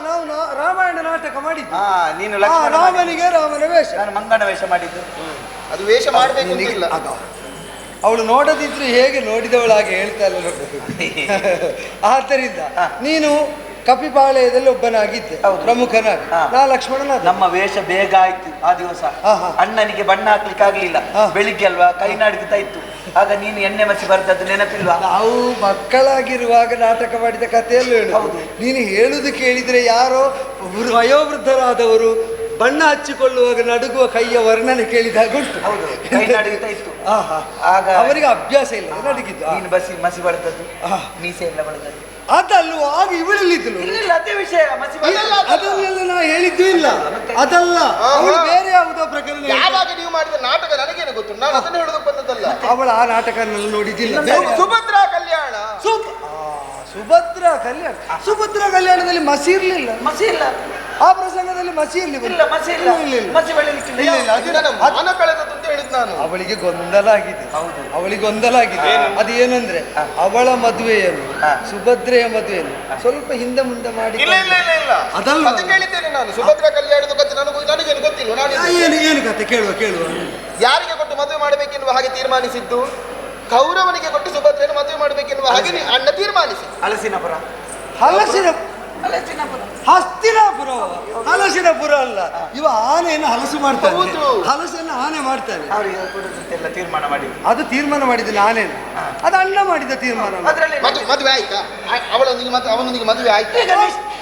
ನಾವು ರಾಮಾಯಣ ನಾಟಕ ಮಾಡಿದ್ದು. ನೀನು ರಾಮನಿಗೆ ರಾಮನ ವೇಷ, ನಾನು ಮಂಗನ ವೇಷ ಮಾಡಿದ್ದು. ಅದು ವೇಷ ಮಾಡಬೇಕು ಇಲ್ಲ. ಅವಳು ನೋಡದಿದ್ರು ಹೇಗೆ ನೋಡಿದವಳಾಗಿ ಹೇಳ್ತಾ ಇಲ್ಲ. ಆದ್ದರಿಂದ ನೀನು ಕಪಿಪಾಳಯದಲ್ಲಿ ಒಬ್ಬನಾಗಿದ್ದೆ, ಪ್ರಮುಖನಾಗಿ. ನಾ ಲಕ್ಷ್ಮಣನಾದ. ನಮ್ಮ ವೇಷ ಬೇಗ ಆಯ್ತು ಆ ದಿವಸ. ಅಣ್ಣನಿಗೆ ಬಣ್ಣ ಹಾಕ್ಲಿಕ್ಕೆ ಆಗ್ಲಿಲ್ಲ, ಬೆಳಿಗ್ಗೆ ಅಲ್ವಾ, ಕೈ ನಾಡಿಗ್ತಾ ಇತ್ತು. ಆಗ ನೀನು ಎಣ್ಣೆ ಮಚ್ಚಿ ಬರ್ತದ್ದು ನೆನಪಿಲ್ವಾ? ನಾವು ಮಕ್ಕಳಾಗಿರುವಾಗ ನಾಟಕ ಮಾಡಿದ ಕಥೆಯಲ್ಲೂ ಹೇಳುದು. ನೀನು ಹೇಳುದು ಕೇಳಿದ್ರೆ ಯಾರೋ ವಯೋವೃದ್ಧರಾದವರು ಬಣ್ಣ ಹಚ್ಚಿಕೊಳ್ಳುವಾಗ ನಡುಗುವ ಕೈಯ ವರ್ಣನೆ ಕೇಳಿದಾಗ ಉಂಟು. ಹೌದು, ಕೈ ನಡುಗುತ್ತಾ ಇತ್ತು. ಆಗ ಅವರಿಗೆ ಅಭ್ಯಾಸ ಇಲ್ಲ ನಡುಗಿದ್ದು. ನೀನು ಮಸಿ ಬರ್ತದ್ದು, ಮೀಸೆ ಎಲ್ಲ ಬರ್ತದ್ದು. ಅದಲ್ವ ಆಗ ಇವಳಿದ್ಲು. ಇಲ್ಲ ಅದೇ ವಿಷಯ, ಮಸಿ ಅದನ್ನೆಲ್ಲ ನಾ ಹೇಳಿದ್ದು ಇಲ್ಲ. ಅದಲ್ಲ, ಅವಳು ಬೇರೆ ಯಾವುದೋ ಪ್ರಕರಣ. ಯಾವಾಗ ನೀವು ಮಾಡಿದ ನಾಟಕ ನನಗೇನು ಗೊತ್ತು, ನಾನು ಅದನ್ನು ಹೇಳೋದಕ್ಕೆ ಬಂದದ್ದಲ್ಲ. ಅವಳ ಆ ನಾಟಕನೆಲ್ಲ ನೋಡಿದ್ದಿಲ್ಲ. ಸುಭದ್ರಾ ಕಲ್ಯಾಣ. ಸುಭದ್ರಾ ಕಲ್ಯಾಣ. ಸುಭದ್ರಾ ಕಲ್ಯಾಣದಲ್ಲಿ ಮಸಿ ಇರ್ಲಿಲ್ಲ. ಮಸಿ ಇಲ್ಲ ಆ ಪ್ರಸಂಗದಲ್ಲಿ ಮಸಿ ಇಲ್ಲ, ಮಸಿ ಇಲ್ಲ, ಮಸಿ ಬೆಳಿಲಿಕ್ಕಿಲ್ಲ. ಮಾನ ಕಳೆದದ್ದು ಅಂತ ಹೇಳಿದ್ ನಾನು. ಅವಳಿಗೆ ಗೊಂದಲ ಆಗಿದೆ. ಹೌದು, ಅವಳಿಗೆ ಗೊಂದಲ ಆಗಿದೆ. ಅದು ಏನಂದ್ರೆ ಅವಳ ಮದುವೆಯನ್ನು ಸುಭದ್ರೆಯ ಮದುವೆಯನ್ನು ಸ್ವಲ್ಪ ಹಿಂದೆ ಮುಂದೆ ಮಾಡಿ. ಇಲ್ಲ ಇಲ್ಲ ಇಲ್ಲ ಇಲ್ಲ, ಅದಲ್ಲ ಅದು ಕೇಳಿದ್ದೇನೆ ನಾನು. ಸುಭದ್ರಾ ಕಲ್ಯಾಣದ ಕಥೆ ನನಗೇನು ಗೊತ್ತಿಲ್ಲ. ನಾನು ಏನು ಕತೆ ಕೇಳುವ ಯಾರಿಗೆ ಕೊಟ್ಟು ಮದುವೆ ಮಾಡಬೇಕೆನ್ನುವ ಹಾಗೆ ತೀರ್ಮಾನಿಸಿದ್ದು, ಕೌರವನಿಗೆ ಕೊಟ್ಟು ಸುಭದ್ರೆಯನ್ನು ಮದುವೆ ಮಾಡಬೇಕೆನ್ನುವ ಹಾಗೆ ಅಣ್ಣ ತೀರ್ಮಾನಿಸಿ. ಹಲಸಿನಪುರ ಹಸ್ತಿನಾಪುರ. ಹಲಸಿನಪುರ ಅಲ್ಲ, ಇವ ಆನೆಯನ್ನು ಹಲಸು ಮಾಡ್ತಾನೆ. ಹೌದು. ಹಲಸನ್ನು ಆನೆ ಮಾಡ್ತಾನೆ. ಅವರಿಗೆ ಕೊಡುದಂತೆಲ್ಲ ತೀರ್ಮಾನ ಮಾಡಿದ್ರು. ಅದು ತೀರ್ಮಾನ ಮಾಡಿದ ಆನೆಯನ್ನು, ಅದು ಅಣ್ಣ ಮಾಡಿದ ತೀರ್ಮಾನ. ಅದರಲ್ಲಿ ಮದುವೆ ಆಯ್ತಾ? ಅವಳೊಂದಿಗೆ ಅವನೊಂದಿಗೆ ಮದುವೆ ಆಯ್ತಾ? ಈಗ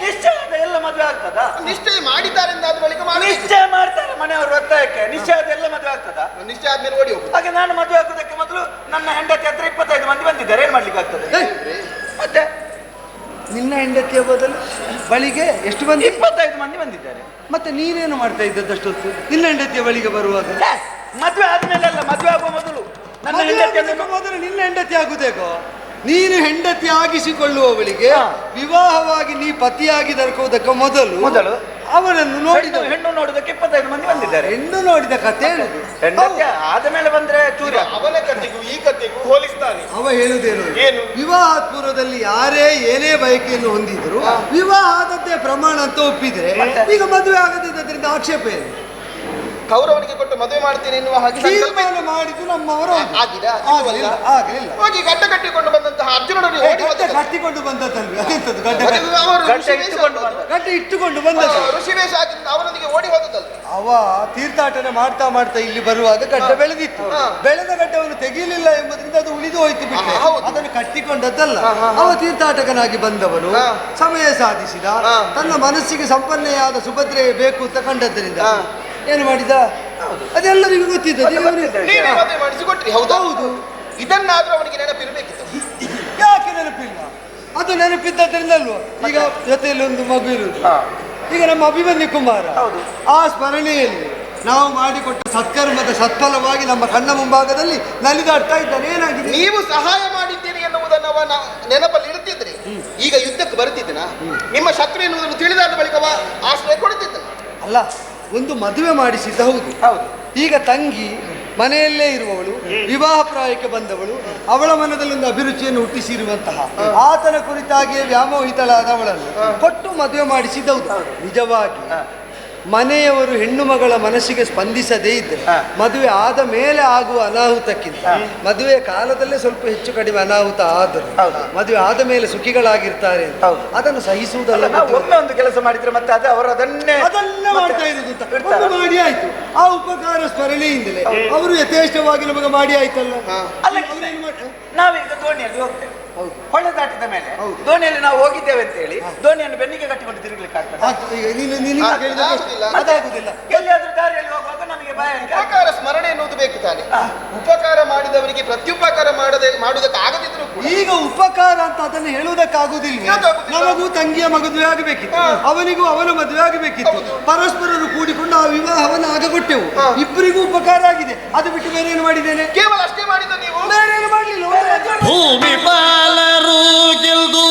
ನಿಶ್ಚಯ ಎಲ್ಲ ಮದುವೆ ಆಗ್ತದ? ನಿಶ್ಚಯ ಮಾಡಿದ್ದಾರೆ ಅಂದಾದ ಬಳಿಕ ನಿಶ್ಚಯ ಮಾಡ್ತಾರೆ ಮನೆಯವರು ಒತ್ತಾಯಕ್ಕೆ. ನಿಶ್ಚಯ ಅದೆಲ್ಲ ಮದುವೆ ಆಗ್ತದ? ನಿಶ್ಚಯ ಆದ್ಮೇಲೆ ಓಡಿ ಹೋಗುದು. ಹಾಗೆ ನಾನು ಮದುವೆ ಆಗೋದಕ್ಕೆ ಮೊದಲು ನನ್ನ ಹೆಂಡತಿ ಹತ್ರ 25 ಮಂದಿ ಬಂದಿದ್ದಾರೆ. ಏನ್ ಮಾಡ್ಲಿಕ್ಕೆ ಆಗ್ತದೆ? ಮತ್ತೆ ನಿನ್ನ ಹೆಂಡತಿಯ ಬದಲು ಬಳಿಗೆ ಎಷ್ಟು ಮಂದಿ? 25 ಮಂದಿ ಬಂದಿದ್ದಾರೆ. ಮತ್ತೆ ನೀನೇನು ಮಾಡ್ತಾ ಇದ್ದದ್ದಷ್ಟೊತ್ತು ನಿನ್ನ ಹೆಂಡತಿಯ ಬಳಿಗೆ ಬರುವಾಗ? ಮದುವೆ ಆದ್ಮೇಲೆ ಅಲ್ಲ, ಮದುವೆ ಆಗುವ ಮೊದಲು ನನ್ನ ಹೆಂಡತಿಯನ್ನು ಮೊದಲು ನಿನ್ನ ಹೆಂಡತಿ ಆಗುದೇಕೋ? ನೀನು ಹೆಂಡತಿ ಆಗಿಸಿಕೊಳ್ಳುವವಳಿಗೆ ವಿವಾಹವಾಗಿ ನೀ ಪತಿಯಾಗಿ ದೊರಕುವುದಕ್ಕೆ ಮೊದಲು ಅವನನ್ನು ನೋಡಿದ ಹೆಣ್ಣು ನೋಡುವುದಕ್ಕೆ 25 ಮಂದಿ ಬಂದಿದ್ದಾರೆ. ಹೆಣ್ಣು ನೋಡಿದ ಕಥೆ ಹೆಂಡತಿ ಆದ ಮೇಲೆ ಬಂದ್ರೆ ಚೂರ. ಅವನ ಕಥೆಗೂ ಈ ಕಥೆಗೂ ಹೋಲಿಸ್ತಾನೆ. ಅವ ಹೇಳುವುದೇನು? ಏನು? ವಿವಾಹ ಪೂರ್ವದಲ್ಲಿ ಯಾರೇ ಏನೇ ಬಯಕೆಯನ್ನು ಹೊಂದಿದ್ರು ವಿವಾಹ ಆದದ್ದೇ ಪ್ರಮಾಣ ಅಂತ ಒಪ್ಪಿದ್ರೆ ಈಗ ಮದುವೆ ಆಗದಿದ್ದರಿಂದ ಆಕ್ಷೇಪ ಏನು? ಕೌರವನಿಗೆ ಕೊಟ್ಟು ಮದುವೆ ಮಾಡ್ತೇನೆ ಎನ್ನುವ ಹಾಗೆ ತೀರ್ಮಾನ ಮಾಡಿದ್ದು ನಮ್ಮವರು. ಆಗಲಿಲ್ಲ. ಹೋಗಿ ಗಡ್ಡ ಕಟ್ಟಿಕೊಂಡು ಬಂದಂತಹ ಅರ್ಜುನನನ್ನು ಕಟ್ಟಿಕೊಂಡು ಬಂದದ್ದಲ್ವಿ? ಅದೆಂತದ್ದು ಗಡ್ಡ ಇಟ್ಟುಕೊಂಡು ಬಂದದ್ದು? ಋಷಿವೇಶ ಆಗಿದ್ದು ಅವನೊಂದಿಗೆ ಓಡಿ ಹೋದದ್ದಲ್ಲ. ಅವ ತೀರ್ಥಾಟನೆ ಮಾಡ್ತಾ ಇಲ್ಲಿ ಬರುವಾಗ ಗಡ್ಡ ಬೆಳೆದಿತ್ತು. ಬೆಳೆದ ಗಡ್ಡವನ್ನು ತೆಗೆಯಲಿಲ್ಲ ಎಂಬುದರಿಂದ ಅದು ಉಳಿದು ಹೋಯ್ತು ಬಿಟ್ಟೆ. ಅದನ್ನು ಕಟ್ಟಿಕೊಂಡದ್ದಲ್ಲ. ಅವ ತೀರ್ಥಾಟಕನಾಗಿ ಬಂದವನು ಸಮಯ ಸಾಧಿಸಿದ. ತನ್ನ ಮನಸ್ಸಿಗೆ ಸಂಪನ್ನೆಯಾದ ಸುಭದ್ರೆ ಬೇಕು ಅಂತ ಕಂಡದ್ದರಿಂದ ಏನು ಮಾಡಿದ? ಅದೆಲ್ಲರಿಗೂ ಗೊತ್ತಿದ್ದದ್ದು. ಮದುವೆ ಮಾಡಿಸಿಕೊಟ್ರಿ. ಹೌದು. ಇದನ್ನಾದ್ರೂ ಅವನಿಗೆ ನೆನಪಿರ್ಬೇಕಿತ್ತು. ಯಾಕೆ ನೆನಪಿಲ್ಲ? ಅದು ನೆನಪಿದ್ದರಿಂದ ಅಲ್ವ ಈಗ ಜೊತೆಯಲ್ಲಿ ಒಂದು ಮಗು ಇರುವುದು. ಈಗ ನಮ್ಮ ಅಭಿಮನ್ಯು ಕುಮಾರ ಆ ಸ್ಮರಣೆಯಲ್ಲಿ ನಾವು ಮಾಡಿಕೊಟ್ಟ ಸತ್ಕರ್ಮದ ಸತ್ಫಲವಾಗಿ ನಮ್ಮ ಕಣ್ಣ ಮುಂಭಾಗದಲ್ಲಿ ನಲಿದಾಡ್ತಾ ಇದ್ದಾನೆ. ಏನಾಗಿದೆ? ನೀವು ಸಹಾಯ ಮಾಡಿದ್ದೇನೆ ಎನ್ನುವುದನ್ನು ಅವನ ನೆನಪಲ್ಲಿ ಇಡುತ್ತಿದ್ರಿ. ಈಗ ಯುದ್ಧಕ್ಕೆ ಬರುತ್ತಿದ್ದನ? ನಿಮ್ಮ ಶತ್ರು ಎನ್ನುವುದನ್ನು ತಿಳಿದಾದ ಬಳಿಕವ ಆಶ್ರಯ ಕೊಡುತ್ತಿದ್ದನು. ಅಲ್ಲ, ಒಂದು ಮದುವೆ ಮಾಡಿಸಿದ್ದ. ಹೌದು. ಈಗ ತಂಗಿ ಮನೆಯಲ್ಲೇ ಇರುವವಳು, ವಿವಾಹ ಪ್ರಾಯಕ್ಕೆ ಬಂದವಳು, ಅವಳ ಮನದಲ್ಲಿ ಒಂದು ಅಭಿರುಚಿಯನ್ನು ಹುಟ್ಟಿಸಿರುವಂತಹ ಆತನ ಕುರಿತಾಗಿಯೇ ವ್ಯಾಮೋಹಿತಳಾದ ಅವಳನ್ನು ಕೊಟ್ಟು ಮದುವೆ ಮಾಡಿಸಿದ್ದೌದು. ನಿಜವಾಗಿ ಮನೆಯವರು ಹೆಣ್ಣು ಮಗಳ ಮನಸ್ಸಿಗೆ ಸ್ಪಂದಿಸದೇ ಇದ್ದರೆ ಮದುವೆ ಆದ ಮೇಲೆ ಆಗುವ ಅನಾಹುತಕ್ಕಿಂತ ಮದುವೆ ಕಾಲದಲ್ಲೇ ಸ್ವಲ್ಪ ಹೆಚ್ಚು ಕಡಿಮೆ ಅನಾಹುತ ಆದರೂ ಮದುವೆ ಆದ ಮೇಲೆ ಸುಖಿಗಳಾಗಿರ್ತಾರೆ ಅದನ್ನು ಸಹಿಸುವುದಲ್ಲ. ಒಮ್ಮೆ ಒಂದು ಕೆಲಸ ಮಾಡಿದ್ರೆ ಮತ್ತೆ ಅದು ಅವರು ಅದನ್ನೇ ಮಾಡ್ತಾ ಇರುವುದು. ಮಾಡಿ ಆಯ್ತು. ಆ ಉಪಕಾರ ಸ್ಮರಣೆಯಿಂದಲೇ ಅವರು ಯಥೇಷ್ಟವಾಗಿ ನಮಗೆ ಮಾಡಿ ಆಯ್ತಲ್ಲ. ನಾವೀಗ ದೋಣಿಯಲ್ಲಿ ಹೋಗ್ತೇವೆ. ಹೊಳೆ ದಾಟಿದ ಮೇಲೆ ದೋಣಿಯಲ್ಲಿ ನಾವು ಹೋಗಿದ್ದೇವೆ ಅಂತ ಹೇಳಿ ದೋಣಿಯನ್ನು ಬೆನ್ನಿಗೆ ಕಟ್ಟಿಕೊಂಡು ತಿರುಗಲಿಕ್ಕೆ ಆಗ್ತದೆ? ಎಲ್ಲಿಯಾದ್ರೂ ದಾರಿಯಲ್ಲಿ ಹೋಗುವಾಗ ನಮಗೆ ಭಯ. ಉಪಕಾರ ಸ್ಮರಣೆ ಎನ್ನುವುದು ಬೇಕು ತಾನೆ. ಉಪಕಾರ ಮಾಡಿದವರಿಗೆ ಪ್ರತ್ಯುಪಕಾರ ಮಾಡುವುದಕ್ಕೆ ಆಗದಿದ್ರು ಈಗ ಉಪಕಾರ ಅಂತ ಅದನ್ನು ಹೇಳುವುದಕ್ಕಾಗುವುದಿಲ್ಲ. ನಮಗೂ ತಂಗಿಯ ಮದುವೆ ಆಗಬೇಕಿತ್ತು, ಅವನಿಗೂ ಅವನ ಮದುವೆ ಆಗಬೇಕಿತ್ತು. ಪರಸ್ಪರರು ಕೂಡಿಕೊಂಡು ಆ ವಿವಾಹವನ್ನು ಆಗಗೊಟ್ಟೆವು. ಇಬ್ಬರಿಗೂ ಉಪಕಾರ ಆಗಿದೆ. ಅದು ಬಿಟ್ಟು ಬೇರೆ ಏನು ಮಾಡಿದ್ದೇನೆ? ಕೇವಲ ಅಷ್ಟೇ ಮಾಡಿದ ನೀವು, ಬೇರೆ ಏನು ಮಾಡಲಿಲ್ಲ. ಭೂಮಿ ಪಾಲರು ಗೆಲ್ದು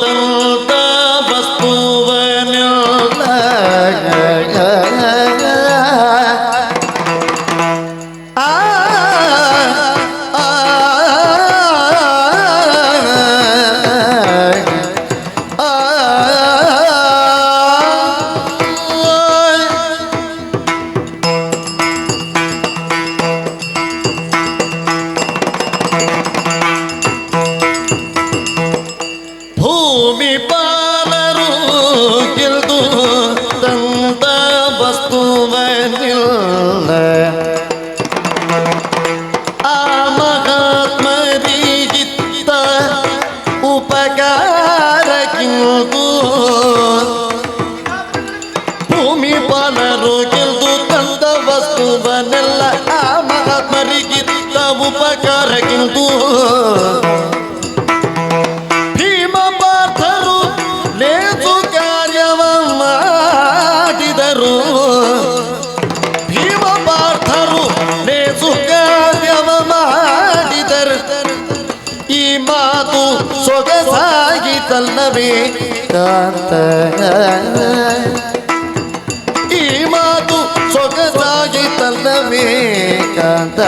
ತಂತ ವಸ್ತುವನೆಲ್ಲ ಭೂ ಉಪಕಾರಕ್ಕಿಂತೂ ಭೀಮ ಪಾರ್ಥರು ಲೇಸು ಕಾರ್ಯವ ಮಾಡಿದರು. ಭೀಮ ಪಾರ್ಥರು ಲೇಸು ಕಾರ್ಯವ ಮಾಡಿದರು. ಈ ಮಾತು ಸೊಗಸಾಗಿತಲ್ಲವೇ ಕಾಂತ, ಈ ಮಾತು ಸೊಗಸಾಗಿತಲ್ಲವೇ ಕಾಂತ.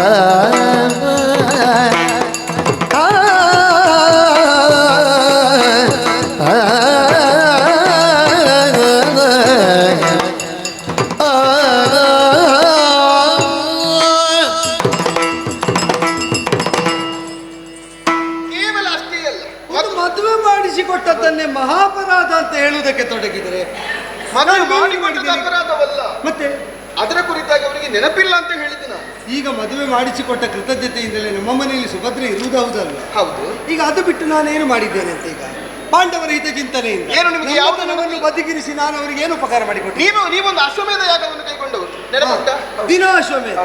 ಕೇವಲ ಅಷ್ಟೇ ಅಲ್ಲ, ಒಂದು ಮದುವೆ ಮಾಡಿಸಿಕೊಟ್ಟದ್ದನ್ನೇ ಮಹಾಪರಾಧ ಅಂತ ಹೇಳುವುದಕ್ಕೆ ತೊಡಗಿದರೆ ಮದುವೆ ನಾನು ಮಾಡಿ ಮಾಡಿದ್ದೇನೆ. ಅಪರಾಧವಲ್ಲ, ಮತ್ತೆ ಅದರ ಕುರಿತಾಗಿ ಅವರಿಗೆ ನೆನಪಿಲ್ಲ ಅಂತ ಹೇಳಿದ್ದು ನಾನು. ಈಗ ಮದುವೆ ಮಾಡಿಸಿಕೊಟ್ಟ ಕೃತಜ್ಞತೆಯಿಂದಲೇ ನಮ್ಮ ಮನೆಯಲ್ಲಿ ಸುಭದ್ರೆ ಇರುವುದು ಹೌದಲ್ಲ. ಹೌದು. ಈಗ ಅದು ಬಿಟ್ಟು ನಾನೇನು ಮಾಡಿದ್ದೇನೆ ಅಂತ ಈಗ ಪಾಂಡವರ ಹಿತ ಚಿಂತನೆಯಿಂದ ಏನು ನಿಮಗೆ ಯಾವುದು ನಮ್ಮನ್ನು ಬದಿಗಿರಿಸಿ ನಾನು ಅವರಿಗೆ ಏನು ಉಪಕಾರ ಮಾಡಿಕೊಟ್ಟೆ? ನೀವೊಂದು ಅಶ್ವಮೇಧ ಯಾಗವನ್ನು ಕೈಗೊಂಡವರು ನೆನಪುಂಟಾ? ದಿನ ಅಶ್ವಮೇಧ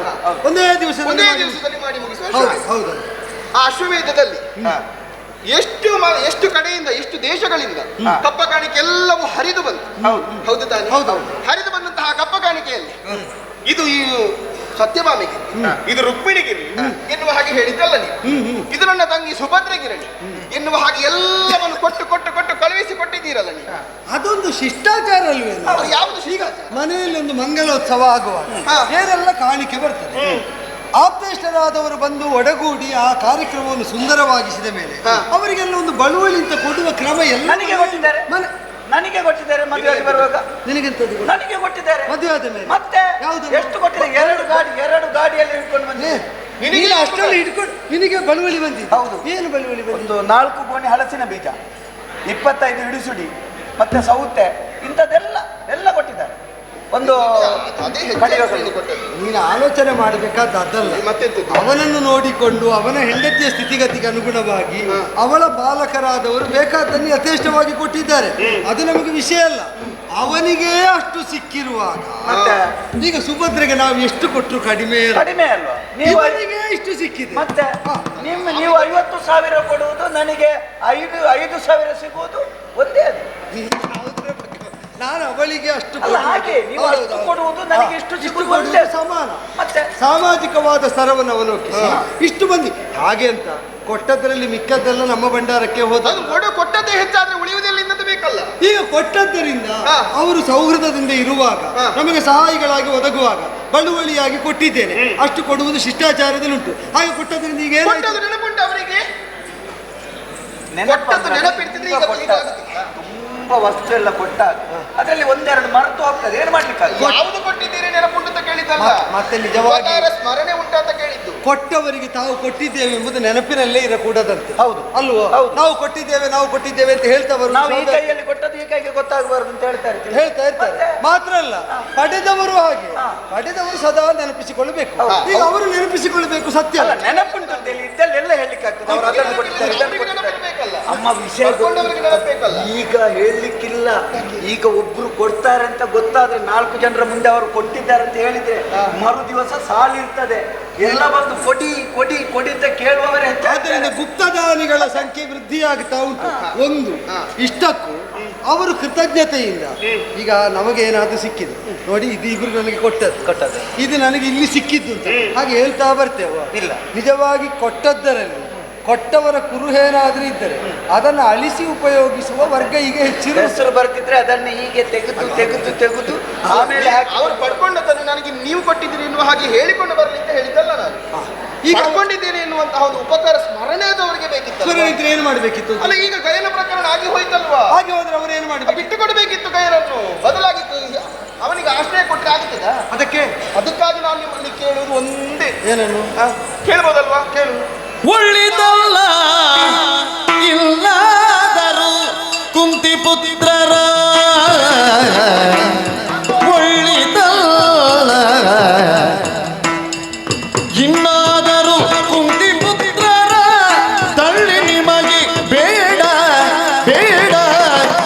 ಒಂದೇ ದಿವಸದಲ್ಲಿ ದಿವಸದಲ್ಲಿ ಮಾಡಿ ಮುಗಿಸುವ ಹೌದು ಅಶ್ವಮೇಧ. ಹೌದು. ಆ ಅಶ್ವಮೇಧದಲ್ಲಿ ಎಷ್ಟು ಕಡೆಯಿಂದ ಎಷ್ಟು ದೇಶಗಳಿಂದ ಕಪ್ಪ ಕಾಣಿಕೆ ಎಲ್ಲವೂ ಹರಿದು ಬಂತು. ಹೌದು ತಾನೆ? ಹೌದು. ಹರಿದು ಬಂದಂತಹ ಕಪ್ಪ ಕಾಣಿಕೆಯಲ್ಲಿ ಇದು ಈ ಸತ್ಯಭಾಮಿಗೆ, ಇದು ರುಕ್ಮಿಣಿಗಿರಿ ಎನ್ನುವ ಹಾಗೆ ಹೇಳಿದ್ದಲ್ಲ ನೀವು. ಇದು ನನ್ನ ತಂಗಿ ಸುಭದ್ರಗಿರಣಿ ಎನ್ನುವ ಹಾಗೆ ಎಲ್ಲವನ್ನು ಕೊಟ್ಟು ಕೊಟ್ಟು ಕೊಟ್ಟು ಕಳುಹಿಸಿ ಕೊಟ್ಟಿದ್ದೀರಲ್ಲ ನೀವು. ಅದೊಂದು ಶಿಷ್ಟಾಚಾರ ಅಲ್ವೇ? ಯಾವುದು ಈಗ ಮನೆಯಲ್ಲಿ ಒಂದು ಮಂಗಲೋತ್ಸವ ಆಗುವಾಗ ಬೇರೆಲ್ಲ ಕಾಣಿಕೆ ಬರ್ತದೆ. ಆಪ್ತೇಷ್ಟರಾದವರು ಬಂದು ಒಡಗೂಡಿ ಆ ಕಾರ್ಯಕ್ರಮವನ್ನು ಸುಂದರವಾಗಿಸಿದ ಮೇಲೆ ಅವರಿಗೆಲ್ಲ ಒಂದು ಬಳುವಳಿ ಅಂತ ಕೊಡುವ ಕ್ರಮ ಎಲ್ಲ ನನಗೆ ಕೊಟ್ಟಿದ್ದಾರೆ. ನನಗೆ ಕೊಟ್ಟಿದ್ದಾರೆ ಮದುವೆಗೆ ಬರುವಾಗ. ನಿನಗೆಂತದ್ದು? ನನಗೆ ಕೊಟ್ಟಿದ್ದಾರೆ ಮದುವೆ ಆದ ಮೇಲೆ ಮತ್ತೆ ಯಾವುದು? ಎಷ್ಟು ಕೊಟ್ಟಿದ್ದಾರೆ? ಎರಡು ಗಾಡಿಯಲ್ಲಿ ಇಟ್ಕೊಂಡು ಬಂದೆ. ನಿನಗೆ ಅಷ್ಟರಲ್ಲಿ ಹಿಡ್ಕೊಂಡು ನಿನಗೆ ಬಳುವಳಿ ಬಂದಿದೆ? ಹೌದು. ಏನು ಬಳುವಳಿ ಬಂದಿದೆ? ಒಂದು 4 ಗೋಣಿ ಹಲಸಿನ ಬೀಜ, 25 ಇಡಿಸುಡಿ, ಮತ್ತೆ ಸೌತೆ, ಇಂಥದ್ದೆಲ್ಲ ಎಲ್ಲ ಕೊಟ್ಟಿದ್ದಾರೆ. ಒಂದು ಅದೇ ಕಡಿಗೆಗಳು. ಕೊಟ್ಟದ್ದು. ನೀನು ಆಲೋಚನೆ ಮಾಡಬೇಕಾದ ಅದಲ್ಲ. ಮತ್ತೆಂತದ್ದು? ಅವನನ್ನು ನೋಡಿಕೊಂಡು ಅವನ ಹೆಂಡತಿಯ ಸ್ಥಿತಿಗತಿಗೆ ಅನುಗುಣವಾಗಿ ಅವಳ ಬಾಲಕರಾದವರು ಬೇಕಾದ್ದನ್ನು ಯಥೇಷ್ಟವಾಗಿ ಕೊಟ್ಟಿದ್ದಾರೆ. ಅದು ನಮಗೆ ವಿಷಯ ಅಲ್ಲ. ಅವನಿಗೆ ಅಷ್ಟು ಸಿಕ್ಕಿರುವಾಗ ಮತ್ತೆ ಈಗ ಸುಭದ್ರೆಗೆ ನಾವು ಎಷ್ಟು ಕೊಟ್ಟರು ಕಡಿಮೆ ಅಲ್ಲ. ಕಡಿಮೆ ಅಲ್ವಾ? ನೀವು ಇವನಿಗೆ ಇಷ್ಟು ಸಿಕ್ಕಿದೆ. ಮತ್ತೆ ನೀವು 50,000 ಕೊಡುವುದು, ನನಗೆ 5,000 ಸಿಗುವುದು ಒಂದೇ. ಅದು ನಾನು ಅವಳಿಗೆ ಅಷ್ಟು ಅಲ್ಲ, ಹಾಗೆ ನೀವು ಅಷ್ಟು ಕೊಡುವುದು, ನನಗೆ ಇಷ್ಟು ಸಿಗುವುದು ಒಂದೇ. ಸಮಾನ. ಮತ್ತೆ ಸಾಮಾಜಿಕವಾದ ಸ್ತರವನ್ನು ಅವಲೋಕಿಸಿ ಇಷ್ಟು ಬಂದಿ ಹಾಗೆ ಅಂತ ಕೊಟ್ಟದ್ರಲ್ಲಿ ಮಿಕ್ಕದ್ದೆಲ್ಲ ನಮ್ಮ ಭಂಡಾರಕ್ಕೆ ಹೋದ. ಅದು ಕೊಟ್ಟದ್ದೇ ಹೆಚ್ಚಾದ್ರೆ ಉಳಿಯುವುದಿಲ್ಲ ಇನ್ನೊಂದು ಬೇಕಲ್ಲ. ಈಗ ಕೊಟ್ಟದ್ದರಿಂದ ಅವರು ಸೌಹೃದದಿಂದ ಇರುವಾಗ ನಮಗೆ ಸಹಾಯಿಗಳಾಗಿ ಒದಗುವಾಗ ಬಳುವಳಿಯಾಗಿ ಕೊಟ್ಟಿದ್ದೇನೆ. ಅಷ್ಟು ಕೊಡುವುದು ಶಿಷ್ಟಾಚಾರದಲ್ಲುಂಟು. ಹಾಗೆ ಕೊಟ್ಟದ್ರಿಂದ ಈಗ ಕೊಟ್ಟದ್ದು ನೆನಪುಂಟು ಅವರಿಗೆ? ಕೊಟ್ಟದ್ದು ನೆನಪಿಡ್ತಿದ್ರೆ ಈಗ ತುಂಬಾ ವಸ್ತು ಎಲ್ಲ ಕೊಟ್ಟಾಗ ಅದರಲ್ಲಿ ಒಂದೆರಡು ಮರೆತು ಹೋಗ್ತದೆ. ಏನು ಮಾಡ್ಲಿಕ್ಕೆ ಯಾವುದು ಕೊಟ್ಟಿದ್ದೀರಿ ನೆನಪುಂಟು ಅಂತ ಕೇಳಿದ್ದಲ್ಲ, ಮತ್ತೆ ನಿಜವಾಗಿ ಸ್ಮರಣೆ ಉಂಟು ಅಂತ ಕೇಳಿದ್ದು. ಕೊಟ್ಟವರಿಗೆ ತಾವು ಕೊಟ್ಟಿದ್ದೇವೆ ಎಂಬುದು ನೆನಪಿನಲ್ಲೇ ಇರಕೂಡದಂತೆ. ಹೌದು ಅಲ್ವೋ? ನಾವು ಕೊಟ್ಟಿದ್ದೇವೆ ಅಂತ ಹೇಳ್ತವರು ನಾವು ಈ ಕೈಯಲ್ಲಿ ಕೊಟ್ಟದ್ದು ಈ ಕೈಗೆ ಗೊತ್ತಾಗಬಾರ್ದು ಅಂತ ಹೇಳ್ತಾ ಇರ್ತಾರೆ. ಮಾತ್ರ ಅಲ್ಲ, ಪಡೆದವರು ಹಾಗೆ ಪಡೆದವರು ಸದಾ ನೆನಪಿಸಿಕೊಳ್ಳಬೇಕು. ಈಗ ಅವರು ನೆನಪಿಸಿಕೊಳ್ಳಬೇಕು, ಸತ್ಯ ಅಲ್ಲ. ನೆನಪುಂಟು ಅಂತ ಹೇಳಿ ಇದ್ದಲ್ಲೆಲ್ಲ ಹೇಳಲಿಕ್ಕೆ ಆಗ್ತದೆ. ಅವರು ಅದನ್ನು ಕೊಟ್ಟಿದ್ದಾರೆ, ಇದನ್ನು ಕೊಟ್ಟಿದ್ದಾರೆ. ಅಮ್ಮ ವಿಷಯ ಈಗ ಹೇಳಲಿಕ್ಕಿಲ್ಲ. ಈಗ ಒಬ್ರು ಕೊಡ್ತಾರೆ ಅಂತ ಗೊತ್ತಾದ್ರೆ 4 ಜನರ ಮುಂದೆ ಅವರು ಕೊಟ್ಟಿದ್ದಾರೆ ಅಂತ ಹೇಳಿದ್ರೆ ಮರು ದಿವಸ ಸಾಲಿರ್ತದೆ. ಎಲ್ಲ ಬಂದು ಕೊಡಿ ಕೊಡಿ ಕೊಡಿ ಅಂತ ಕೇಳುವವರೇ ಆದ್ದರಿಂದ ಗುಪ್ತದಾನಿಗಳ ಸಂಖ್ಯೆ ವೃದ್ಧಿಯಾಗ್ತಾ ಉಂಟು. ಒಂದು ಇಷ್ಟಕ್ಕೂ ಅವರು ಕೃತಜ್ಞತೆಯಿಂದ ಈಗ ನಮಗೆ ಏನಾದ್ರು ಸಿಕ್ಕಿದೆ ನೋಡಿ, ಇದು ಇಬ್ರು ನನಗೆ ಕೊಟ್ಟದ್ದು, ಇದು ನನಗೆ ಇಲ್ಲಿ ಸಿಕ್ಕಿದ್ದು ಅಂತ ಹಾಗೆ ಹೇಳ್ತಾ ಬರ್ತೇವೆ. ಇಲ್ಲ, ನಿಜವಾಗಿ ಕೊಟ್ಟದ್ದರಲ್ಲಿ ಕೊಟ್ಟವರ ಕುರುಹೇನಾದ್ರೂ ಇದ್ದರೆ ಅದನ್ನು ಅಳಿಸಿ ಉಪಯೋಗಿಸುವ ವರ್ಗ ಈಗ ಹೆಚ್ಚಿನ ಹೆಸರು ಬರ್ತಿದ್ರೆ ಅದನ್ನು ಹೀಗೆ ತೆಗೆದು ಆಮೇಲೆ ಅವರು ಪಡ್ಕೊಂಡದನ್ನು ನನಗೆ ನೀವು ಕೊಟ್ಟಿದ್ದೀರಿ ಎನ್ನುವ ಹಾಗೆ ಹೇಳಿಕೊಂಡು ಬರಲಿಕ್ಕೆ ಹೇಳಿದ್ದಲ್ಲ ನಾನು. ಈಗ ಪಡ್ಕೊಂಡಿದ್ದೇನೆ ಎನ್ನುವಂತಹ ಒಂದು ಉಪಕಾರ ಸ್ಮರಣೆ ಅದು ಅವರಿಗೆ ಬೇಕಿತ್ತು. ಏನು ಮಾಡಬೇಕಿತ್ತು? ಅಲ್ಲ, ಈಗ ಗಯನ ಪ್ರಕರಣ ಆಗಿ ಹೋಯ್ತಲ್ವಾ? ಹಾಗೆ ಹೋದ್ರೆ ಅವರು ಏನು ಮಾಡಬೇಕು? ಬಿಟ್ಟು ಕೊಡಬೇಕಿತ್ತು ಗಯನನ್ನು. ಬದಲಾಗಿ ಅವನಿಗೆ ಆಶ್ರಯ ಕೊಟ್ಟರೆ ಆಗ್ತದ? ಅದಕ್ಕಾಗಿ ನಾನು ನಿಮ್ಮಲ್ಲಿ ಕೇಳುವುದು ಒಂದೇ. ಏನನ್ನು ಕೇಳ್ಬೋದಲ್ವಾ? ಕೇಳು. ಒಳ್ಳಿದಲ್ಲ ಇಲ್ಲಾದರೂ ಕುಂತಿ ಪುತ್ರರ ಒಳ್ಳಿದಲ್ಲ ಇನ್ನಾದರೂ ಕುಂತಿ ಪುತ್ರರ ತಳ್ಳಿ ನಿಮಗೆ ಬೇಡ ಬೇಡ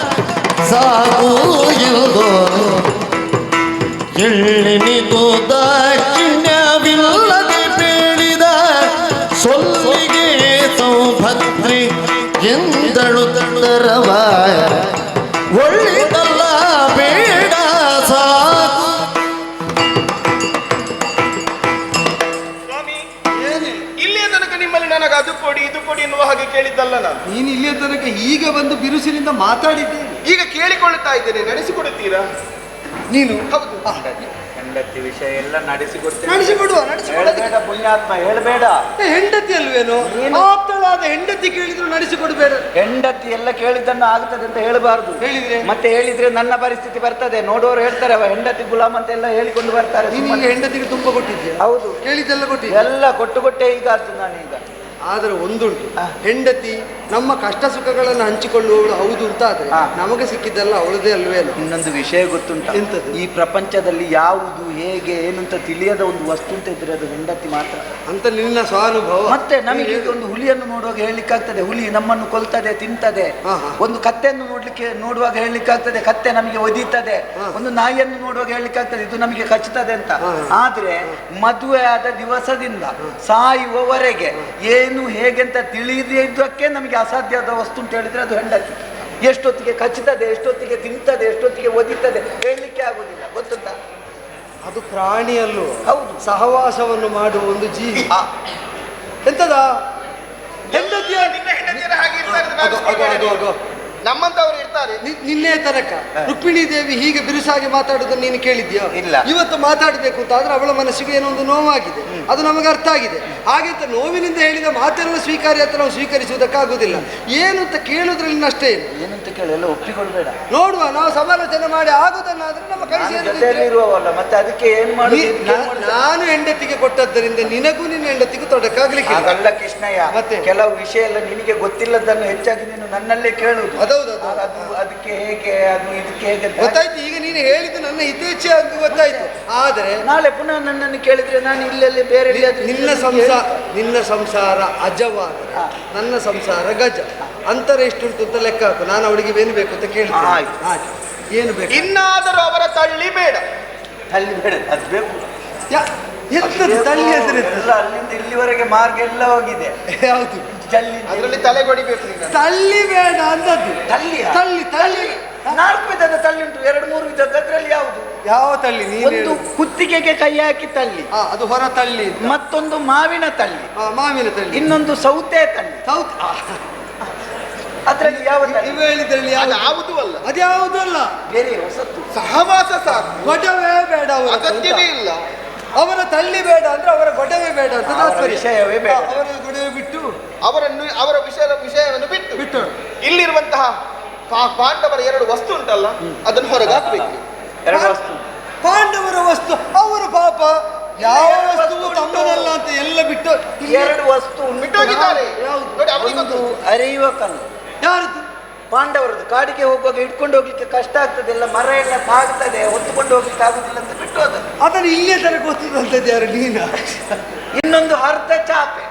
ಸಾಕು ಎಂದು ಎಳ್ಳಿನಿದು ದಾಕ್ಷಿಣ್ಯವಿಲ್ಲದೆ ಬೇಡಿದ ನೀನು ಇಲ್ಲಿಯ ತನಕ ಈಗ ಬಂದು ಬಿರುಸಿನಿಂದ ಮಾತಾಡಿದ್ದೇನೆ. ಈಗ ಕೇಳಿಕೊಳ್ಳುತ್ತಾ ಇದ್ದೇನೆ, ನಡೆಸಿಕೊಡುತ್ತೀರಾ? ನೀನು ಹೌದು. ಹೆಂಡತಿ ವಿಷಯ ಎಲ್ಲ ನಡೆಸಿಕೊಡ್ತೇನೆ. ನಡೆಸಿಕೊಡುವ, ನಡೆಸಿಕೊಡೋದು. ಹೇಳ್ಬೇಡ ಪುಣ್ಯಾತ್ಮ, ಹೇಳ್ಬೇಡ. ಹೆಂಡತಿ ಅಲ್ವೇನೋ? ಆಪ್ತಳಾದ ಹೆಂಡತಿ ಕೇಳಿದ್ರು ನಡೆಸಿಕೊಡ್ಬೇಡ. ಹೆಂಡತಿ ಎಲ್ಲ ಕೇಳಿದ್ದನ್ನು ಆಗ್ತದೆ ಅಂತ ಹೇಳಬಾರ್ದು. ಹೇಳಿದ್ರೆ ಮತ್ತೆ ಹೇಳಿದ್ರೆ ನನ್ನ ಪರಿಸ್ಥಿತಿ ಬರ್ತದೆ. ನೋಡೋರು ಹೇಳ್ತಾರೆ ಅವ ಹೆಂಡತಿ ಗುಲಾಮ್ ಅಂತ ಎಲ್ಲ ಹೇಳಿಕೊಂಡು ಬರ್ತಾರೆ. ನೀನು ಈಗ ಹೆಂಡತಿಗೆ ತುಂಬ ಕೊಟ್ಟಿದ್ಯಾ? ಹೌದು, ಕೇಳಿದ್ದೆಲ್ಲ ಕೊಟ್ಟಿದ್ಯಾ? ಎಲ್ಲ ಕೊಟ್ಟೆ ಈಗ ಆಯ್ತು ನಾನೀಗ. ಆದರೆ ಒಂದುಂಟು, ಹೆಂಡತಿ ನಮ್ಮ ಕಷ್ಟ ಸುಖಗಳನ್ನು ಹಂಚಿಕೊಳ್ಳುವವಳು ಹೌದು ಅಂತ ಆದ್ರೆ ನಮಗೆ ಸಿಕ್ಕಿದ್ದಲ್ಲ ಅವಳದೇ ಅಲ್ವೇನೋ? ಇನ್ನೊಂದು ವಿಷಯ ಗೊತ್ತುಂಟ, ಎಂತದ್ದು? ಈ ಪ್ರಪಂಚದಲ್ಲಿ ಯಾವುದು ಹೇಗೆ ಏನು ಅಂತ ತಿಳಿಯದ ಒಂದು ವಸ್ತು ಅಂತ ಇದ್ರೆ ಅದು ಹೆಂಡತಿ ಮಾತ್ರ ಅಂತ ನಿನ್ನ ಸ್ವಾನುಭವ. ಮತ್ತೆ ನಮಗೆ ಈಗ ಒಂದು ಹುಲಿಯನ್ನು ನೋಡುವಾಗ ಹೇಳಲಿಕ್ಕಾಗ್ತದೆ ಹುಲಿ ನಮ್ಮನ್ನು ಕೊಲ್ತದೆ, ತಿಂತದೆ. ಒಂದು ಕತ್ತೆಯನ್ನು ನೋಡುವಾಗ ಹೇಳಲಿಕ್ಕಾಗ್ತದೆ ಕತ್ತೆ ನಮಗೆ ಒದೀತದೆ. ಒಂದು ನಾಯಿಯನ್ನು ನೋಡುವಾಗ ಹೇಳಲಿಕ್ಕಾಗ್ತದೆ ಇದು ನಮಗೆ ಕಚ್ಚುತ್ತದೆ ಅಂತ. ಆದ್ರೆ ಮದುವೆ ಆದ ದಿವಸದಿಂದ ಸಾಯುವವರೆಗೆ ಏನು ಹೇಗೆ ಅಂತ ತಿಳಿದಿದ್ದಕ್ಕೆ ನಮಗೆ ಅಸಾಧ್ಯವಾದ ವಸ್ತು ಅಂತ ಹೇಳಿದ್ರೆ ಅದು ಹೆಂಡತಿ. ಎಷ್ಟೊತ್ತಿಗೆ ಕಚ್ಚುತ್ತದೆ, ಎಷ್ಟೊತ್ತಿಗೆ ತಿಂತದೆ, ಎಷ್ಟೊತ್ತಿಗೆ ಒದಿತದೆ ಹೇಳಲಿಕ್ಕೆ ಆಗುದಿಲ್ಲ. ಗೊತ್ತುಂಟ? ಅದು ಪ್ರಾಣಿಯಲ್ಲೂ ಹೌದು, ಸಹವಾಸವನ್ನು ಮಾಡುವ ಒಂದು ಜೀವಿ. ಎಂತದ ಹೆಂಡತಿಯ ನಿನ್ನ ಹೆಂಡತಿಯರ ಹಾಗೆ ಇರ್ತಾರೆ, ನಮ್ಮಂತವ್ರು ಇರ್ತಾರೆ. ನಿನ್ನೆ ತನಕ ರುಕ್ಮಿಣಿ ದೇವಿ ಹೀಗೆ ಬಿರುಸಾಗಿ ಮಾತಾಡೋದನ್ನು ನೀನು ಕೇಳಿದ್ಯಾ? ಇಲ್ಲ. ಇವತ್ತು ಮಾತಾಡಬೇಕು ಅಂತ ಆದ್ರೆ ಅವಳ ಮನಸ್ಸಿಗೆ ಏನೋ ಒಂದು ನೋವಾಗಿದೆ, ಅದು ನಮಗೆ ಅರ್ಥ ಆಗಿದೆ. ಹಾಗೆ ಅಂತ ನೋವಿನಿಂದ ಹೇಳಿದ ಮಾತೆಲ್ಲ ಸ್ವೀಕಾರ್ಯ ಅಂತ ನಾವು ಸ್ವೀಕರಿಸುವುದಕ್ಕಾಗುವುದಿಲ್ಲ. ಏನು ಅಂತ ಕೇಳುದ್ರಲ್ಲಿ ಅಷ್ಟೇ. ಏನಂತ ಕೇಳಿ ಎಲ್ಲ ಒಪ್ಪಿಕೊಳ್ಬೇಡ. ನೋಡುವ, ನಾವು ಸಮಾಲೋಚನೆ ಮಾಡಿ ಆಗುದನ್ನಾದ್ರೆ ನಮ್ಮ ಕೈ ಇರುವವಲ್ಲ, ಮತ್ತೆ ಅದಕ್ಕೆ ಏನ್ ಮಾಡಿ. ನಾನು ಹೆಂಡತಿಗೆ ಕೊಟ್ಟದ್ದರಿಂದ ನಿನಗೂ ನಿನ್ನ ಹೆಂಡತಿಗೂ ತೊಡಕಾಗ್ಲಿಕ್ಕೆ ಆಗಲ್ಲ ಕೃಷ್ಣಯ್ಯ. ಮತ್ತೆ ಕೆಲವು ವಿಷಯ ಎಲ್ಲ ನಿನಗೆ ಗೊತ್ತಿಲ್ಲದನ್ನು ಹೆಚ್ಚಾಗಿ ನೀನು ನನ್ನಲ್ಲೇ ಕೇಳುವುದು. ಅದೌದು, ಅದು ಅದಕ್ಕೆ ಹೇಗೆ, ಅದು ಇದಕ್ಕೆ ಹೇಗೆ ಗೊತ್ತಾಯ್ತು. ಈಗ ನೀನು ಹೇಳಿದ್ದು ನನ್ನ ಹಿತೇಚ್ಛೆ ಅಂತ ಗೊತ್ತಾಯ್ತು. ಆದರೆ ನಾಳೆ ಪುನಃ ನನ್ನನ್ನು ಕೇಳಿದ್ರೆ ನಾನು ಇಲ್ಲೆಲ್ಲಿ ಬೇರೆ ನಿನ್ನ ಸಂಸಾರ ಅಜವಾದ, ನನ್ನ ಸಂಸಾರ ಗಜ. ಅಂತರ ಎಷ್ಟುಂಟು ಅಂತ ಲೆಕ್ಕ ಹಾಕು. ನಾನು ಅವಳಿಗೆ ಏನು ಬೇಕು ಅಂತ ಕೇಳ್ತೇನೆ. ಆಯ್ತು. ಏನು ಬೇಕು? ಇನ್ನಾದರೂ ಅವರ ತಳ್ಳಿ ಬೇಡ. ತಳ್ಳಿ ಬೇಡ, ಅದು ಬೇಕು. ತಳ್ಳಿ ಹೆಸರು ಎಲ್ಲ ಅಲ್ಲಿಂದ ಇಲ್ಲಿವರೆಗೆ ಮಾರ್ಗ ಎಲ್ಲ ಹೋಗಿದೆ. ಯಾವುದು? ತಳ್ಳಿ, ಅದರಲ್ಲಿ ತಲೆ ಕೊಡಿಬೇಕು. ತಳ್ಳಿ ಬೇಡ ಅಂದದ್ದು. ತಳ್ಳಿ ತಳ್ಳಿ ತಳ್ಳಿ 4 ವಿಧದ ತಳ್ಳಿ ಉಂಟು, 2-3 ವಿಧದ. ಅದರಲ್ಲಿ ಯಾವುದು? ಯಾವ ತಳ್ಳಿ? ಒಂದು ಕುತ್ತಿಗೆಗೆ ಕೈ ಹಾಕಿ ತಳ್ಳಿ, ಅದು ಹೊರ ತಳ್ಳಿ. ಮತ್ತೊಂದು ಮಾವಿನ ತಳ್ಳಿ, ಮಾವಿನ ತಳ್ಳಿ. ಇನ್ನೊಂದು ಸೌತೆ ತಳ್ಳಿ. ಅದರಲ್ಲಿ ಯಾವ ಇವು ಹೇಳಿದ್ರಲ್ಲಿ ಯಾವುದು ಅಲ್ಲ, ಅದ್ಯಾವುದೂ ಅಲ್ಲ. ಬೇರೆ ಹೊಸತ್ತು. ಸಹವಾಸ ಸಾಕು, ಗೊಡವೇ ಬೇಡ, ಅಗತ್ಯವೇ ಇಲ್ಲ. ಅವರ ತಳ್ಳಿ ಬೇಡ ಅಂದ್ರೆ ಅವರ ಗೊಡವೆ ಬೇಡ ಅಂತ ವಿಷಯವೇ ಬೇಡ. ಅವರ ಗೊಡವೆ ಬಿಟ್ಟು ಅವರ ವಿಷಯವನ್ನು ಬಿಟ್ಟು ಇಲ್ಲಿರುವಂತಹ ಪಾಂಡವರ 2 ವಸ್ತು ಉಂಟಲ್ಲ ಅದನ್ನು ಹೊರಗೆ ಹಾಕ್ಬೇಕು. 2 ವಸ್ತು. ಪಾಂಡವರ ವಸ್ತು ಅವರು ಪಾಪ ಯಾವ ವಸ್ತುವು ತಮ್ಮದಲ್ಲ ಅಂತ ಎಲ್ಲ ಬಿಟ್ಟು 2 ವಸ್ತು ಬಿಟ್ಟೋಗಿದ್ದಾರೆ. ಒಂದು ಅರಿಯುವ ಕಲ್ಲು. ಯಾರದು? ಪಾಂಡವರದ್ದು. ಕಾಡಿಗೆ ಹೋಗುವಾಗ ಇಟ್ಕೊಂಡು ಹೋಗ್ಲಿಕ್ಕೆ ಕಷ್ಟ ಆಗ್ತದೆ, ಎಲ್ಲ ಮರ ಎಲ್ಲ ತಾಗ್ತದೆ, ಹೊತ್ತುಕೊಂಡು ಹೋಗ್ಲಿಕ್ಕೆ ಆಗುದಿಲ್ಲ ಅಂತ ಬಿಟ್ಟು ಅದನ್ನು ಇಲ್ಲೇ ತರ ಗೊತ್ತಿದಂತದ್ದು ಯಾರು? ನೀನ. ಇನ್ನೊಂದು ಅರ್ಧ ಚಾಪೆ.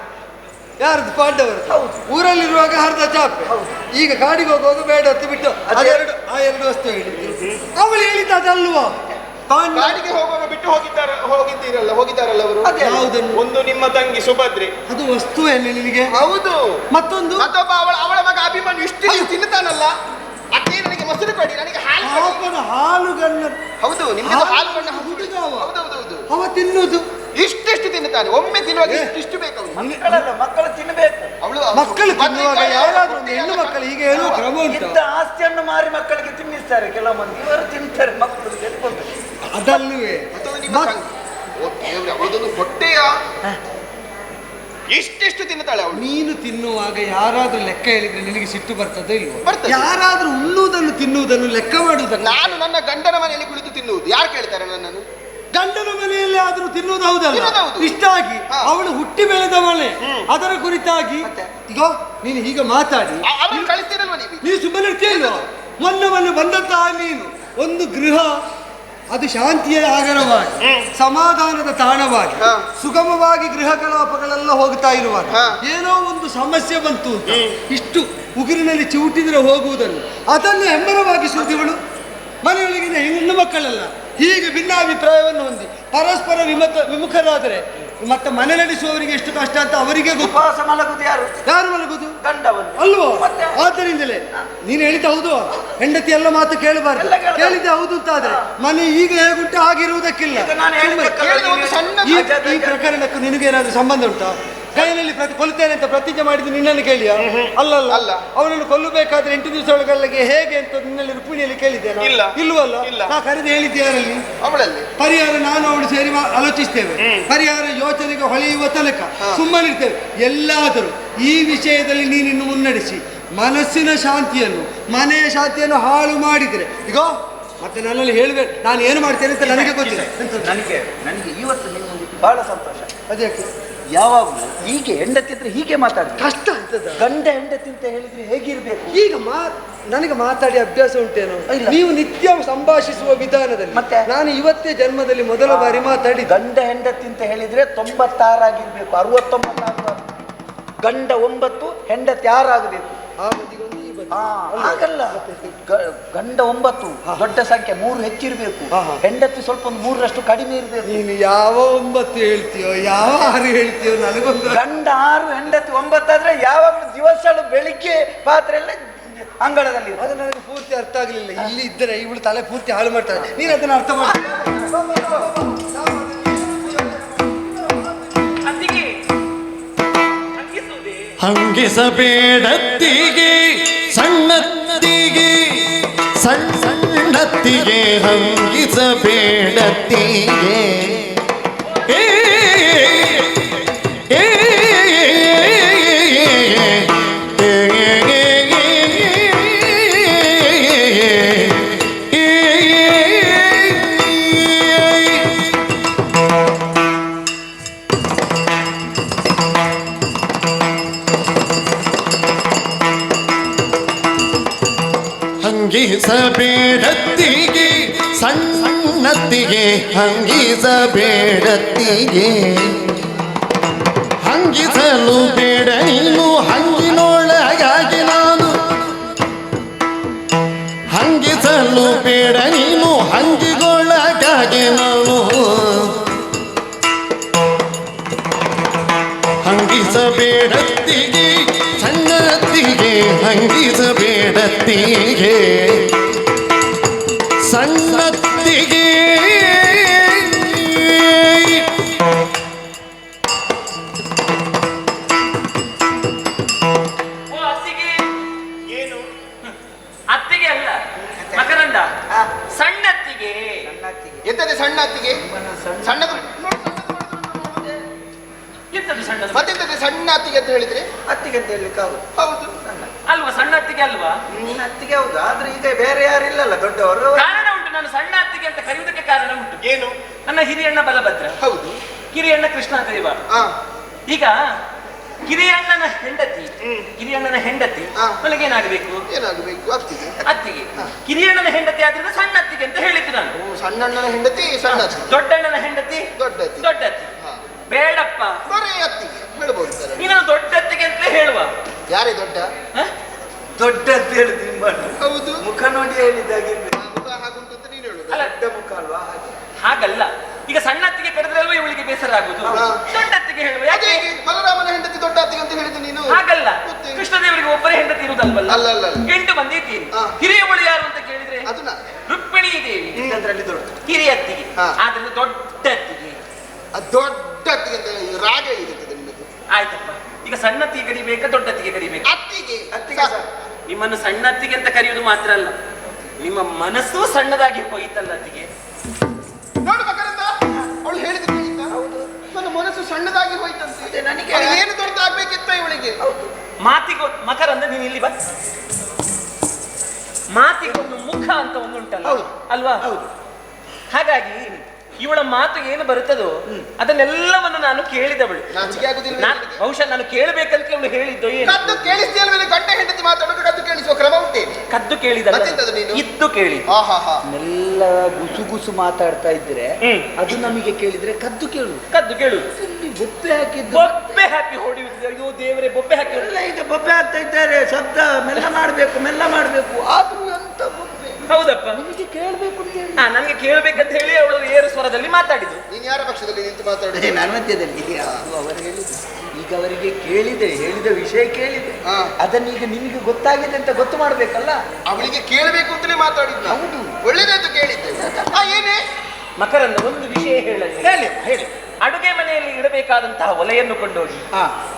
ಯಾರದು? ಪಾಂಡವರು. ಹೌದು. ಊರಲ್ಲಿರುವಾಗ ಅರ್ಧ ಚಾಪೆ. ಈಗ ಕಾಡಿಗೆ ಹೋಗುವಾಗ ಬೇಡ ಅಂತ ಬಿಟ್ಟು ಆ 2 ವಸ್ತು ಹೇಳಿದ್ರು. ಅವಳು ಹೇಳಿದ್ದ ಅದಲ್ವಾ? ಕಾಡಿಗೆ ಹೋಗುವಾಗ ಬಿಟ್ಟು ಹೋಗಿದ್ದಾರಲ್ಲ ಅವರು. ಒಂದು ನಿಮ್ಮ ತಂಗಿ ಸುಭದ್ರೆ, ಅದು ವಸ್ತುವೇ ನಿನಗೆ? ಹೌದು. ಮತ್ತೊಂದು ಮತ್ತೊಬ್ಬ ಅವಳ ಮಗ ಅಭಿಮನ್ಯು ಇಷ್ಟು ತಿನ್ನುತ್ತಾನಲ್ಲ, ಅದೇ ನನಗೆ ಮೊಸರು ಕೊಡಿ, ನನಗೆ ಹಾಲುಗಣ್ಣ. ಹೌದು, ನಿಮ್ಗೆ ಹಾಲು ಬಣ್ಣ. ಹೌದೌದು, ಅವ ತಿನ್ನುವುದು ಇಷ್ಟೆಷ್ಟು ತಿನ್ನುತ್ತಾನೆ. ಒಮ್ಮೆ ತಿನ್ನುವಾಗ ಇಷ್ಟು ಬೇಕು. ಮಕ್ಕಳು ತಿನ್ನಬೇಕು. ಮಕ್ಕಳು ತಿನ್ನುವಾಗ ಯಾರಾದ್ರೂ ಒಂದು ಹೆಣ್ಣು ಮಕ್ಕಳು ಹೀಗೆ ಹೇಳುವ ಕ್ರಮ ಉಂಟು. ಆಸ್ತಿಯನ್ನು ಮಾರಿ ಮಕ್ಕಳಿಗೆ ತಿನ್ನಿಸ್ತಾರೆ ಕೆಲವು ಮಂದಿ. ಇವರು ತಿಂತಾರೆ ಮಕ್ಕಳು. ಅದಲ್ಲವೇ ಅವಳದೊಂದು ಹೊಟ್ಟೆಯ ಇಷ್ಟೆಷ್ಟು ತಿನ್ನುತ್ತಾಳೆ ಅವಳು. ನೀನು ತಿನ್ನುವಾಗ ಯಾರಾದ್ರೂ ಲೆಕ್ಕ ಹೇಳಿದ್ರೆ ನಿನಗೆ ಸಿಟ್ಟು ಬರ್ತದೆ ಇಲ್ವೋ? ಯಾರಾದ್ರೂ ಉಣ್ಣುವುದನ್ನು ತಿನ್ನುವುದನ್ನು ಲೆಕ್ಕ ಮಾಡುವುದನ್ನು. ನಾನು ನನ್ನ ಗಂಡನ ಮನೆಯಲ್ಲಿ ಕುಳಿತು ತಿನ್ನುವುದು. ಯಾರು ಕೇಳ್ತಾರೆ ನನ್ನನ್ನು? ಗಂಡನ ಮನೆಯಲ್ಲಿ ಆದ್ರೂ ತಿನ್ನುವುದು ಹೌದಲ್ಲ? ಇಷ್ಟಾಗಿ ಅವಳು ಹುಟ್ಟಿ ಬೆಳೆದ ಮನೆ, ಅದರ ಕುರಿತಾಗಿ ಈಗ ನೀನು ಹೀಗೆ ಮಾತಾಡಿ ಕಳಿಸ್ತೀರಲ್ವ ನೀವು ಸುಮ್ಮನೆ ಇರ್ತೀಯಲ್ವ? ಮೊನ್ನೆ ಬಂದಂತಹ ನೀನು ಒಂದು ಗೃಹ, ಅದು ಶಾಂತಿಯ ಆಗರವಾಗಿ, ಸಮಾಧಾನದ ತಾಣವಾಗಿ, ಸುಗಮವಾಗಿ ಗೃಹ ಕಲಾಪಗಳೆಲ್ಲ ಹೋಗ್ತಾ ಇರುವಾಗ ಏನೋ ಒಂದು ಸಮಸ್ಯೆ ಬಂತು ಅಂತ ಇಷ್ಟು ಉಗುರಿನಲ್ಲಿ ಚಿವುಟಿದ್ರೆ ಹೋಗುವುದನ್ನು ಅದನ್ನು ಹೆಮ್ಮರವಾಗಿ ಸುದ್ದಿಗಳು ಮನೆಯೊಳಗಿನ ಹೆಣ್ಣು ಮಕ್ಕಳೆಲ್ಲ ಹೀಗೆ ಭಿನ್ನಾಭಿಪ್ರಾಯವನ್ನು ಹೊಂದಿ ಪರಸ್ಪರ ವಿಮುಖರಾದರೆ ಮತ್ತೆ ಮನೆ ನಡೆಸುವವರಿಗೆ ಎಷ್ಟು ಕಷ್ಟ ಅಂತ ಅವರಿಗೆ ಉಪವಾಸ ಮಲಗುದು ಯಾರು ಮಲಗುದು? ಗಂಡವನ್ನು ಅಲ್ವೋ? ಆದ್ದರಿಂದಲೇ ನೀನು ಹೇಳಿದ ಹೌದು, ಹೆಂಡತಿ ಎಲ್ಲ ಮಾತು ಕೇಳಬಾರ್ದು. ಕೇಳಿದೆ ಹೌದು ಅಂತ ಆದ್ರೆ ಮನೆ ಈಗ ಹೇಗುಂಟು ಆಗಿರುವುದಕ್ಕಿಲ್ಲ. ಈ ಪ್ರಕರಣಕ್ಕೂ ನಿನಗೇನಾದ್ರೂ ಸಂಬಂಧ ಉಂಟಾ? ಕೈಯಲ್ಲಿ ಕೊಲ್ಲುತ್ತೇನೆ ಅಂತ ಪ್ರತಿಜ್ಞೆ ಮಾಡಿದ್ದು ನಿನ್ನನ್ನು ಕೇಳಿಯ? ಅಲ್ಲಲ್ಲ ಅಲ್ಲ. ಅವನನ್ನು ಕೊಲ್ಲಬೇಕಾದ್ರೆ 8 ದಿವಸಗಳಿಗೆ ಹೇಗೆ ಅಂತ ನಿನ್ನಲ್ಲಿ ರುಕ್ಮಿಣಿಯಲ್ಲಿ ಕೇಳಿದ್ದೇನೆ? ಇಲ್ಲ. ಇಲ್ವಲ್ಲ? ಇಲ್ಲ. ನಾ ಕರೆದು ಹೇಳಿದ್ದೇರಲ್ಲಿ ಅವಳಲ್ಲಿ ಪರಿಹಾರ ನಾನು ಅವಳು ಸೇರಿ ಆಲೋಚಿಸ್ತೇವೆ. ಪರಿಹಾರ ಯೋಚನೆಗೆ ಹೊಳೆಯುವ ತನಕ ಸುಮ್ಮನಿರ್ತೇವೆ. ಎಲ್ಲಾದರೂ ಈ ವಿಷಯದಲ್ಲಿ ನೀನಿನ್ನು ಮುನ್ನಡೆಸಿ ಮನಸ್ಸಿನ ಶಾಂತಿಯನ್ನು ಮನೆಯ ಶಾಂತಿಯನ್ನು ಹಾಳು ಮಾಡಿದರೆ ಈಗ ಮತ್ತೆ ನನ್ನಲ್ಲಿ ಹೇಳಬೇಕು ನಾನು ಏನು ಮಾಡ್ತೇನೆ ಅಂತ ನನಗೆ ಗೊತ್ತಿಲ್ಲ. ನನಗೆ ಇವತ್ತು ನಿಮ್ಮ ಬಹಳ ಸಂತೋಷ. ಅದಕ್ಕೆ ಯಾವಾಗಲೂ ಹೀಗೆ ಹೆಂಡತಿ ಹತ್ರ ಹೀಗೆ ಮಾತಾಡ್ತಾರೆ. ಕಷ್ಟ ಆಗ್ತದ. ಗಂಡ ಹೆಂಡತಿ ಅಂತ ಹೇಳಿದ್ರೆ ಹೇಗಿರ್ಬೇಕು? ಈಗ ನನಗೆ ಮಾತಾಡಿ ಅಭ್ಯಾಸ ಉಂಟೇನೋ? ಇಲ್ಲ. ನೀವು ನಿತ್ಯ ಸಂಭಾಷಿಸುವ ವಿಧಾನದಲ್ಲಿ ಮತ್ತೆ? ನಾನು ಇವತ್ತೇ ಜನ್ಮದಲ್ಲಿ ಮೊದಲ ಬಾರಿ ಮಾತಾಡಿ. ಗಂಡ ಹೆಂಡತಿ ಅಂತ ಹೇಳಿದ್ರೆ 96 ಆಗಿರ್ಬೇಕು, 69 ಆಗಬಾರ್ದು. ಗಂಡ 9, ಹೆಂಡತಿ 6 ಆಗಬೇಕು. ಆ ಬದಿಗೊಂದು ಈ ಬದಿ. ಆಗಲ್ಲ. ಗಂಡ 9 ದೊಡ್ಡ ಸಂಖ್ಯೆ, 3 ಹೆಚ್ಚಿರ್ಬೇಕು. ಹೆಂಡತಿ ಸ್ವಲ್ಪ ಒಂದು 3ರಷ್ಟು ಕಡಿಮೆ ಇರ್ಬೇಕು. ನೀನು ಯಾವ 9 ಹೇಳ್ತೀಯೋ ಯಾವ 6 ಹೇಳ್ತೀಯೋ ನನಗೊಂದು. ಗಂಡ 6 ಹೆಂಡತಿ 9 ಆದ್ರೆ ಯಾವಾಗಲೂ ದಿವಸ ಬೆಳಿಗ್ಗೆ ಪಾತ್ರೆ ಎಲ್ಲ ಅಂಗಳದಲ್ಲಿ. ಅದು ನನಗೆ ಪೂರ್ತಿ ಅರ್ಥ ಆಗಲಿಲ್ಲ. ಇಲ್ಲಿ ಇದ್ದರೆ ಇವಳು ತಲೆ ಪೂರ್ತಿ ಹಾಳು ಮಾಡ್ತಾಳೆ. ನೀನು ಅದನ್ನು ಅರ್ಥ ಮಾಡಿ. ಹಂಗಿಸಬೇಡತ್ತಿಗೆ ಸಣ್ಣತ್ತಿಗೆ ಸಣ್ಣತ್ತಿಗೆ ಹಂಗಿಸಬೇಡತ್ತಿಗೆ ಏ ಏ ಹಂಗಿಸಬೇಡತ್ತಿಗೆ ಸಣ್ಣತ್ತಿಗೆ ಹಂಗಿಸಬೇಡತ್ತಿಗೆ ಹಂಗಿಸಲು ಬೇಡ ನೀನು ಹಂಗಿನೊಳಗಾಗಿ ನಾನು ಹಂಗಿಸಲು ಬೇಡ ನೀನು ಹಂಗಿಗೊಳಗಾಗಿ ನಾನು ಹಂಗಿಸಬೇಡತ್ತಿಗೆ ಸಣ್ಣತ್ತಿಗೆ ಹಂಗಿಸಬೇಡತ್ತಿಗೆ ಸಣ್ಣತ್ತಿಗೆ ಏನು ಅತ್ತಿಗೆ ಅಲ್ಲ ಮಕರಂದ, ಸಣ್ಣತ್ತಿಗೆ. ಎಂತದೆ ಸಣ್ಣ ಅತ್ತಿಗೆ? ಸಣ್ಣದು ಎಂತದ್ದು ಸಣ್ಣದು? ಮತ್ತೆಂತದೆ ಸಣ್ಣ ಅತ್ತಿಗೆ ಅಂತ ಹೇಳಿದ್ರೆ? ಅತ್ತಿಗೆ ಅಂತ ಹೇಳಲಿಕ್ಕೆ ಹೌದು. ಅಲ್ವಾ, ಸಣ್ಣ ಅತ್ತಿಗೆ ಅಲ್ವಾ? ನಿನ್ನ ಅತ್ತಿಗೆ ಹೌದು. ಆದ್ರೆ ಈಗ ಬೇರೆ ಯಾರು ಇಲ್ಲಲ್ಲ ದೊಡ್ಡವರು. ಕಾರಣ ಉಂಟು, ನಾನು ಸಣ್ಣ ಅತ್ತಿಗೆ ಅಂತ ಕರೆಯುವುದಕ್ಕೆ ಕಾರಣ ಉಂಟು. ಏನು? ನನ್ನ ಹಿರಿಯಣ್ಣ ಬಲಭದ್ರ, ಹೌದು. ಕಿರಿಯಣ್ಣ ಕೃಷ್ಣದೇವ. ಈಗ ಕಿರಿಯಣ್ಣನ ಹೆಂಡತಿ ನನಗೇನಾಗಬೇಕು? ಏನಾಗಬೇಕು? ಅತ್ತಿಗೆ. ಅತ್ತಿಗೆ. ಕಿರಿಯಣ್ಣನ ಹೆಂಡತಿ ಆದ್ರಿಂದ ಸಣ್ಣ ಅತ್ತಿಗೆ ಅಂತ ಹೇಳಿದ್ದು ನಾನು. ಸಣ್ಣಣ್ಣನ ಹೆಂಡತಿ ಸಣ್ಣ ಅತ್ತಿಗೆ, ದೊಡ್ಡಣ್ಣನ ಹೆಂಡತಿ ದೊಡ್ಡ ಅತ್ತಿಗೆ. ದೊಡ್ಡ ಅತ್ತಿಗೆ. ಬೇಡಪ್ಪ, ಬರೀ ಅತ್ತಿಗೆ ಹೇಳ್ಬೋದು. ನೀನು ದೊಡ್ಡ ಅತ್ತಿಗೆ ಅಂತ ಹೇಳುವ. ಯಾರೇ ದೊಡ್ಡ? ದೊಡ್ಡ ಅಂತ ಹೇಳುದು ನಿಮ್ಮ ಹೌದು. ಮುಖ ನೋಡಿ ಹೇಳಿದ್ದಾಗಿರ್ಬೇಕು. ಮುಖ ಹಾಗುಂಟು ಅಂತ ನೀನು ಹೇಳುದು. ಅಲ್ಲ, ದೊಡ್ಡ ಮುಖ ಅಲ್ವಾ? ಹಾಗೆ ಹಾಗಲ್ಲ. ಈಗ ಸಣ್ಣ ಅತ್ತಿಗೆ ಕರೆದ್ರೆ ಅಲ್ವಾ ಇವಳಿಗೆ ಬೇಸರ ಆಗುದು. ದೊಡ್ಡ ಅತ್ತಿಗೆ ಹೇಳುವ. ಯಾಕೆ? ಬಲರಾಮನ ಹೆಂಡತಿ ದೊಡ್ಡ ಅತ್ತಿಗೆ ಅಂತ ಹೇಳಿದ್ದು ನೀನು. ಹಾಗಲ್ಲ, ಮತ್ತೆ? ಕೃಷ್ಣದೇವರಿಗೆ ಒಬ್ಬರೇ ಹೆಂಡತಿ ಇರುವುದಲ್ವಲ್ಲ. ಅಲ್ಲ ಅಲ್ಲ ಅಲ್ಲ. 8 ಮಂದಿ ಇದ್ದೀನಿ. ಹಿರಿಯವಳು ಯಾರು ಅಂತ ಕೇಳಿದ್ರೆ ಅದನ್ನ ರುಕ್ಮಿಣಿ ದೇವಿ. ಇದರಲ್ಲಿ ದೊಡ್ಡ ಹಿರಿಯ ಅತ್ತಿಗೆ. ಹಾ. ಆದ್ರಿಂದ ದೊಡ್ಡ ಅತ್ತಿಗೆ. ದೊಡ್ಡ ಅತ್ತಿಗೆ ಅಂತ ರಾಗ ಹೇಳಿರ್ತದೆ ನಿಮ್ಮದು. ಆಯ್ತಪ್ಪ, ಈಗ ಸಣ್ಣ ಅತ್ತಿಗೆ ಕರಿಬೇಕಾ ದೊಡ್ಡ ಅತ್ತಿಗೆ ಕರಿಬೇಕಾ? ಅತ್ತಿಗೆ. ಅತ್ತಿಗೆ ನಿಮ್ಮನ್ನು ಸಣ್ಣ ಅತ್ತಿಗೆ ಅಂತ ಕರೆಯುವುದು ಮಾತ್ರ ಅಲ್ಲ, ನಿಮ್ಮ ಮನಸ್ಸು ಸಣ್ಣದಾಗಿ ಹೋಯಿತಲ್ಲ ಅತ್ತಿಗೆ. ನೋಡು ಮಕರಂದ, ಅವಳು ಹೇಳಿದ ಕೇಳಿದ್ದ? ಹೌದು. ನನ್ನ ಮನಸ್ಸು ಸಣ್ಣದಾಗಿ ಹೋಯ್ತಂತೆ. ನನಗೆ ಏನು ದೊಡ್ಡದಾಗ್ಬೇಕಿತ್ತ ಇವಳಿಗೆ? ಮಾತಿಗೆ ಮಕರಂದ, ನೀನು ಇಲ್ಲಿ ಬಾ. ಮಾತಿಗೊಂದು ಮುಖ ಅಂತ ಒಂದು ಉಂಟಲ್ಲ, ಅಲ್ವಾ? ಹೌದು. ಹಾಗಾಗಿ ಇವಳ ಮಾತು ಏನು ಬರುತ್ತದೋ ಅದನ್ನೆಲ್ಲವನ್ನು ನಾನು ಕೇಳಿದವಳು. ನಾಚಿಕೆ ಆಗುದಿಲ್ಲ? ಬಹುಶಃ ನಾನು ಕೇಳಬೇಕಂತ ಇವಳು ಹೇಳಿದ್ದು ಏನು? ಕದ್ದು ಕೇಳಿಸ್ತೀಯಲ್ವೇ? ಗಂಡ ಹೆಂಡತಿ ಮಾತಾಡೋದು ಕದ್ದು ಕೇಳಿಸುವ ಕ್ರಮ ಉಂಟೇನು? ಕದ್ದು ಕೇಳಿದಲ್ಲ, ಮತ್ತೆಂತದು ನೀನು? ಇದ್ದು ಕೇಳಿ. ಮೆಲ್ಲ ಗುಸು ಮಾತಾಡ್ತಾ ಇದ್ರೆ ಅದು ನಮಗೆ ಕೇಳಿದ್ರೆ ಕದ್ದು ಕೇಳು. ಕದ್ದು ಕೇಳು. ಬೊಬ್ಬೆ ಹಾಕಿದ್ದು, ಬೊಬ್ಬೆ ಹಾಕಿ ಹೊಡೆಯುವುದು. ಅಯ್ಯೋ ದೇವರೇ, ಬೊಬ್ಬೆ ಹಾಕಿ ಎಲ್ಲ ಈಗ ಬೊಬ್ಬೆ ಹಾಕ್ತಾ ಇದ್ದಾರೆ. ಶಬ್ದ ಮೆಲ್ಲ ಮಾಡ್ಬೇಕು ಆದ್ರೂ ಎಂತ ಬೊಬ್ಬೆ. ಹೌದಪ್ಪ, ನಿಮಗೆ ಕೇಳ್ಬೇಕು ಅಂತ ಹೇಳಿ. ನನಗೆ ಕೇಳ್ಬೇಕಂತ ಹೇಳಿ ಅವಳು ಏರು ಸ್ವರದಲ್ಲಿ ಮಾತಾಡಿದ್ರು. ನೀನ್ ಯಾರ ಪಕ್ಷದಲ್ಲಿ ನಿಂತು ಮಾತಾಡಿ? ನಾನು ಮಧ್ಯದಲ್ಲಿ ಅವರು ಹೇಳಿದ್ರು. ಈಗ ಅವರಿಗೆ ಹೇಳಿದ ವಿಷಯ ಕೇಳಿದೆ. ಅದನ್ನೀಗ ನಿಮಗೆ ಗೊತ್ತಾಗಿದೆ ಅಂತ ಗೊತ್ತು ಮಾಡ್ಬೇಕಲ್ಲ. ಅವಳಿಗೆ ಕೇಳಬೇಕು ಅಂತಲೇ ಮಾತಾಡಿದ್ನ. ಹೌದು, ಒಳ್ಳೇದಾಯ್ತು ಕೇಳಿದ್ದೆ. ಏನೇ ಮಕರಂದ, ಒಂದು ವಿಷಯ ಹೇಳಿ. ಅಡುಗೆ ಮನೆಯಲ್ಲಿ ಇಡಬೇಕಾದಂತಹ ಒಲೆಯನ್ನು ಕೊಂಡೋಗಿ ಹಾ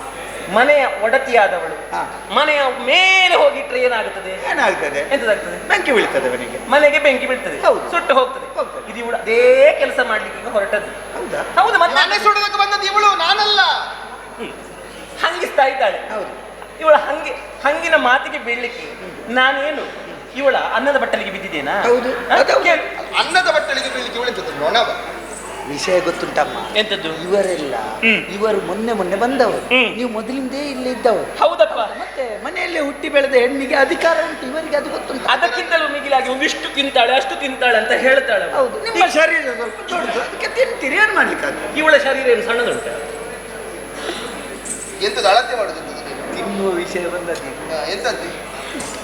ಮನೆಯ ಒಡತಿಯಾದವಳು ಹಾ. ಮನೆಯ ಮೇಲೆ ಹೋಗಿಟ್ರೆ ಏನಾಗುತ್ತದೆ? ಏನಾಗ್ತದೆ? ಎಂತದಾಗ್ತದೆ? ಬೆಂಕಿ ಬೀಳ್ತದೆ ಅವನಿಗೆ. ಮನೆಗೆ ಬೆಂಕಿ ಬೀಳ್ತದೆ, ಹೌದು. ಸುಟ್ಟು ಹೋಗ್ತದೆ. ಹೋಗ್ತದೆ. ಇದು ಇವಳು ಅದೇ ಕೆಲಸ ಮಾಡ್ಲಿಕ್ಕೆ ಈಗ ಹೊರಟದ್ದು. ಹೌದಾ? ಹೌದು, ಮತ್ತೆ ನಾನೇ ಸುಡೋದಕ್ಕೆ ಬಂದದ್ದು ಇವಳು, ನಾನಲ್ಲ. ಹಂಗಿಸ್ತಾ ಇದ್ದಾಳೆ ಹೌದು. ಇವಳ ಹಂಗಿನ ಮಾತಿಗೆ ಬೀಳ್ಲಿಕ್ಕೆ ನಾನೇನು ಇವಳ ಅನ್ನದ ಬಟ್ಟಲಿಗೆ ಬಿದ್ದಿದ್ದೇನಾ? ಹೌದು. ಕೇಳು. ಅನ್ನದ ಬಟ್ಟಲಿಗೆ ಬೀಳಿಕ್ಕೆ ಇವಳಿದ್ದದ್ದು ನೊಣವ. ವಿಷಯ ಗೊತ್ತುಂಟಮ್ಮ, ಎಂತದ್ದು? ಇವರೆಲ್ಲ ಇವರು ಮೊನ್ನೆ ಬಂದವರು, ನೀವು ಮೊದಲಿಂದೇ ಇಲ್ಲೇ ಇದ್ದವರು. ಹೌದಪ್ಪ, ಮತ್ತೆ ಮನೆಯಲ್ಲೇ ಹುಟ್ಟಿ ಬೆಳೆದ ಹೆಣ್ಣಿಗೆ ಅಧಿಕಾರ ಉಂಟು, ಇವರಿಗೆ ಅದು ಗೊತ್ತುಂಟು. ಅದಕ್ಕಿಂತಲೂ ಮಿಗಿಲಾಗಿ ಒಂದಿಷ್ಟು ತಿಂತಾಳೆ, ಅಷ್ಟು ತಿಂತಾಳೆ ಅಂತ ಹೇಳ್ತಾಳೆ. ಹೌದು, ನಿಮ್ಮ ಶರೀರ ಸ್ವಲ್ಪ ದೊಡ್ಡದು, ಅದಕ್ಕೆ ತಿಂತೀರಿ, ಏನು ಮಾಡ್ಲಿಕ್ಕಾಗ್ತದೆ? ಇವಳ ಶರೀರ ಏನು ಸಣ್ಣದುಂಟ? ಎಂತದ್ದು ಅಳತೆ ಮಾಡುದು? ತಿನ್ನುವ ವಿಷಯ ಬಂದದ್ದು ಎಂತದ್ದು?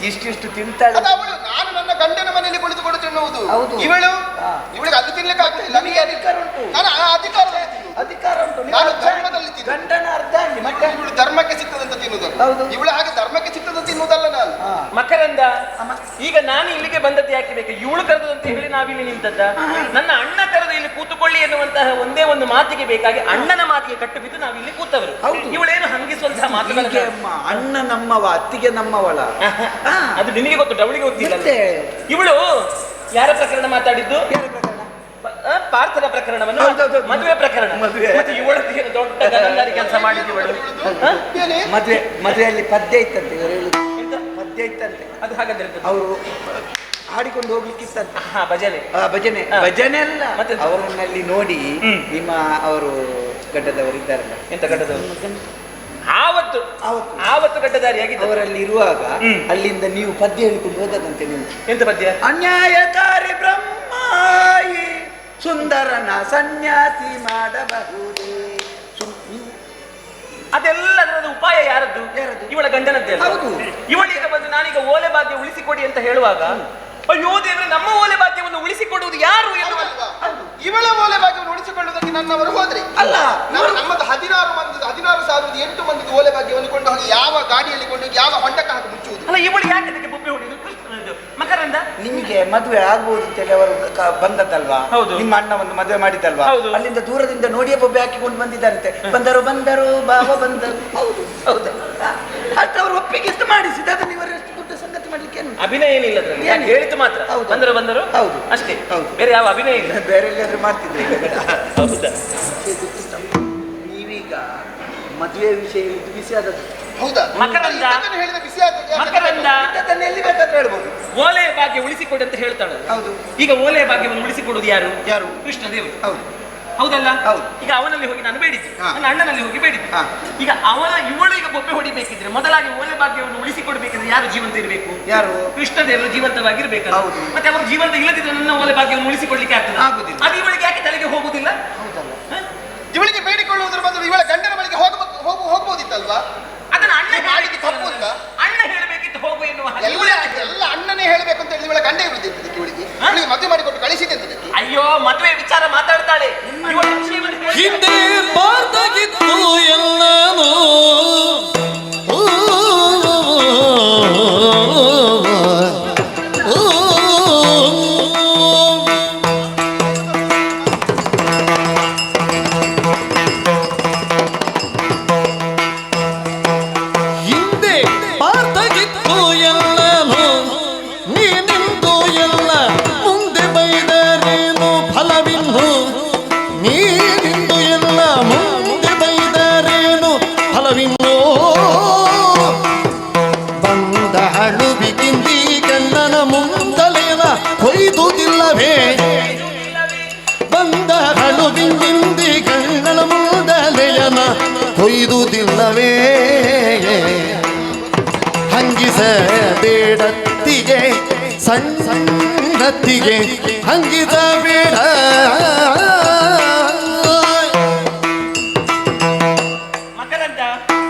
ಇಷ್ಟಿಷ್ಟು ತಿಂತಾಳೆ. ಅದು ಅವಳು. ನಾನು ನನ್ನ ಗಂಡನ ಮನೆಯಲ್ಲಿ ಕುಳಿತುಕೊಂಡು ತಿನ್ನುವುದು. ಹೌದು. ಇವಳು ಹಾ. ಇವಳಿಗೆ ಅದು ತಿನ್ಲಿಕ್ಕೆ ಆಗ್ತಿಲ್ಲ. ನಿಮಗೆ ಅಧಿಕಾರ ಉಂಟು, ನಾನು ಆ ಅಧಿಕಾರದಲ್ಲಿ ತಿನ್ನುವುದು. ಅಧಿಕಾರ ಉಂಟು. ನೀವು ನಾನು ಅರ್ಧ ಧರ್ಮದಲ್ಲಿ ತಿನ್ನು. ಗಂಡನ ಅರ್ಧ ಅಲ್ಲಿ ಮತ್ತೆ ಇವಳು ಧರ್ಮಕ್ಕೆ ಸಿಕ್ಕದಂತ ತಿನ್ನುವುದಲ್ಲ. ಹೌದು. ಇವಳು ಹಾಗೆ ಧರ್ಮಕ್ಕೆ ಸಿಕ್ಕದಂತ ತಿನ್ನುವುದಲ್ಲ ನಾನು. ಹಾ. ಮಕರಂದ, ಅಮ್ಮ. ಈಗ ನಾನು ಇಲ್ಲಿಗೆ ಬಂದದ್ದು ಯಾಕೆ ಬೇಕು? ಇವಳು ಕರೆದು ಅಂತ ಹೇಳಿ ನಾವಿಲ್ಲಿ ನಿಂತದ್ದ? ನನ್ನ ಅಣ್ಣ ಕರೆದು ಇಲ್ಲಿ ಕೂತುಕೊಳ್ಳಿ ಎನ್ನುವಂತಹ ಒಂದೇ ಒಂದು ಮಾತಿಗೆ ಬೇಕಾಗಿ ಅಣ್ಣನ ಮಾತಿಗೆ ಕಟ್ಟು ಬಿದ್ದು ನಾವಿಲ್ಲಿ ಕೂತವರು. ಹೌದು. ಇವಳೇನು ಹಂಗಿಸುವಂತಹ ಹೀಗೆ ಮಾತುಗಳು? ಅಮ್ಮ, ಅಣ್ಣ ನಮ್ಮವ, ಅತ್ತಿಗೆ ನಮ್ಮವಳ. ಹಾ. ಅದು ನಿನಗೆ ಗೊತ್ತುಂಟು, ಅವಳಿಗೆ ಗೊತ್ತಿಲ್ಲ. ಮತ್ತೆ ಇವಳು ಯಾರ ಪ್ರಕರಣ ಮಾತಾಡಿದ್ದು? ಬೇರೆ ಪ್ರಕರಣ. ಪಾರ್ಥನ ಪ್ರಕರಣವನ್ನು, ಹೌದೌದು. ಮದುವೆ ಪ್ರಕರಣ. ಮದುವೆ. ಮತ್ತೆ ಇವಳದ್ದು ಏನು ದೊಡ್ಡ ಗಂಧಾರಿ ಕೆಲಸ ಮಾಡಿದ್ದವಳು? ಏನೇ? ಮದುವೆಯಲ್ಲಿ ಪದ್ಯ ಇತ್ತಂತೆ, ಇವರು ಹೇಳುದು ಎಂತ ಪದ್ಯ ಇತ್ತಂತೆ. ಅದು ಹಾಗಾದ್ರೆ ಎಂತದ್ದು? ಅವರು ಹಾಡಿಕೊಂಡು ಹೋಗ್ಲಿಕ್ಕಿತ್ತಂತೆ. ಹಾ, ಭಜನೆ. ಭಜನೆ. ಹಾ. ಭಜನೆ ಅಲ್ಲ, ಮತ್ತೆ? ಅವರನ್ನಲ್ಲಿ ನೋಡಿ ನಿಮ್ಮ ಅವರು ಗಡ್ಡದವರು ಇದ್ದಾರಲ್ಲ, ಎಂತ ಗಡ್ಡದವರು? ಆವತ್ತು ಗಡ್ಡದಾರಿಯಾಗಿದ್ದ ಅವರಲ್ಲಿ ಇರುವಾಗ ಅಲ್ಲಿಂದ ನೀವು ಪದ್ಯ ಹೇಳಿಕೊಂಡು ಹೋದದಂತೆ ನೀವು. ಎಂತ ಪದ್ಯ? ಅನ್ಯಾಯಕಾರಿ ಬ್ರಹ್ಮಾಯಿ ಸುಂದರನ ಸನ್ಯಾಸಿ ಮಾಡಬಹುದೇ. ಅದೆಲ್ಲದರದ ಉಪಾಯ ಯಾರದ್ದು? ಯಾರದ್ದು? ಇವಳ ಗಂಡನದ್ದೇ. ಹೌದು. ಇವಳೀಗ ಬಂದು ನಾನೀಗ ಓಲೆ ಭಾಗ್ಯ ಉಳಿಸಿಕೊಡಿ ಅಂತ ಹೇಳುವಾಗ, ಅಯ್ಯೋ ದೇವ್ರೆ, ನಮ್ಮ ಓಲೆ ಭಾಗ್ಯವನ್ನು ಉಳಿಸಿಕೊಡುವುದು ಯಾರು ಎನ್ನುವ ಇವಳ ಮೂಲೆ ಭಾಗ್ಯವನ್ನು ಉಳಿಸಿಕೊಳ್ಳುವುದಕ್ಕೆ ನನ್ನವರು ಹೋದ್ರಿ. ಅಲ್ಲ, ನಮ್ಮದು 16,8 ಮಂದಿ ಓಲೆ ಭಾಗ್ಯವನ್ನು ಕೊಂಡು ಹೋಗಿ ಯಾವ ಗಾಡಿಯಲ್ಲಿ ಕೊಂಡೋಗಿ ಯಾವ ಹೊಂಡಕ್ಕೆ ಹಾಕಿ ಮುಚ್ಚುವುದು. ಅಲ್ಲ, ಇವಳು ಯಾಕೆ ಅದಕ್ಕೆ ಬೊಬ್ಬೆ ಹೊಡೆಯುವುದು? ಕೃಷ್ಣನದ್ದು. ಮಕರಂದ, ನಿಮಗೆ ಮದುವೆ ಆಗ್ಬಹುದು ಅಂತೇಳಿ ಅವರು ಬಂದದ್ದಲ್ವಾ? ಹೌದು. ನಿಮ್ಮ ಅಣ್ಣವನ್ನು ಮದುವೆ ಮಾಡಿದ್ದಲ್ವಾ? ಹೌದು. ಅಲ್ಲಿಂದ ದೂರದಿಂದ ನೋಡಿಯೇ ಬೊಬ್ಬೆ ಹಾಕಿಕೊಂಡು ಬಂದಿದ್ದಾರಂತೆ. ಬಂದರು ಬಾವ ಬಂದರು. ಹೌದು ಹೌದು, ಅಷ್ಟು ಅವರು ಒಪ್ಪಿಗೆ ಎಷ್ಟು ಮಾಡಿಸಿದ, ಅದನ್ನು ಇವರು ಎಷ್ಟು ದೊಡ್ಡ ಸಂಗತಿ ಮಾಡ್ಲಿಕ್ಕೆ ಏನು? ಅಭಿನಯ ಏನಿಲ್ಲ ಅದ್ರಲ್ಲಿ, ಏನಿಲ್ಲ. ಹೇಳಿದ್ದು ಮಾತ್ರ. ಹೌದು. ಬಂದರು ಹೌದು. ಅಷ್ಟೇ, ಹೌದು. ಬೇರೆ ಯಾವ ಅಭಿನಯ ಇಲ್ಲ. ಬೇರೆ ಎಲ್ಲಿಯಾದ್ರೂ ಮಾಡ್ತಿದ್ರೆ ಈಗ ಹೌದಾ? ನೀವೀಗ ಮದುವೆ ವಿಷಯ ಇದು ಬಿಸಿ ಆದದ್ದು. ಹೌದಾ? ಮಕರಂದ, ಇದನ್ನು ಹೇಳಿದ ಬಿಸಿ ಆದದ್ದು. ಮಕರಂದ, ಅದನ್ನು ಎಲ್ಲಿ ಬೇಕಾದ್ರೆ ಹೇಳ್ಬೋದು. ಓಲೆ ಭಾಗ್ಯ ಉಳಿಸಿಕೊಡಿ ಅಂತ ಹೇಳ್ತಾಳೆ. ಹೌದು. ಈಗ ಓಲೆ ಭಾಗ್ಯವನ್ನು ಉಳಿಸಿಕೊಡುವುದು ಯಾರು? ಯಾರು? ಕೃಷ್ಣ ದೇವರು. ಹೌದು ಹೌದಲ್ಲ? ಹೌದು. ಈಗ ಅವನಲ್ಲಿ ಹೋಗಿ ನಾನು ಬೇಡಿದ್ದೆ, ಹಾ. ನನ್ನ ಅಣ್ಣನಲ್ಲಿ ಹೋಗಿ ಬೇಡಿದ್ದೆ. ಹಾ. ಈಗ ಇವಳು ಈಗ ಬೊಬ್ಬೆ ಹೊಡಿಬೇಕಿದ್ರೆ ಮೊದಲಾಗಿ ಓಲೆ ಭಾಗ್ಯವನ್ನು ಉಳಿಸಿಕೊಡ್ಬೇಕಿದ್ರೆ ಯಾರು ಜೀವಂತ ಇರಬೇಕು? ಯಾರು? ಕೃಷ್ಣ ದೇವರು ಜೀವಂತವಾಗಿರ್ಬೇಕಲ್ಲ. ಹೌದು. ಮತ್ತೆ ಅವರು ಜೀವಂತ ಇಲ್ಲದಿದ್ರೆ ನನ್ನ ಓಲೆ ಭಾಗ್ಯವನ್ನು ಉಳಿಸಿಕೊಡ್ಲಿಕ್ಕೆ ಆಗ್ತದೆ? ಆಗುದಿಲ್ಲ. ಅದು ಇವಳಿಗೆ ಯಾಕೆ ತಲೆಗೆ ಹೋಗುದಿಲ್ಲ? ಹೌದಲ್ಲ? ಇವಳಿಗೆ ಬೇಡಿಕೊಳ್ಳುವುದರ ಬದಲು ಇವಳ ಗಂಡನ ಬಳಿಗೆ ಹೋಗ್ಬೋದಿತ್ತಲ್ವಾ? ಅದನ್ನ ಅಣ್ಣ ಮಾಡಿದ್ದು ತಪ್ಪು ಅಂತ? ಅಣ್ಣ ಹೇಳಬೇಕಿತ್ತು ಹೋಗು ಎನ್ನುವ ಹಾಗೆ. ಎಲ್ಲ ಅಣ್ಣನೇ ಹೇಳಬೇಕು ಅಂತ ಹೇಳಿ ಇವಳ ಗಂಡ ಇರುವುದಿರ್ತದೆ. ಇವಳಿಗೆ ಮದುವೆ ಮಾಡಿಕೊಟ್ಟು ಕಳಿಸಿದೆ ಅಂತ. ಅಯ್ಯೋ, ಮದುವೆ ವಿಚಾರ ಮಾತಾಡ್ತಾಳೆ. ಇವಳ ವಿಷಯವನ್ನು ಹೇಳಿ- ಹಿಂದೆ ಬಾರ್ದಾಗಿತ್ತು ಎಲ್ಲನೂ ಹಿಂದೆ ಬಾರ್ದಾಗಿತ್ತು ಎಲ್ಲನೂ ನೀನಿಂದು ಎಲ್ಲ ಮುಂದೆ ಬೈದರೇನು ಫಲವಿನ್ನು ನೀನಿಂದು ಎಲ್ಲ ಮುಂದೆ ಬೈದರೇನು ಫಲವಿನ್ನೋ ಬಂದ ಹಳುಬಿಗಿಂದಿ ಗಂಡನ ಮುಂದಲೇನ ಕೊಯ್ದುದಿಲ್ಲವೇ ಬಂದ ಹಳುಬಿಗಿಂದಿ ಗಂಡನ ಮುಂದಲೆಯನ ಕೊಯ್ದುದಿಲ್ಲವೇ ಹಂಗಿಸಬೇಡತ್ತಿಗೆ ಸಣ್ಣತ್ತಿಗೆ ಹಂಗಿಸಬೇಡ ಮಕರಂದ,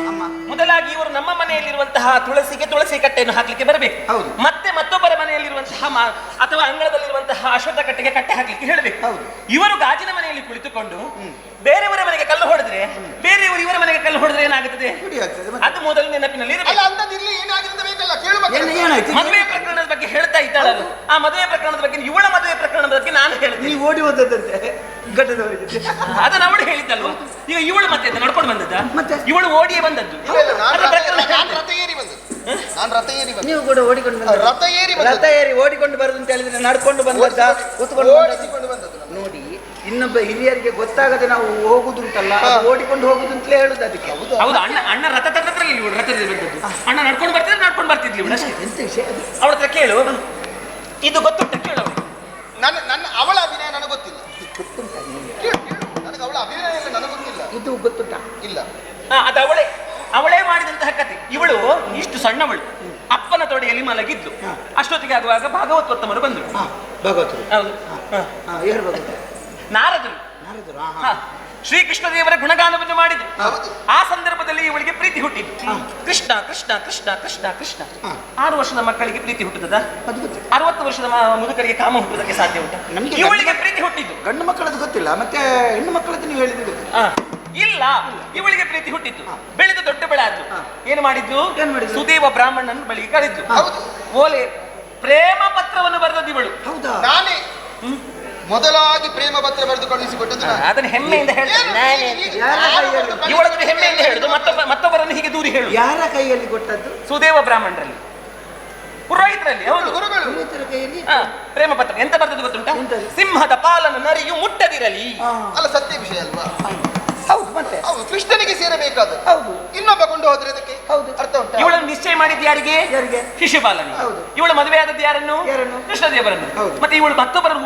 ಅಮ್ಮ. ಮೊದಲಾಗಿ ಇವರು ನಮ್ಮ ಮನೆಯಲ್ಲಿರುವಂತಹ ತುಳಸಿಗೆ ತುಳಸಿ ಕಟ್ಟೆಯನ್ನು ಹಾಕ್ಲಿಕ್ಕೆ ಬರಬೇಕು. ಹೌದು. ಮತ್ತೆ ಮತ್ತೊಬ್ಬರ ಮನೆಯಲ್ಲಿರುವಂತಹ ಅಥವಾ ಅಂಗಳದಲ್ಲಿರುವಂತಹ ಅಶ್ವತ್ಥ ಕಟ್ಟೆಗೆ ಕಟ್ಟೆ ಹಾಕ್ಲಿಕ್ಕೆ ಹೇಳಬೇಕು. ಹೌದು. ಇವರು ಗಾಜಿನ ಮನೆಯಲ್ಲಿ ಕುಳಿತುಕೊಂಡು ಬೇರೆಯವರ ಮನೆಗೆ ಕಲ್ಲು ಹೊಡೆದ್ರೆ, ಬೇರೆಯವರು ಇವರ ಮನೆಗೆ ಕಲ್ಲು ಹೊಡೆದ್ರೆ ಏನಾಗುತ್ತದೆ? ಹುಡಿ ಆಗ್ತದೆ ಮತ್ತೆ. ಅದು ಮೊದಲು ನೆನಪಿನಲ್ಲಿ ಅಲ್ಲ, ಇರಬೇಕು. ಅಂತದಿರ್ಲಿ, ಏನಾಗಿದೆ ಬೇಕಲ್ಲ ಕೇಳುವ. ಏನಾಯ್ತು? ಮದುವೆ ಪ್ರಕರಣದ ಬಗ್ಗೆ ಹೇಳ್ತಾ ಇದ್ದಾಳೆ. ಆ ಮದುವೆ ಪ್ರಕರಣದ ಬಗ್ಗೆ, ಇವಳ ಮದುವೆ ಪ್ರಕರಣದ ಬಗ್ಗೆ ನಾನು ಹೇಳ್ತೀನಿ. ನೀವು ಓಡಿ ಹೋದದ್ದಂತೆ. ಗಡ್ಡದವರಿಗೆ ಅದನ್ನ ಅವಳು ಹೇಳಿದ್ದಲ್ವ. ಈಗ ಇವಳು ಮತ್ತೆ ಅಂತ ನಡ್ಕೊಂಡು ಬಂದದ್ದ? ಮತ್ತೆ? ಇವಳು ಓಡಿಯೇ ಬಂದದ್ದು. ಇಲ್ಲ, ಇಲ್ಲ, ನಾನು ಅದ್ರ ಪ್ರಕರಣ ನಾನು ರಥ ಏರಿ ಬಂದದ್ದು. ನಾನು ರಥ ಏರಿ ಬಂದದ್ದು. ನೀವು ಕೂಡ ಓಡಿಕೊಂಡು ಬಂದ ರಥ ಏರಿ ಬಂದದ್ದು. ರಥ ಏರಿ ಓಡಿಕೊಂಡು ಬರುದು ಅಂತ ಹೇಳಿದ್ರೆ ನಡ್ಕೊಂಡು ಬಂದದ್ದ ಕೂತ್ಕೊಂಡು ಓಡಿಸಿಕೊಂಡು ಬಂದದ್ದು ನಾನು. ನೋಡಿ, ಇನ್ನೊಬ್ಬ ಹಿರಿಯರಿಗೆ ಗೊತ್ತಾಗದೆ ನಾವು ಹೋಗುದುಂಟಲ್ಲ, ಅದು ಓಡಿಕೊಂಡು ಹೋಗುದು ಅಂತಲೇ ಹೇಳುದು ಅದಕ್ಕೆ. ಹೌದು, ಅಣ್ಣ ರಥ ತಂದ್ರಲ್ಲಿ ಇವಳು ರಥದಲ್ಲಿ ಬಂದದ್ದು. ಅಣ್ಣ ನಡ್ಕೊಂಡು ಬರ್ತಿದ್ರೆ ನಡ್ಕೊಂಡು ಬರ್ತಿದ್ಲಿ ಇವಳು ಅಷ್ಟೇ. ಎಂತ ವಿಷಯ ಅದು? ಅವಳ ಹತ್ರ ಕೇಳು, ಇದು ಗೊತ್ತುಂಟ ಕೇಳು ಅವಳು. ನನ್ನ ಅವಳ ಅಭಿನಯ ನನಗೆ ಗೊತ್ತಿಲ್ಲ. ಗೊತ್ತುಂಟ ನಿಮಗೆ? ಕೇಳು, ನನಗೆ ಅವಳ ಅಭಿನಯ ಎಲ್ಲ ನನಗೆ ಗೊತ್ತಿಲ್ಲ. ಇದು ಗೊತ್ತುಂಟ? ಇಲ್ಲ. ಅದು ಅವಳೇ ಮಾಡಿದಂತಹ ಕತೆ. ಇವಳು ಇಷ್ಟು ಸಣ್ಣವಳು, ಅಪ್ಪನ ತೊಡೆಯಲ್ಲಿ ಮಲಗಿದ್ಲು. ಅಷ್ಟೊತ್ತಿಗೆ ಆಗುವಾಗ ಭಾಗವತೋತ್ತಮರು ಬಂದ್ರು. ಭಗವತರು? ಹೌದು, ಯಾರು ಭಗವತರು? ನಾರದರು. ನಾರದರು? ಶ್ರೀಕೃಷ್ಣ ದೇವರ ಗುಣಗಾನವನ್ನು ಮಾಡಿದ್ರು. ಹೌದು. ಆ ಸಂದರ್ಭದಲ್ಲಿ ಇವಳಿಗೆ ಪ್ರೀತಿ ಹುಟ್ಟಿದ್ದು. ಕೃಷ್ಣ ಕೃಷ್ಣ ಕೃಷ್ಣ ಕೃಷ್ಣ ಕೃಷ್ಣ. 6 ವರ್ಷದ ಮಕ್ಕಳಿಗೆ ಪ್ರೀತಿ ಹುಟ್ಟುತ್ತದ? 60 ವರ್ಷದ ಮುದುಕರಿಗೆ ಕಾಮ ಹುಟ್ಟುವುದಕ್ಕೆ ಸಾಧ್ಯ ಉಂಟಾ? ನಮ್ಗೆ ಇವಳಿಗೆ ಪ್ರೀತಿ ಹುಟ್ಟಿದ್ದು. ಗಂಡು ಮಕ್ಕಳದ್ದು ಗೊತ್ತಿಲ್ಲ, ಮತ್ತೆ ಹೆಣ್ಣು ಮಕ್ಕಳದ್ದು ನೀವು ಹೇಳಿದ್ರೆ ಗೊತ್ತಿಲ್ಲ. ಇಲ್ಲ, ಇವಳಿಗೆ ಪ್ರೀತಿ ಹುಟ್ಟಿತ್ತು. ಬೆಳೆದು ದೊಡ್ಡ ಬೆಳೆ ಆದ್ರು. ಏನು ಮಾಡಿದ್ದು? ಸುದೇವ ಬ್ರಾಹ್ಮಣನ ಬಳಿಗೆ ಕಳಿದ್ದು. ಓಲೆ ಪ್ರೇಮ ಪತ್ರವನ್ನು ಬರೆದದ್ದು ಇವಳು. ಹೌದಾ? ನಾನೇ ಮೊದಲಾಗಿ ಪ್ರೇಮ ಪತ್ರ ಬರೆದು ಕಳುಹಿಸಿಕೊಟ್ಟದ್ದು ನಾನು. ಅದನ್ನ ಹೆಮ್ಮೆಯಿಂದ ಹೇಳ್ತೇನೆ. ಇವಳನ್ನು ಹೆಮ್ಮೆಯಿಂದ ಹೇಳುದು, ಮತ್ತೊಬ್ಬರನ್ನು ಹೀಗೆ ದೂರಿ ಹೇಳುದು. ಯಾರ ಕೈಯಲ್ಲಿ ಕೊಟ್ಟದ್ದು? ಸುದೇವ ಬ್ರಾಹ್ಮಣರಲ್ಲಿ, ಪುರೋಹಿತರಲ್ಲಿ. ಹೌದು, ಗುರುಗಳು. ಪುರೋಹಿತರ ಕೈಯಲ್ಲಿ ಪ್ರೇಮ ಪತ್ರ ಎಂತ ಬರ್ತದೆ ಗೊತ್ತುಂಟಾ? ಎಂತದು? ಸಿಂಹದ ಪಾಲನ್ನು ನರಿಯು ಮುಟ್ಟದಿರಲಿ. ಅಲ್ಲ, ಸತ್ಯ ವಿಷಯ ಅಲ್ವಾ? ಹೌದು, ಮತ್ತೆ ಹೌದು, ಕೃಷ್ಣನಿಗೆ ಸೇರಬೇಕಾದ ಹೌದು. ಇನ್ನೊಬ್ಬ ಕೊಂಡು ಹೋದ್ರೆ ಅದಕ್ಕೆ ಹೌದು. ಅರ್ಥ ಉಂಟಾ? ಇವಳನ್ನು ನಿಶ್ಚಯ ಮಾಡಿದ್ದು ಯಾರಿಗೆ? ಯಾರಿಗೆ? ಶಿಶುಪಾಲನಿಗೆ. ಹೌದು. ಇವಳು ಮದುವೆ ಆದದ್ದು ಯಾರನ್ನು? ಯಾರನ್ನು? ಕೃಷ್ಣದೇವರನ್ನು. ಹೌದು. ಮತ್ತೆ ಇವಳು ಮತ್ತೊಬ್ಬರನ್ನು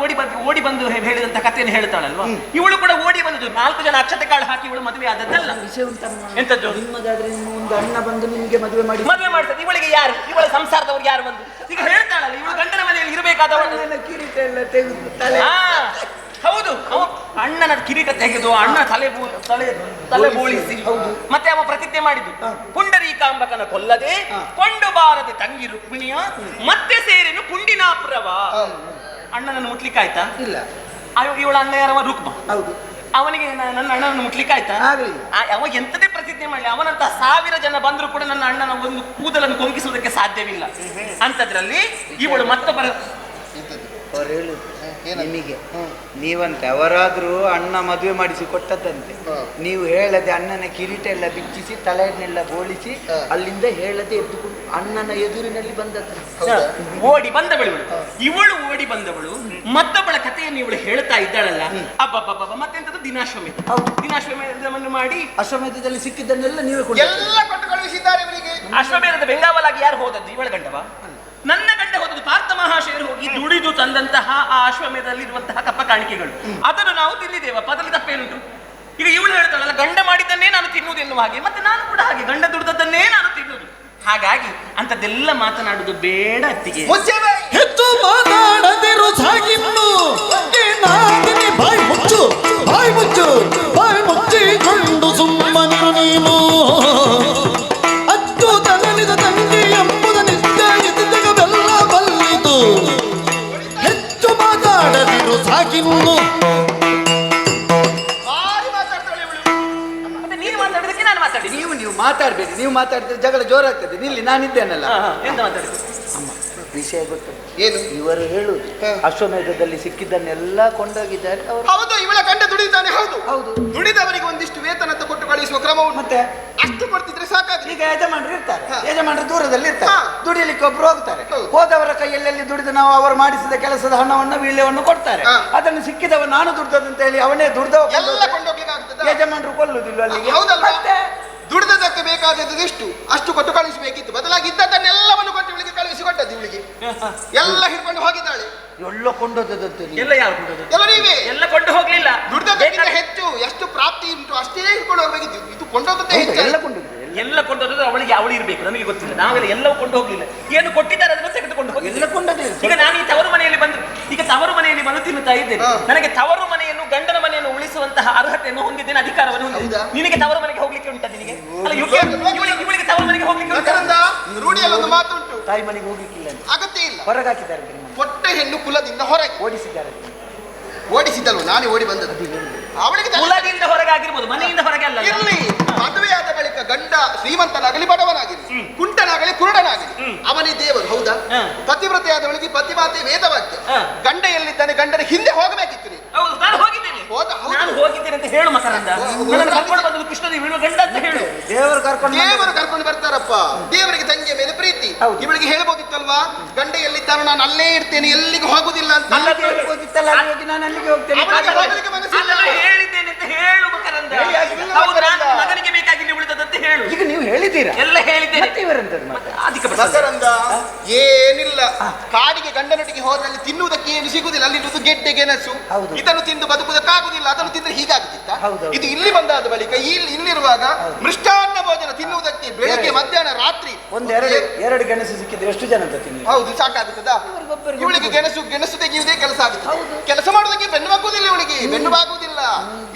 ಓಡಿ ಬಂದು ಹೇಳಿದಂತ ಕಥೆಯನ್ನು ಹೇಳ್ತಾಳಲ್ವಾ? ಇವಳು ಕೂಡ ಓಡಿ ಬಂದದ್ದು. 4 ಜನ ಅಕ್ಷತೆ ಕಾಳು ಹಾಕಿ ಇವಳು ಮದುವೆ ಆದದ್ದಲ್ಲ. ವಿಷಯ ಉಂಟಮ್ಮ. ಎಂತದ್ದು? ನಿಮ್ಮದಾದ್ರೆ ನಿಮ್ಮ ಒಂದು ಅಣ್ಣ ಬಂದು ನಿಮಗೆ ಮದುವೆ ಮಾಡಿ ಮದುವೆ ಮಾಡ್ತದೆ. ಇವಳಿಗೆ ಯಾರು? ಇವಳ ಸಂಸಾರದವ್ರು ಯಾರು ಬಂದು ಈಗ ಹೇಳ್ತಾಳಲ್ಲ, ಇವಳು ಗಂಡನ ಮನೆಯಲ್ಲಿ ಇರಬೇಕಾದವಳು. ಅಣ್ಣನ ಕಿರೀಟ ಎಲ್ಲ ತೆಗೆದು ತಲೆ ಹೌದು, ಅಣ್ಣನ ಕಿರೀಟ ತೆಗೆದು ಅಣ್ಣ ತಲೆ ಬೋಳಿಸಿ. ಮತ್ತೆ ಅವ ಪ್ರತಿಜ್ಞೆ ಮಾಡಿದ್ದು, ಪುಂಡರೀಕಾಂಬಕನ ಕೊಲ್ಲದೆ ಕೊಂಡು ಬಾರದೆ ತಂಗಿ ರುಕ್ಮಿಣಿಯ ಮತ್ತೆ ಸೇರಿನು ಪುಂಡಿನಾಪುರವ. ಅಣ್ಣನನ್ನು ಮುಟ್ಲಿಕ್ಕೆ ಆಯ್ತಾ? ಇಲ್ಲ. ಇವಳ ಅಣ್ಣ ಯಾರವ? ರುಕ್ಮ. ಹೌದು. ಅವನಿಗೆ ನನ್ನ ಅಣ್ಣನನ್ನು ಮುಟ್ಲಿಕ್ಕೆ ಆಯ್ತಾ? ಆಗಲಿಲ್ಲ. ಅವ ಎಂತದೇ ಪ್ರತಿಜ್ಞೆ ಮಾಡಲಿ, ಅವನಂತ 1000 ಜನ ಬಂದ್ರು ಕೂಡ ನನ್ನ ಅಣ್ಣನ ಒಂದು ಕೂದಲನ್ನು ಕೊಂಕಿಸುವುದಕ್ಕೆ ಸಾಧ್ಯವಿಲ್ಲ. ಅಂತದ್ರಲ್ಲಿ ಇವಳು ಮತ್ತೊಬ್ಬರ ಅವ್ರು ಹೇಳುದು ನಿಮಗೆ, ನೀವಂತೆ ಅವರಾದ್ರೂ ಅಣ್ಣ ಮದುವೆ ಮಾಡಿಸಿ ಕೊಟ್ಟದ್ದಂತೆ, ನೀವು ಹೇಳದೆ ಅಣ್ಣನ ಕಿರೀಟ ಎಲ್ಲ ಬಿಚ್ಚಿಸಿ ತಲೆಯನ್ನೆಲ್ಲ ಬೋಳಿಸಿ ಅಲ್ಲಿಂದ ಹೇಳದೆ ಎದ್ದುಕೊಂಡು ಅಣ್ಣನ ಎದುರಿನಲ್ಲಿ ಬಂದದ್ದು. ಓಡಿ ಬಂದವಳು ಇವಳು ಓಡಿ ಬಂದವಳು. ಮತ್ತೊಬ್ಬಳ ಕಥೆಯನ್ನು ಇವಳು ಹೇಳ್ತಾ ಇದ್ದಾಳಲ್ಲ, ಅಬ್ಬಬ್ಬಬ್ಬ. ಮತ್ತೆಂತದ್ದು? ದಿನಾಶ್ವಮೇಧ. ದಿನಾಶ್ವಮೇಧವನ್ನು ಮಾಡಿ ಅಶ್ವಮೇಧದಲ್ಲಿ ಸಿಕ್ಕಿದ್ದನ್ನೆಲ್ಲ ನೀವೇ ಎಲ್ಲ ಕೊಟ್ಟು ಕಳುಹಿಸಿದ್ದಾರೆ ಇವರಿಗೆ. ಅಶ್ವಮೇಧದ ಬೆಂಗಾವಲಾಗಿ ಯಾರು ಹೋದದ್ದು? ಇವಳ ಗಂಡವ? ನನ್ನ ಗಂಡ ಹೋದದ್ದು. ಪಾರ್ಥ ಮಹಾಶಯರು ಹೋಗಿ ದುಡಿದು ತಂದಂತಹ ಆ ಅಶ್ವಮೇಧದಲ್ಲಿ ಇರುವಂತಹ ಕಪ್ಪ ಕಾಣಿಕೆಗಳು, ಅದನ್ನು ನಾವು ತಿಂದಿದ್ದೇವಪ್ಪ. ಅದರಲ್ಲಿ ತಪ್ಪೇನುಂಟು? ಈಗ ಇವಳು ಹೇಳ್ತಾಳಲ್ಲ, ಗಂಡ ಮಾಡಿದ್ದನ್ನೇ ನಾನು ತಿನ್ನುವುದು ಎನ್ನುವ ಹಾಗೆ, ಮತ್ತೆ ನಾನು ಕೂಡ ಹಾಗೆ ಗಂಡ ದುಡಿದದ್ದನ್ನೇ ನಾನು ತಿನ್ನುವುದು. ಹಾಗಾಗಿ ಅಂತದೆಲ್ಲ ಮಾತನಾಡುದು ಬೇಡ. ಅತ್ತಿಗೆ ಹೆಚ್ಚು ಮಾತಾಡದಿರು ಸಾಗಿನ್ನು. ಬಾಯಿ ಮುಚ್ಚು, ಬಾಯಿ ಮುಚ್ಚು, ಬಾಯಿ ಮುಚ್ಚಿಕೊಂಡು ಸುಮ್ಮನಿರು ನೀನು. ಅಚ್ಚು ತನಲಿದ ತಂಗಿ ಎಂಬುದ ನಿಶ್ಚಯಿಸಿದವೆಲ್ಲ ಬಲ್ಲಿತು. ಹೆಚ್ಚು ಮಾತಾಡದಿರು ಸಾಗಿನ್ನು. ನೀನು ಮಾತಾಡೋದಕ್ಕೆ ನಾನು ಮಾತಾಡಿ. ನೀವು ಮಾತಾಡ್ಬೇಡಿ. ನೀವು ಮಾತಾಡಿದ್ರೆ ಜಗಳ ಜೋರಾಗ್ತದೆ. ನಿಲ್ಲಿ, ನಾನಿದ್ದೇನಲ್ಲ. ಎಂತ ಮಾತಾಡಿದ್ದು? ಅಮ್ಮ, ವಿಷಯ ಗೊತ್ತು ಏನು? ಇವರು ಹೇಳುದು ಅಶ್ವಮೇಧದಲ್ಲಿ ಸಿಕ್ಕಿದ್ದನ್ನೆಲ್ಲ ಕೊಂಡೋಗಿದ್ದಾರೆ ಅವರು. ಹೌದು, ಇವಳ ಗಂಡ ದುಡಿತಾನೆ. ಹೌದು ಹೌದು. ದುಡಿದವರಿಗೆ ಒಂದಿಷ್ಟು ವೇತನ ಅಂತ ಕೊಟ್ಟು ಕಳಿಸುವ ಕ್ರಮ ಉಂಟು. ಮತ್ತೆ ಅಷ್ಟು ಕೊಡ್ತಿದ್ರೆ ಸಾಕಾದ್ರೆ. ಈಗ ಯಜಮಾನರು ಇರ್ತಾರೆ, ಯಜಮಾನರು ದೂರದಲ್ಲಿ ಇರ್ತಾರೆ, ದುಡಿಲಿಕ್ಕೆ ಒಬ್ರು ಹೋಗ್ತಾರೆ. ಹೌದು. ಹೋದವರ ಕೈಯಲ್ಲಿ ದುಡಿದು ನಾವು ಅವರು ಮಾಡಿಸಿದ ಕೆಲಸದ ಹಣವನ್ನು ವೀಳ್ಯವನ್ನು ಕೊಡ್ತಾರೆ. ಅದನ್ನು ಸಿಕ್ಕಿದವ ನಾನು ದುಡ್ದದಂತ ಹೇಳಿ ಅವನೇ ದುಡ್ದವ ಎಲ್ಲ ಕೊಂಡೋಗ್ಲಿಕ್ಕೆ ಆಗ್ತದೆ. ಯಜಮಾನರು ಕೊಲ್ಲುದಿಲ್ಲ ಅಲ್ಲಿಗೆ. ಹೌದಲ್ಲ? ಮತ್ತೆ ದುಡಿದದಕ್ಕೆ ಬೇಕಾದದ್ದು ಎಷ್ಟು ಅಷ್ಟು ಕೊಟ್ಟು ಕಳಿಸಬೇಕಿತ್ತು. ಬದಲಾಗಿ ಇದ್ದದ್ದನ್ನೆಲ್ಲವನ್ನು ಕೊಟ್ಟು ಇವಳಿಗೆ ಕಳುಹಿಸಿಕೊಟ್ಟದ್ದು. ಇವಳಿಗೆ ಎಲ್ಲ ಹಿಡ್ಕೊಂಡು ಹೋಗಿದ್ದಾಳೆ. ಎಲ್ಲ ಕೊಂಡೋದದ್ದು ಎಲ್ಲ ಯಾರು ಕೊಂಡೋದು? ಎಲ್ಲ ನೀವೇ. ಎಲ್ಲ ಕೊಂಡು ಹೋಗ್ಲಿಲ್ಲ. ದುಡ್ದದಕ್ಕಿಂತ ಹೆಚ್ಚು ಎಷ್ಟು ಪ್ರಾಪ್ತಿ ಉಂಟು ಅಷ್ಟೇ ಹಿಡ್ಕೊಂಡು ಹೋಗ್ಬೇಕಿತ್ತು. ಇದು ಕೊಂಡೋದದ್ದೇ ಹೆಚ್ಚು. ಎಲ್ಲ ಕೊಂಡೋದ್ರು. ಎಲ್ಲ ಕೊಂಡೋದ್ರೆ ಅವಳು ಇರ್ಬೇಕು, ನಮಗೆ ಗೊತ್ತಿಲ್ಲ. ನಾವೆಲ್ಲ ಎಲ್ಲವೂ ಕೊಂಡು ಹೋಗ್ಲಿಲ್ಲ. ಏನು ಕೊಟ್ಟಿದ್ದಾರೆ ಅದನ್ನು ತೆಗೆದುಕೊಂಡು ಹೋಗಿ ಎಲ್ಲ ಕೊಂಡೋದೇ. ಈಗ ನಾನು ಈ ತವರು ಮನೆಯಲ್ಲಿ ಬಂದು ತಿನ್ನುತ್ತಾ ಇದ್ದೇನೆ. ನನಗೆ ತವರು ಮನೆಯನ್ನು ಗಂಡನ ಮನೆಯನ್ನು ಉಳಿಸುವಂತಹ ಅರ್ಹತೆಯನ್ನು ಹೊಂದಿದ್ದೇನೆ, ಅಧಿಕಾರವನ್ನು ಹೊಂದಿದ್ದೇನೆ. ನಿನಗೆ ತವರು ಮನೆಗೆ ಹೋಗ್ಲಿಕ್ಕೆ ಉಂಟಾ? ನಿನಗೆ ಅಲ್ಲ, ಇವಳಿಗೆ ತವರು ಮನೆಗೆ ಹೋಗ್ಲಿಕ್ಕೆ ಉಂಟಾ? ರೂಢಿಯಲ್ಲಿ ಒಂದು ಮಾತುಂಟು, ತಾಯಿ ಮನೆಗೆ ಹೋಗ್ಲಿಕ್ಕಿಲ್ಲ, ಅಗತ್ಯ ಇಲ್ಲ. ಹೊರಗಾಕಿದ್ದಾರೆ, ಪೊಟ್ಟ ಹೆಣ್ಣು ಕುಲದಿಂದ ಹೊರಗೆ ಓಡಿಸಿದ್ದಾರೆ. ಓಡಿಸಿದಳು, ನಾನೇ ಓಡಿ ಬಂದದ್ದು. ಅವಳಿಗೆ ಕುಲದಿಂದ ಹೊರಗಾಗಿರ್ಬೋದು, ಮನೆಯಿಂದ ಹೊರಗೆ ಅಲ್ಲ. ಇರ್ಲಿ, ಮದುವೆಯಾದ ಬಳಿಕ ಗಂಡ ಶ್ರೀಮಂತನಾಗಲಿ ಬಡವನಾಗಲಿ, ಕುಂಟನಾಗಲಿ ಕುರುಡನಾಗಲಿ, ಅವನೇ ದೇವರು. ಹೌದಾ? ಪತಿವ್ರತೆಯಾದವಳಿಗೆ ಪತಿಮಾತೆ ವೇದವಾಕ್ಯ. ಗಂಡ ಎಲ್ಲಿದ್ದಾನೆ, ಗಂಡನ ಹಿಂದೆ ಹೋಗಬೇಕಿತ್ತು ನೀನು. ಹೌದು, ನಾನು ಹೋಗಿದ್ದೇನೆ. ಹೋದ ಹೇಳು ಮಕರಂದ, ನನ್ನನ್ನು ಕರ್ಕೊಂಡು ಬಂದದ್ದು ಕೃಷ್ಣದೇವಿ ಹೇಳುವ ಗಂಡ ಅಂತ ಹೇಳು. ದೇವರು ಕರ್ಕೊಂಡು ಬರ್ತಾರಪ್ಪ. ದೇವರಿಗೆ ತಂಗಿಯ ಮೇಲೆ ಪ್ರೀತಿ. ಹೌದು. ಇವಳಿಗೆ ಹೇಳ್ಬೋದಿತ್ತಲ್ವಾ, ಗಂಡ ಎಲ್ಲಿದ್ದಾನೋ ನಾನು ಅಲ್ಲೇ ಇರ್ತೇನೆ, ಎಲ್ಲಿಗೂ ಹೋಗುದಿಲ್ಲ ಅಂತ. ಹೇಳ್ಬೋದಿತ್ತಲ್ಲ, ಹೋಗಿ ನಾನು ಅಲ್ಲಿಗೆ ಹೋಗ್ತೇನೆ. ಅವಳಿಗೆ ಹೋಗ್ಲಿಕ್ಕೆ ಮನಸ್ಸಿಲ್ಲ. ಅದನ್ನು ಹೇಳಿದ್ದೇನೆ ಅಂತ ಹೇಳು ಮಕರಂದ. ಹೇಳಿ ಆಗಿಲ್ಲ ಹೌದು, ಮಕರಂದ. ನಾನು ಮಗನಿಗೆ ಬೇಕಾಗಿ ಉಳಿದದಂತ ಹೇಳು. ಈಗ ನೀವು ಹೇಳಿದ್ದೀರಾ? ಎಲ್ಲ ಹೇಳಿದ್ದೇನೆ. ಮತ್ತೆ ಇವರೆಂತದ್ದು ಮತ್ತೆ? ಅಧಿಕ ಪ್ರಸಂಗ. ಮಕರಂದ ಏನಿಲ್ಲ, ಕಾಡಿಗೆ ಗಂಡನೊಟ್ಟಿಗೆ ಹೋದ್ರಲ್ಲಿ ತಿನ್ನುವುದಕ್ಕೆ ಏನು ಸಿಗುದಿಲ್ಲ. ಅಲ್ಲಿರುವುದು ಗೆಡ್ಡೆ ಗೆಣಸು. ಹೌದು. ಇದನ್ನು ತಿಂದು ಬದುಕುವುದಕ್ಕಾಗುದಿಲ್ಲ, ಅದನ್ನು ತಿಂದ್ರೆ ಹೀಗಾಗುತ್ತಿತ್ತ. ಹೌದು. ಇದು ಇಲ್ಲಿ ಬಂದಾದ ಬಳಿಕ ಇಲ್ಲಿರುವಾಗ ಮೃಷ್ಟಾನ್ನ ಭೋಜನ ತಿನ್ನುವುದಕ್ಕೆ ಬೆಳಗ್ಗೆ ಮಧ್ಯಾಹ್ನ ರಾತ್ರಿ ಎರಡು ಗೆಣಸು ಸಿಕ್ಕಿದ್ರೆ ಎಷ್ಟು ಜನ ಅಂತ ತಿನ್ನಿ? ಹೌದು, ಸಾಕಾಗುತ್ತದಾ? ಇವಳಿಗೆ ಗೆಣಸು ತೆಗೆಯುವುದೇ ಕೆಲಸ ಆಗುತ್ತೆ. ಕೆಲಸ ಮಾಡುವುದಕ್ಕೆ ಬೆನ್ನು ಬಾಗುವುದಿಲ್ಲ ಇವಳಿಗೆ, ಬೆನ್ನು ಬಾಗುವುದಿಲ್ಲ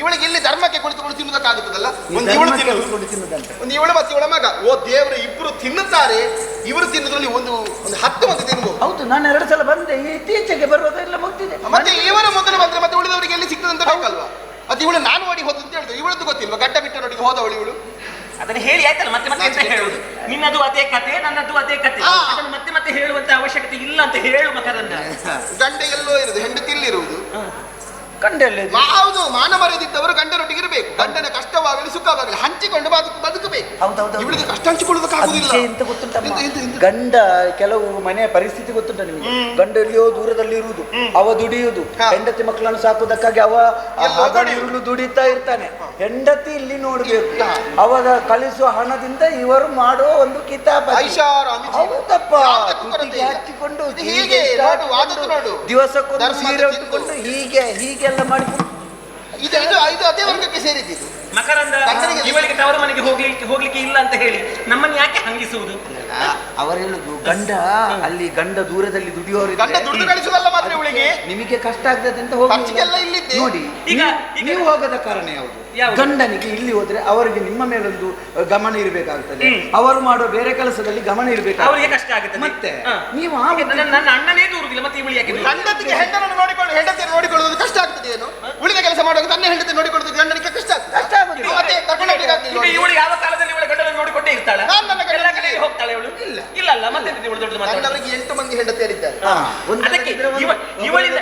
ಇವಳಿಗೆ. ಇಲ್ಲಿ ಧರ್ಮಕ್ಕೆ ಕುಳಿತುಕೊಂಡು ತಿನ್ನುವುದಕ್ಕಾಗುತ್ತದಲ್ಲ. ಒಂದು ಇವಳು ತಿನ್ನುವುದಂತೆ, ಒಂದು ಇವಳು ಮತ್ತೆ ಇವಳ ಮಗ. ಓ ದೇವರು, ಇಬ್ರು ತಿನ್ನುತ್ತಾರೆ. ಇವರು ತಿನ್ನುವುದರಲ್ಲಿ ಒಂದು 10 ಮಂದಿ ತಿನ್ಬಹುದು. ಹೌದು, ನಾನು 2 ಸಲ ಬಂದೆ. ಇತ್ತೀಚೆಗೆ ಬರುವುದೆಲ್ಲ ಮುಗ್ದಿದೆ. ಮತ್ತೆ ಇವರ ಮೊದಲು ಬಂದ್ರೆ ಮತ್ತೆ ಉಳಿದವರಿಗೆ ಎಲ್ಲಿ ಸಿಗ್ತದಂತ ಬೇಕಲ್ವಾ? ಅದು ಇವಳು ನಾನು ಓಡಿ ಹೋದ ಅಂತ ಹೇಳಿದ್ರು. ಇವಳದ್ದು ಗೊತ್ತಿಲ್ವಾ, ಗಡ್ಡ ಬಿಟ್ಟನೊಟ್ಟಿಗೆ ಹೋದವಳು ಇವಳು. ಅದನ್ನ ಹೇಳಿ ಆಯ್ತಲ್ಲ, ಮತ್ತೆ ಮತ್ತೆ ಅಂತ ಹೇಳುದು. ನಿನ್ನದು ಅದೇ ಕತೆ, ನನ್ನದು ಅದೇ ಕತೆ. ಅದನ್ನು ಮತ್ತೆ ಮತ್ತೆ ಹೇಳುವಂತ ಅವಶ್ಯಕತೆ ಇಲ್ಲ ಅಂತ ಹೇಳು ಮಕರಂದ. ಗಂಡ ಎಲ್ಲೋ ಇರುದು, ಹೆಂಡತಿ ಇಲ್ಲಿರುವುದು. ಕಂಡಲ್ಲಿ ಹೌದು, ಮಾನ ಮರೆದಿದ್ದವರು ಗಂಡನೊಟ್ಟಿಗೆ ಇರಬೇಕು. ಗಂಡನ ಕಷ್ಟವಾಗಲಿ ಸುಖವಾಗಲಿ ಹಂಚಿಕೊಂಡು ಬದುಕಬೇಕು. ಇವಳಿಗೆ ಕಷ್ಟ ಹಂಚಿಕೊಳ್ಳುವುದಕ್ಕಾಗುದಿಲ್ಲ. ಎಂತ ಗೊತ್ತುಂಟಮ್ಮ, ಗಂಡ ಕೆಲವು ಮನೆಯ ಪರಿಸ್ಥಿತಿ ಗೊತ್ತುಂಟ ನಿಮಗೆ? ಗಂಡ ಎಲ್ಲಿಯೋ ದೂರದಲ್ಲಿ ಇರುವುದು, ಅವ ದುಡಿಯುವುದು, ಹೆಂಡತಿ ಮಕ್ಕಳನ್ನು ಸಾಕುವುದಕ್ಕಾಗಿ ಅವ ಹಗಲಿರುಳು ದುಡಿತಾ ಇರ್ತಾನೆ. ಹೆಂಡತಿ ಇಲ್ಲಿ ನೋಡ್ಬೇಕು, ಅವರ ಕಳಿಸುವ ಹಣದಿಂದ ಇವರು ಮಾಡುವ ಒಂದು ಕಿತಾಪತಿ. ಹೌದಪ್ಪ, ಹಾಕಿಕೊಂಡು ದಿವಸಕ್ಕೊಂದು ಸೀರೆ ಉಟ್ಟುಕೊಂಡು ಹೀಗೆಲ್ಲ ಮಾಡಿಕೊಂಡು ಇದು ಅದೇ ವರ್ಗಕ್ಕೆ ಸೇರಿದ್ದು. ಮಕರಂದ, ಇವಳಿಗೆ ತವರು ಮನೆಗೆ ಹೋಗ್ಲಿಕ್ಕೆ ಇಲ್ಲ ಅಂತ ಹೇಳಿ ನಮ್ಮನ್ನು ಯಾಕೆ ಹಂಗಿಸುವುದು? ಅವರು ಹೇಳುದು, ಗಂಡ ದೂರದಲ್ಲಿ ದುಡಿಯೋರು, ಗಂಡ ದುಡ್ಡು ಗಳಿಸುವುದಲ್ಲ ಮಾತ್ರ ಇವಳಿಗೆ. ನಿಮಗೆ ಕಷ್ಟ ಆಗ್ತದೆ ಅಂತ ಹೋಗಿ ನೋಡಿ. ಈಗ ನೀವು ಹೋಗದ ಕಾರಣ ಯಾವುದು? ಗಂಡನಿಗೆ ಇಲ್ಲಿ ಹೋದ್ರೆ ಅವರಿಗೆ ನಿಮ್ಮ ಮೇಲೊಂದು ಗಮನ ಇರಬೇಕಾಗ್ತದೆ, ಅವರು ಮಾಡೋ ಬೇರೆ ಕೆಲಸದಲ್ಲಿ ಗಮನ ಇರಬೇಕು, ಅವರಿಗೆ ಕಷ್ಟ ಆಗುತ್ತೆ. ಮತ್ತೆ ನೀವು ನನ್ನ ಅಣ್ಣನೇ ದೂರುದಿಲ್ಲ, ಮತ್ತೆ ಇವಳು ಯಾಕೆ? ಗಂಡತಿಗೆ ಹೆಂಡನನ್ನು ಹೆಂಡತಿಯನ್ನು ನೋಡಿಕೊಳ್ಳುವುದು ಕಷ್ಟ ಆಗ್ತದೆ. ಏನು ಉಳಿದ ಕೆಲಸ ಮಾಡುವಾಗ ತನ್ನ ಹೆಂಡತಿ ನೋಡಿಕೊಳ್ಳುವುದು ಗಂಡನಿಗೆ ಕಷ್ಟ ಆಗ್ತದೆ. ಇವಳು ಯಾವ ಕಾಲದಲ್ಲಿ ಇವಳ ಗಂಡನ ನೋಡಿಕೊಂಡೇ ಇರ್ತಾಳೆ, ಎಲ್ಲ ಕಡೆ ಹೋಗ್ತಾಳೆ ಇವಳು. ಇಲ್ಲ ಅಲ್ಲ, ಮತ್ತೆ ಇವಳು ದೊಡ್ಡ ಅವರಿಗೆ 8 ಮಂದಿ ಹೆಂಡತಿಯರಿದ್ದಾರೆ. ಅದಕ್ಕೆ ಇವಳಿಂದ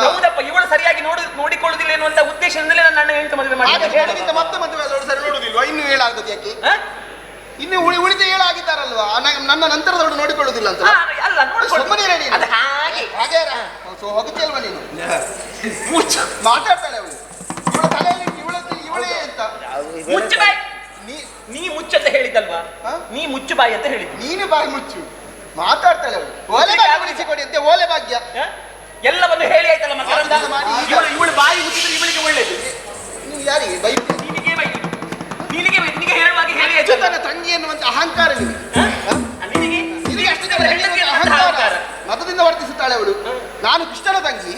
ಹೌದಪ್ಪ, ಇವಳು ಸರಿಯಾಗಿ ನೋಡಿಕೊಳ್ಳುದಿಲ್ಲ ಎನ್ನುವಂತ ಉದ್ದೇಶದಿಂದಲೇ ನನ್ನ ಅಣ್ಣ 8 ಮದುವೆ ಮಾಡಿ ಮತ್ತೆ ಮದುವೆ ಸರಿ ನೋಡುದಿಲ್ವಾ? ಇನ್ನು ಹೇಳಾಗುತ್ತೆ ಯಾಕೆ? ಇನ್ನು ಉಳಿದ ಹೇಳಾಗಿದ್ದಾರಲ್ವಾ, ನನ್ನ ನಂತರದವಳು ನೋಡಿಕೊಳ್ಳುದಿಲ್ಲ ಅಂತ. ಅಲ್ಲ, ಹೋಗುತ್ತಲ್ವ ನೀನು? ಮಾತಾಡ್ತಾಳೆ ಅವಳು, ಇವಳ ತಲೆಯಲ್ಲಿ ಇವಳೇ ಅಂತ. ಮುಚ್ಚು ಬಾಯಿ, ನೀ ಮುಚ್ಚು ಅಂತ ಹೇಳಿದಲ್ವಾ? ನೀ ಮುಚ್ಚು ಬಾಯಿ ಅಂತ ಹೇಳಿದ್ದು. ನೀನು ಬಾಯಿ ಮುಚ್ಚು. ಮಾತಾಡ್ತಾಳೆ ಅವಳು. ಓಲೆ ಭಾಗ್ಯ ಉಳಿಸಿಕೊಡಿ ಅಂತೆ, ಓಲೆ ಭಾಗ್ಯ ಎಲ್ಲವನ್ನು ಹೇಳಿ ಆಯ್ತಲ್ಲ ಮಕರಂದ. ಇವಳು ಬಾಯಿ ಮುಚ್ಚಿದ್ರೆ ಇವಳಿಗೆ ಒಳ್ಳೇದು. ನೀವು ಯಾರಿಗೆ ಬೈ? ನಿನಗೆ ಹೇಳುವಾಗ ಹೇಳಿ ಆಯ್ತು. ತನ್ನ ತಂಗಿ ಎನ್ನುವಂತ ಅಹಂಕಾರ ನಿನಗೆ ಅಷ್ಟು ಜನ ಅಹಂಕಾರ ಮತದಿಂದ ವರ್ತಿಸುತ್ತಾಳೆ ಅವಳು. ನಾನು ಕೃಷ್ಣನ ತಂಗಿ.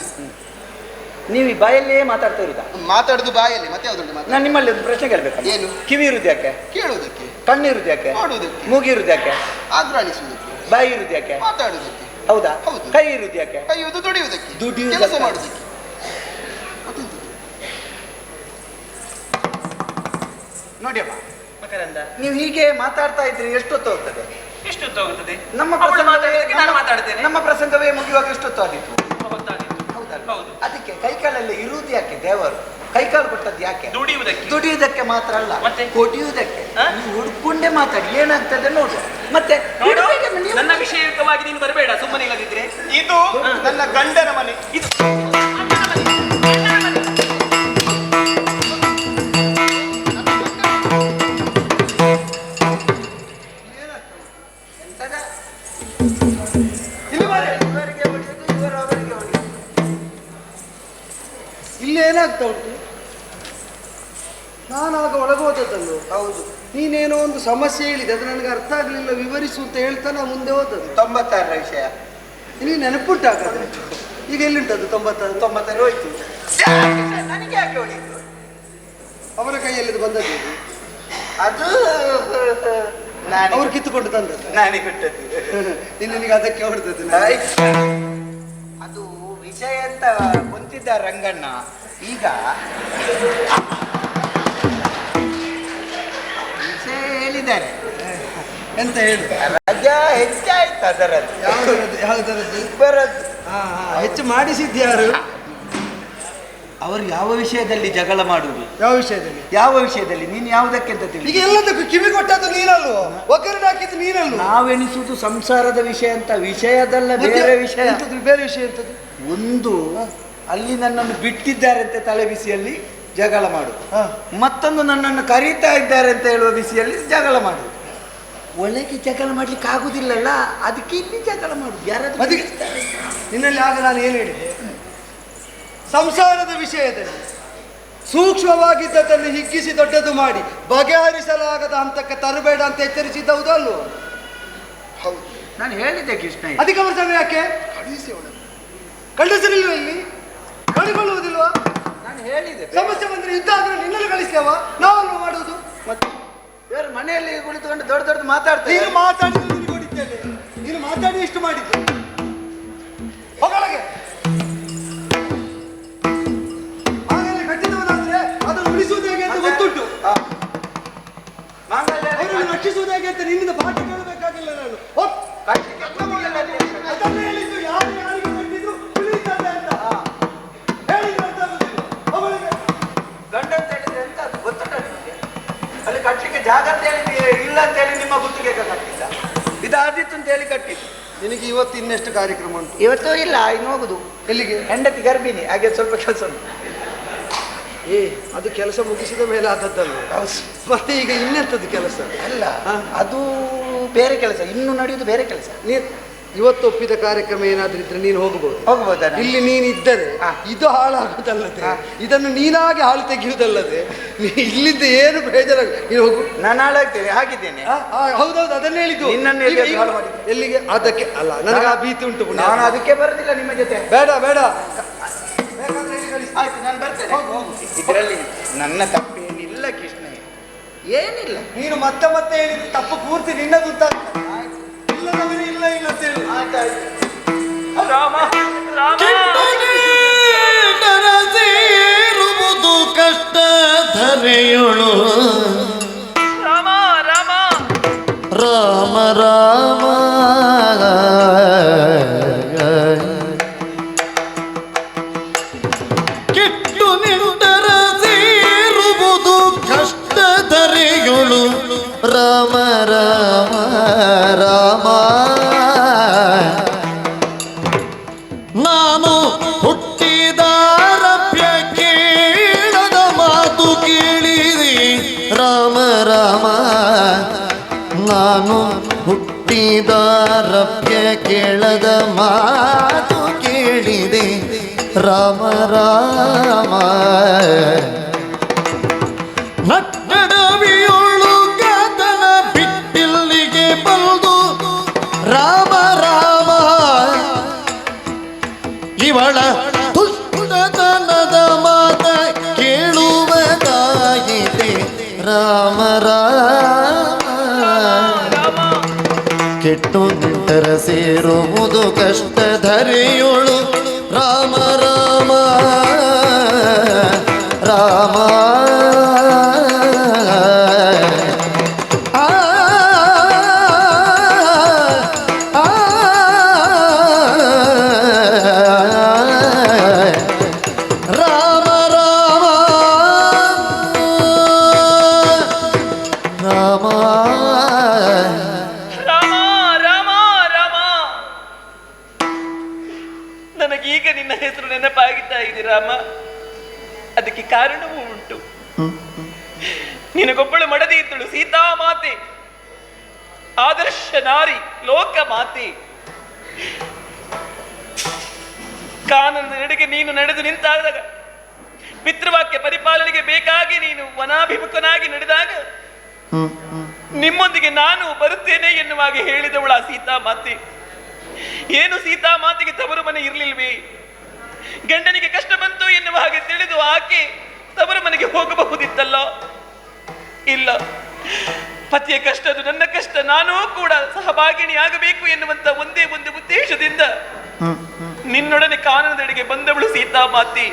ನೀವು ಈ ಬಾಯಲ್ಲೇ ಮಾತಾಡ್ತಾ ಇರುದ? ಮಾತಾಡುದು ಬಾಯಲ್ಲಿ, ಮತ್ತೆ ಯಾವ್ದು? ನಾನು ನಿಮ್ಮಲ್ಲಿ ಒಂದು ಪ್ರಶ್ನೆ ಕೇಳ್ಬೇಕು. ಏನು? ಕಿವಿ ಇರುದು ಯಾಕೆ? ಕೇಳುವುದಕ್ಕೆ. ಕಣ್ಣು ಇರುದು ಯಾಕೆ? ನೋಡುವುದಕ್ಕೆ. ಮೂಗಿ ಇರುದು ಯಾಕೆ? ಆಗ್ರಾಣಿಸುವುದಕ್ಕೆ. ಬಾಯಿ ಇರುದು ಯಾಕೆ? ಮಾತಾಡುವುದಕ್ಕೆ. ಹೌದಾ? ಹೌದು. ಕೈ ಇರುದು ಯಾಕೆ? ಕೈಯುವುದು ದುಡಿಯುವುದಕ್ಕೆ, ದುಡಿಯುವುದಕ್ಕೆ, ಕೆಲಸ ಮಾಡುವುದಕ್ಕೆ. ನೋಡಿಯಮ್ಮ ಮಕರಂದ, ನೀವು ಹೀಗೆ ಮಾತಾಡ್ತಾ ಇದ್ರಿ ಎಷ್ಟೊತ್ತು ಹೋಗ್ತದೆ? ಎಷ್ಟೊತ್ತು ಹೋಗುತ್ತದೆ? ನಮ್ಮ ಪ್ರಸಂಗವೇ ಮುಗಿಯುವಾಗ ಎಷ್ಟೊತ್ತು ಆಗಿತ್ತು? ಹೌದು. ಅದಕ್ಕೆ ಕೈಕಾಲಲ್ಲಿ ಇರುವುದು ಯಾಕೆ? ದೇವರು ಕೈಕಾಲು ಕೊಟ್ಟದ್ದು ಯಾಕೆ? ದುಡಿಯುವುದಕ್ಕೆ ಮಾತ್ರ ಅಲ್ಲ, ಮತ್ತೆ ಕೊಡಿಯುವುದಕ್ಕೆ. ಹುಡ್ಕೊಂಡೇ ಮಾತಾಡಿ, ಏನಾಗ್ತದೆ ನೋಡು. ಮತ್ತೆ ನನ್ನ ವಿಷಯಕವಾಗಿ ನೀನು ಬರಬೇಡ, ಸುಮ್ಮನೆ ಇಲ್ಲದಿದ್ರೆ. ಇದು ನನ್ನ ಗಂಡನ ಮನೆ. ಇದು ಇಲ್ಲಿ ಏನಾಗ್ತಾ ಉಂಟು? ನಾನಾಗ ಒಳಗೋದದ್ದಲ್ಲು. ಹೌದು. ನೀನೇನೋ ಒಂದು ಸಮಸ್ಯೆ ಹೇಳಿದೆ, ಅದು ನನಗೆ ಅರ್ಥ ಆಗಲಿಲ್ಲ, ವಿವರಿಸು ಅಂತ ಹೇಳ್ತಾ ನಾ ಮುಂದೆ ಹೋದದ್ದು. 96ರ ವಿಷಯ ನೀವು ನೆನಪುಂಟಾಗದೆ. ಈಗ ಎಲ್ಲಿಂಟದು? 96 ಹೋಯ್ತು. ನನಗೆ ಯಾಕೆ ಹೊಡಿತು? ಅವರ ಕೈಯಲ್ಲಿ ಬಂದದ್ದು ಅದು ಅವ್ರು ಕಿತ್ತುಕೊಂಡು ತಂದದ್ದು, ನಾನೇ ಬಿಟ್ಟದ್ದು. ನಿನಗೆ ಅದಕ್ಕೆ ಹೊಡೆದದ್ದು. ಅದು ವಿಷಯ ಅಂತ ಕುಂತಿದ್ದ ರಂಗಣ್ಣ. ಈಗ ವಿಷಯ ಹೇಳಿದ್ದಾರೆ. ಎಂತ ಹೇಳಿ? ರಜಾ ಹೆಚ್ಚಾಯ್ತು ಅದರದ್ದು. ಯಾವುದರದ್ದು? ಇಬ್ಬರದ್ದು. ಹೆಚ್ಚು ಮಾಡಿಸಿದ್ಯಾರು? ಅವರು ಯಾವ ವಿಷಯದಲ್ಲಿ ಜಗಳ ಮಾಡುವುದು? ಯಾವ ವಿಷಯದಲ್ಲಿ? ಯಾವ ವಿಷಯದಲ್ಲಿ? ನೀನು ಯಾವುದಕ್ಕೆ ಅಂತ ತಿಳಿ? ಈಗ ಎಲ್ಲದಕ್ಕೂ ಕಿವಿ ಕೊಟ್ಟದ್ದು ನೀನಲ್ವೋ, ಒಗ್ಗರಣೆ ಹಾಕಿದ್ದು ನೀನಲ್ವೋ. ನಾವೆನಿಸುವುದು ಸಂಸಾರದ ವಿಷಯ ಅಂತ, ವಿಷಯದಲ್ಲ ಬೇರೆ ವಿಷಯ. ಬೇರೆ ವಿಷಯ ಇರ್ತದೆ. ಒಂದು ಅಲ್ಲಿ ನನ್ನನ್ನು ಬಿಟ್ಟಿದ್ದಾರೆ ಅಂತ ತಲೆ ಬಿಸಿಯಲ್ಲಿ ಜಗಳ ಮಾಡುದು, ಮತ್ತೊಂದು ನನ್ನನ್ನು ಕರೀತಾ ಇದ್ದಾರೆ ಅಂತ ಹೇಳುವ ಬಿಸಿಯಲ್ಲಿ ಜಗಳ ಮಾಡುದು. ಒಳಗೆ ಜಗಳ ಮಾಡ್ಲಿಕ್ಕೆ ಆಗುದಿಲ್ಲಲ್ಲ, ಅದಕ್ಕೆ ಇಲ್ಲಿ ಜಗಳ ಮಾಡುದು. ಯಾರಾದ್ರೂ ನಿನ್ನಲ್ಲಿ ಆಗ ನಾನು ಏನು ಹೇಳಿದೆ? ಸಂಸಾರದ ವಿಷಯದಲ್ಲಿ ಸೂಕ್ಷ್ಮವಾಗಿದ್ದದನ್ನು ಹಿಗ್ಗಿಸಿ ದೊಡ್ಡದು ಮಾಡಿ ಬಗೆಹರಿಸಲಾಗದ ಹಂತಕ್ಕೆ ತರಬೇಡ ಅಂತ ಎಚ್ಚರಿಸಿದ್ದ, ಹೌದಲ್ವೋ? ಹೌದು, ನಾನು ಹೇಳಿದ್ದೆ ಕೃಷ್ಣ. ಅಧಿಕ ವರ್ಷ ಯಾಕೆ ಕಳಿಸಲಿಲ್ವ? ಇಲ್ಲಿ ಕಳಿಕೊಳ್ಳುವುದಿಲ್ವಾ? ನಾನು ಹೇಳಿದೆ. ಸಮಸ್ಯೆ ಬಂದ್ರೆ ಯುದ್ಧ ಆದ್ರೆ ನಿನ್ನನ್ನು ಕಳಿಸ್ತೇವ, ನಾವಲ್ವ ಮಾಡುವುದು? ಮತ್ತೆ ಬೇರೆ ಮನೆಯಲ್ಲಿ ಕುಳಿತುಕೊಂಡು ದೊಡ್ಡ ದೊಡ್ಡ ಮಾತಾಡ್ತೇವೆ. ನೀನು ಮಾತಾಡಿದ್ದು ನಿನಗೆ ಹೊಡಿದ್ದೇನೆ, ನೀನು ಮಾತಾಡಿ ಇಷ್ಟು ಮಾಡಿದ್ದು. ಹೊಗಳಗೆ ಹಾಗೆಲ್ಲ ಕಟ್ಟಿದವನಾದ್ರೆ ಅದನ್ನು ಉಳಿಸುವುದು ಹೇಗೆ ಅಂತ ಗೊತ್ತುಂಟು, ಅವರನ್ನು ರಕ್ಷಿಸುವುದು ಹೇಗೆ ಅಂತ ನಿನ್ನಿಂದ ಪಾಠ ಕೇಳಬೇಕಾಗಿಲ್ಲ ನಾನು. ಅದನ್ನು ಹೇಳಿದ್ದು ಯಾರು ಯಾರಿಗೆ ಕಟ್ಟಿದ್ದು ಉಳಿಯುತ್ತದೆ ಅಂತ ಹೇಳಿದ್ರೆ ಅವಳಿಗೆ ಗಂಡ ಅಂತ ಹೇಳಿದ್ರೆ ಎಂತ ಅದು ಗೊತ್ತುಂಟ ನಿಮಗೆ? ಅಲ್ಲಿ ಕಟ್ಟಲಿಕ್ಕೆ ಜಾಗ ಅಂತ ಹೇಳಿ ಇಲ್ಲ ಅಂತ ಹೇಳಿ ನಿಮ್ಮ ಗುತ್ತಿಗೆ ಕಟ್ಟಿದ್ದ, ಇದಾದಿತ್ತು ಅಂತ ಹೇಳಿ ಕಟ್ಟಿದ್ದು. ನಿನಗೆ ಇವತ್ತು ಇನ್ನೆಷ್ಟು ಕಾರ್ಯಕ್ರಮ ಉಂಟು? ಇವತ್ತು ಇಲ್ಲ, ಇನ್ನು ಹೋಗುದು. ಎಲ್ಲಿಗೆ? ಹೆಂಡತಿ ಗರ್ಭಿಣಿ, ಹಾಗೆ ಸ್ವಲ್ಪ ಕೆಲಸ ಉಂಟು. ಅದು ಕೆಲಸ ಮುಗಿಸಿದ ಮೇಲೆ ಆದದ್ದಲ್ಲ, ಮತ್ತೆ ಈಗ ಇನ್ನೆಂಥದ್ದು ಕೆಲಸ? ಅಲ್ಲ, ಅದು ಬೇರೆ ಕೆಲಸ, ಇನ್ನು ನಡೆಯುವುದು ಬೇರೆ ಕೆಲಸ. ಇವತ್ತು ಒಪ್ಪಿದ ಕಾರ್ಯಕ್ರಮ ಏನಾದ್ರೂ ಇದ್ರೆ ನೀನು ಹೋಗಬಹುದು. ಹೋಗಬಹುದಾ? ಇಲ್ಲಿ ನೀನು ಇದ್ದರೆ ಇದು ಹಾಳಾಗುವುದಲ್ಲದೆ, ಇದನ್ನು ನೀನಾಗಿ ಹಾಳು ತೆಗೆಯುವುದಲ್ಲದೆ ಇಲ್ಲಿದ್ದ ಏನು ಬೇಜಾರಾಗ ನೀನು ಹೋಗು. ನಾನು ಹಾಳಾಗ್ತೇನೆ, ಹಾಗಿದ್ದೇನೆ. ಹೌದೌದು, ಅದನ್ನೇ ಹೇಳಿದ್ದು. ನಿನ್ನನ್ನು ಎಲ್ಲಿಗೆ? ಅದಕ್ಕೆ ಅಲ್ಲ, ನನಗೆ ಆ ಭೀತಿ ಉಂಟು. ನಾನು ಅದಕ್ಕೆ ಬರೋದಿಲ್ಲ ನಿಮ್ಮ ಜೊತೆ. ಬೇಡ ಬೇಡ, ಆಯ್ತು, ನಾನು ಬರ್ತೇನೆ. ಇದರಲ್ಲಿ ನನ್ನ ತಪ್ಪೇನಿಲ್ಲ ಕೃಷ್ಣ, ಏನಿಲ್ಲ. ನೀನು ಮತ್ತೆ ಮತ್ತೆ ಹೇಳಿದ್ರೆ ತಪ್ಪು ಪೂರ್ತಿ ನಿನ್ನದು ಅಂತ ಇಲ್ಲದವನೇ ಇಲ್ಲ ಇಲ್ಲ ಅಂತ ಹೇಳಿ. ರಾಮ ಸೇರುವುದು ಕಷ್ಟ ಧರೆಯೊಳು. ರಾಮ ರಾಮ ರಾಮ ರಾಮ ಕೆಟ್ಟು ನಿಂತರ ಸೇರುವುದು ಕಷ್ಟ ಧರೆಯೊಳು. ರಾಮ ರಾಮ ರಾಮ ನಾನು ಹುಟ್ಟಿದಾರಭ್ಯ ಕೇಳದ ಮಾತು ಕೇಳಿದೆ. ರಾಮ ರಾಮ ನಾನು ಹುಟ್ಟಿದಾರಭ್ಯ ಕೇಳದ ಮಾತು ಕೇಳಿದೆ. ರಾಮ ರಾಮ ನಟ್ಟಡವಿಯೊಳು ಗದನ ಬಿಟ್ಟಿಲ್ಲಿಗೆ ಬಂದು. ರಾಮ ರಾಮ ಇವಳ ದುಷ್ಟತನದ ಮಾತ ಕೇಳುವುದಾಗಿದೆ. ರಾಮ ರಾಮ ಕೆಟ್ಟು ನಿಂತರ ಸೇರುವುದು ಕಷ್ಟ ಧರೆಯೋಳು. ರಾಮ ರಾಮ ರಾಮ ನನಗೀಗ ನಿನ್ನ ಹೆಸರು ನೆನಪಾಗಿತ್ತಾ ಇದೆ ರಾಮ. ಅದಕ್ಕೆ ಕಾರಣವೂ ಉಂಟು. ನಿನಗೊಬ್ಬಳು ಮಡದಿ ಇದ್ದಳು, ಸೀತಾ ಮಾತೆ, ಆದರ್ಶ ನಾರಿ, ಲೋಕ ಮಾತೆ. ಕಾನನದ ನಡೆಗೆ ನೀನು ನಡೆದು ನಿಂತಾಗ, ಪಿತೃವಾಕ್ಯ ಪರಿಪಾಲನೆಗೆ ಬೇಕಾಗಿ ನೀನು ವನಾಭಿಮುಖನಾಗಿ ನಡೆದಾಗ ನಿಮ್ಮೊಂದಿಗೆ ನಾನು ಬರುತ್ತೇನೆ ಎನ್ನುವಾಗಿ ಹೇಳಿದವಳ ಸೀತಾ ಮಾತೆ. ಏನು ಸೀತಾ ಮಾತೆಗೆ ತವರು ಮನೆ ಇರಲಿಲ್ವೇ? ಗಂಡನಿಗೆ ಕಷ್ಟ ಬಂತು ಎನ್ನುವ ಹಾಗೆ ತಿಳಿದು ಆಕೆ ತವರು ಮನೆಗೆ ಹೋಗಬಹುದಿತ್ತಲ್ಲ? ಇಲ್ಲ, ಪತಿಯ ಕಷ್ಟ ಅದು ನನ್ನ ಕಷ್ಟ, ನಾನೂ ಕೂಡ ಸಹಭಾಗಿನಿ ಆಗಬೇಕು ಎನ್ನುವಂತ ಒಂದೇ ಒಂದು ಉದ್ದೇಶದಿಂದ ನಿನ್ನೊಡನೆ ಕಾನನದೆಡೆಗೆ ಬಂದವಳು ಸೀತಾ ಮಾತೆ.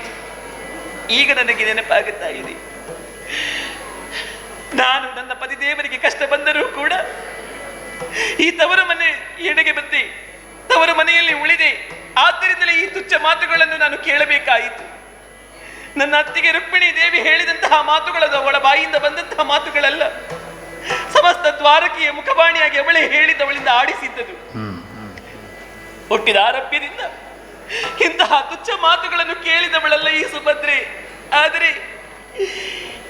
ಈಗ ನನಗೆ ನೆನಪಾಗುತ್ತಾ ಇದೆ, ನಾನು ನನ್ನ ಪತಿದೇವರಿಗೆ ಕಷ್ಟ ಬಂದರೂ ಕೂಡ ಈ ತವರು ಮನೆ ಎಡೆಗೆ ಬಂದೆ, ತವರು ಮನೆಯಲ್ಲಿ ಉಳಿದೆ. ಆದ್ದರಿಂದಲೇ ಈ ತುಚ್ಛ ಮಾತುಗಳನ್ನು ನಾನು ಕೇಳಬೇಕಾಯಿತು. ನನ್ನ ಅತ್ತಿಗೆ ರುಕ್ಮಿಣಿ ದೇವಿ ಹೇಳಿದಂತಹ ಮಾತುಗಳದು ಅವಳ ಬಾಯಿಯಿಂದ ಬಂದಂತಹ ಮಾತುಗಳಲ್ಲ. ಸಮಸ್ತ ದ್ವಾರಕಿಯ ಮುಖವಾಣಿಯಾಗಿ ಅವಳೇ ಹೇಳಿದವಳಿಂದ ಆಡಿಸಿದ್ದದು. ಹುಟ್ಟಿದ ಆರಭ್ಯದಿಂದ ಇಂತಹ ತುಚ್ಛ ಮಾತುಗಳನ್ನು ಕೇಳಿದವಳಲ್ಲ ಈ ಸುಭದ್ರೆ. ಆದರೆ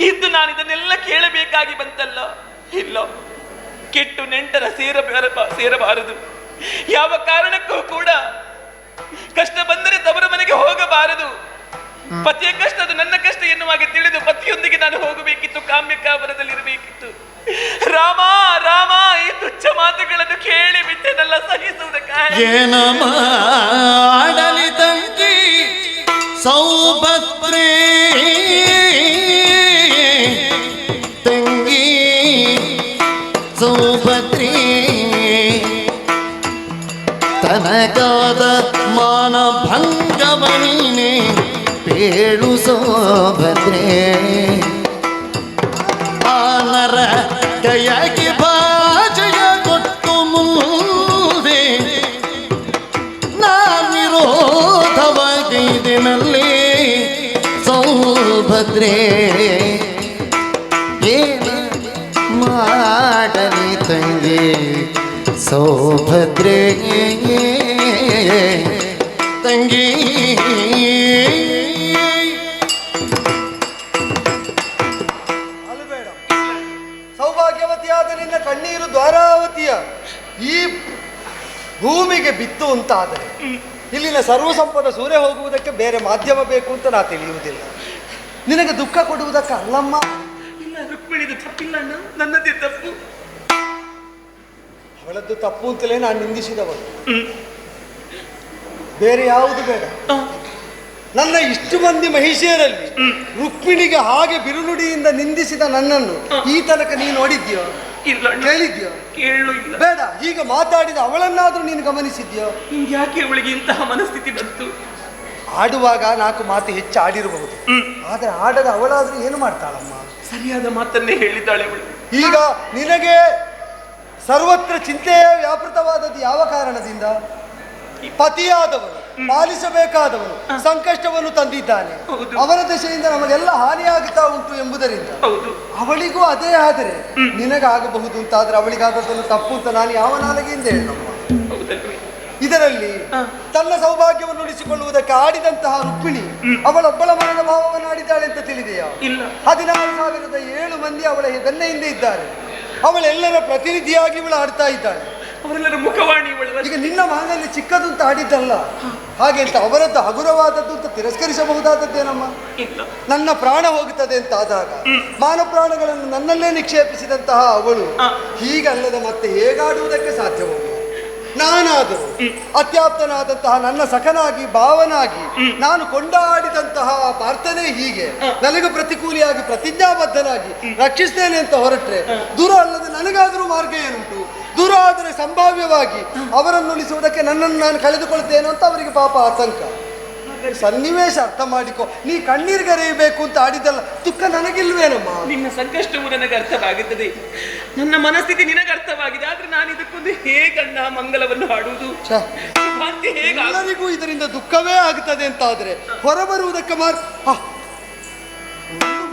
ಇದ್ದು ನಾನು ಇದನ್ನೆಲ್ಲ ಕೇಳಬೇಕಾಗಿ ಬಂತಲ್ಲ. ಇಲ್ಲ, ಕೆಟ್ಟು ನೆಂಟರ ಸೇರಬಾರದು. ಯಾವ ಕಾರಣಕ್ಕೂ ಕೂಡ ಕಷ್ಟ ಬಂದರೆ ತವರ ಮನೆಗೆ ಹೋಗಬಾರದು. ಪತಿಯ ಕಷ್ಟ ಅದು ನನ್ನ ಕಷ್ಟ ಎನ್ನುವಾಗೆ ತಿಳಿದು ಪತಿಯೊಂದಿಗೆ ನಾನು ಹೋಗಬೇಕಿತ್ತು, ಕಾಮ್ಯಕಾವರದಲ್ಲಿರಬೇಕಿತ್ತು. ರಾಮ ರಾಮ, ಈ ತುಚ್ಛ ಮಾತುಗಳನ್ನು ಕೇಳಿ ಬಿಟ್ಟೆನಲ್ಲ, ಸಹಿಸುವುದಕ್ಕಾಗಿ ಏನ ಮಾಡಲಿ ತಂಗಿ ಸೌಭದ್ರೆ, ತಂಗಿ ಸೌಭದ್ರೆ, ತನಗಾದ ಮಾನ ಭಂಗವನಿನೇ ಬೇಳು ಸೌಭದ್ರೆ. ಆನರ ಕೈಯಾಗಿ ಬಾಜಯ ಕೊಟ್ಟು ಮುಂದೆ ನಾ ವಿರೋಧವಾಗಿದಿನಲ್ಲಿ ಸೌಭದ್ರೆ. ಏನ ಮಾಡಲಿ ತಂಗಿ ಸೌಭದ್ರೆ, ತಂಗಿ ಅಳಬೇಡ. ಸೌಭಾಗ್ಯವತಿಯಾದ ನಿನ್ನ ಕಣ್ಣೀರು ದ್ವಾರಾವತಿಯ ಈ ಭೂಮಿಗೆ ಬಿತ್ತು ಅಂತಾದರೆ ಇಲ್ಲಿನ ಸರ್ವ ಸಂಪದ ಸೂರ್ಯ ಹೋಗುವುದಕ್ಕೆ ಬೇರೆ ಮಾಧ್ಯಮ ಬೇಕು ಅಂತ ನಾ ತಿಳಿಯುವುದಿಲ್ಲ. ನಿನಗೆ ದುಃಖ ಕೊಡುವುದಕ್ಕೆ ಅಲ್ಲಮ್ಮ. ಇಲ್ಲ, ರುಕ್ಮಿಣಿದು ತಪ್ಪಿಲ್ಲ ಅಣ್ಣ, ನನ್ನದೇ ತಪ್ಪು. ಅವಳದ್ದು ತಪ್ಪು ಅಂತಲೇ ನಾನು ನಿಂದಿಸಿದವಳು, ಬೇರೆ ಯಾವುದು ಬೇಡ. ನನ್ನ ಇಷ್ಟು ಮಂದಿ ಮಹಿಷಿಯರಲ್ಲಿ ರುಕ್ಮಿಣಿಗೆ ಹಾಗೆ ಬಿರುನುಡಿಯಿಂದ ನಿಂದಿಸಿದ ನನ್ನನ್ನು ಈ ತನಕ ನೀನು ನೋಡಿದ್ಯೋ? ಇಲ್ಲ, ಕೇಳಿದ್ಯೋ? ಕೇಳು ಇಲ್ಲ. ಬೇಡ, ಈಗ ಮಾತಾಡಿದ ಅವಳನ್ನಾದ್ರೂ ನೀನು ಗಮನಿಸಿದ್ಯೋ? ನಿಂಗೆ ಯಾಕೆ ಅವಳಿಗೆ ಇಂತಹ ಮನಸ್ಥಿತಿ ಬಂತು? ಆಡುವಾಗ 4 ಮಾತು ಹೆಚ್ಚು ಆಡಿರಬಹುದು, ಆದ್ರೆ ಆಡದ ಅವಳಾದ್ರೂ ಏನು ಮಾಡ್ತಾಳಮ್ಮ? ಸರಿಯಾದ ಮಾತನ್ನೇ ಹೇಳಿದ್ದಾಳೆ ಅವಳು. ಈಗ ನಿನಗೆ ಸರ್ವತ್ರ ಚಿಂತೆಯ ವ್ಯಾಪೃತವಾದದ್ದು ಯಾವ ಕಾರಣದಿಂದ? ಪತಿಯಾದವನು, ಪಾಲಿಸಬೇಕಾದವನು ಸಂಕಷ್ಟವನ್ನು ತಂದಿದ್ದಾನೆ. ಅವರ ದಶೆಯಿಂದ ನಮಗೆಲ್ಲ ಹಾನಿಯಾಗುತ್ತಾ ಉಂಟು ಎಂಬುದರಿಂದ ಅವಳಿಗೂ ಅದೇ ಆದರೆ ನಿನಗಾಗಬಹುದು ಅಂತಾದ್ರೆ ಅವಳಿಗಾದದ್ದನ್ನು ತಪ್ಪು ಅಂತ ನಾನು ಯಾವ ನಾಲಿಗೆಯಿಂದ ಹೇಳಮ್ಮ? ಇದರಲ್ಲಿ ತನ್ನ ಸೌಭಾಗ್ಯವನ್ನು ಉಳಿಸಿಕೊಳ್ಳುವುದಕ್ಕೆ ಆಡಿದಂತಹ ರುಕ್ಮಿಣಿ ಅವಳೊಬ್ಬಳ ಮನದ ಭಾವವನ್ನು ಆಡಿದ್ದಾಳೆ ಅಂತ ತಿಳಿದೆಯಾ? 16,007 ಮಂದಿ ಅವಳ ಬೆನ್ನ ಹಿಂದೆ ಇದ್ದಾರೆ. ಅವಳೆಲ್ಲರ ಪ್ರತಿನಿಧಿಯಾಗಿ ಇವಳು ಆಡ್ತಾ ಇದ್ದಾಳೆ. ಅವರೆಲ್ಲರ ಮುಖವಾಣಿ. ಈಗ ನಿನ್ನ ಮಾಂಗಲ್ಯ ಚಿಕ್ಕದು ಅಂತ ಆಡಿದ್ದಲ್ಲ, ಹಾಗೆ ಅಂತ ಅವರದ್ದು ಹಗುರವಾದದ್ದು ಅಂತ ತಿರಸ್ಕರಿಸಬಹುದಾದದ್ದೇನಮ್ಮ? ನನ್ನ ಪ್ರಾಣ ಹೋಗುತ್ತದೆ ಅಂತ ಆದಾಗ ಮಾನ ಪ್ರಾಣಗಳನ್ನು ನನ್ನಲ್ಲೇ ನಿಕ್ಷೇಪಿಸಿದಂತಹ ಅವಳು ಹೀಗಲ್ಲದ ಮತ್ತೆ ಹೇಗಾಡುವುದಕ್ಕೆ ಸಾಧ್ಯವಾಗುವುದು? ನಾನಾದರೂ ಅತ್ಯಾಪ್ತನಾದಂತಹ ನನ್ನ ಸಖನಾಗಿ ಭಾವನಾಗಿ ನಾನು ಕೊಂಡಾಡಿದಂತಹ ಪ್ರಾರ್ಥನೆ ಹೀಗೆ ನನಗೆ ಪ್ರತಿಕೂಲಿಯಾಗಿ ಪ್ರತಿಜ್ಞಾಬದ್ಧನಾಗಿ ರಕ್ಷಿಸ್ತೇನೆ ಅಂತ ಹೊರಟ್ರೆ ದೂರ ಅಲ್ಲದೆ ನನಗಾದರೂ ಮಾರ್ಗ ಏನುಂಟು? ದೂರ ಆದರೆ ಸಂಭಾವ್ಯವಾಗಿ ಅವರನ್ನು ಉಳಿಸುವುದಕ್ಕೆ ನನ್ನನ್ನು ನಾನು ಕಳೆದುಕೊಳ್ತೇನೆ ಅಂತ ಅವರಿಗೆ ಪಾಪ ಆತಂಕ. ಸನ್ನಿವೇಶ ಅರ್ಥ ಮಾಡಿಕೊ. ನೀ ಕಣ್ಣೀರ್ಗರೆಯಬೇಕು ಅಂತ ಆಡಿದ್ದಲ್ಲ, ದುಃಖ ನನಗಿಲ್ವೇನಮ್ಮ? ನಿನ್ನ ಸಂಕಷ್ಟವು ನನಗೆ ಅರ್ಥವಾಗುತ್ತದೆ, ನನ್ನ ಮನಸ್ಥಿತಿ ನಿನಗೆ ಅರ್ಥವಾಗಿದೆ. ಆದ್ರೆ ನಾನು ಇದಕ್ಕೊಂದು ಹೇಗಣ್ಣ ಮಂಗಲವನ್ನು ಹಾಡುವುದು? ಎಲ್ಲರಿಗೂ ಇದರಿಂದ ದುಃಖವೇ ಆಗುತ್ತದೆ ಅಂತಾದ್ರೆ ಹೊರಬರುವುದಕ್ಕೆ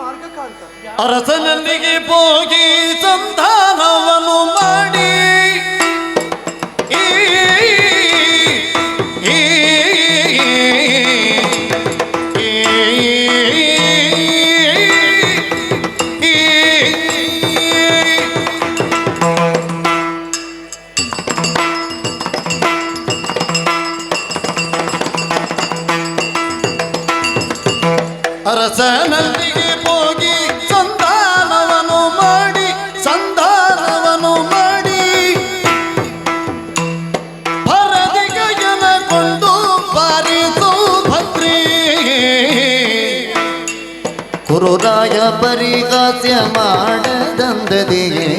ಮಾರ್ಗ ಕಾಣ್ತ. ಅರಸನಲ್ಲಿಗೆ ಹೋಗಿ ಸಂಧಾನವನ್ನು ಮಾಡಿ ಅರಸನಲ್ಲಿಗೆ ಹೋಗಿ ಸಂಧಾನವನ್ನು ಮಾಡಿ ಭರದಿಗಯನಗೊಂಡು ಬಾರಿಸು ಭದ್ರಿ. ಕುರುರಾಯ ಪರಿಹಾಸ್ಯ ಮಾಡದಂದದಿಯೇ,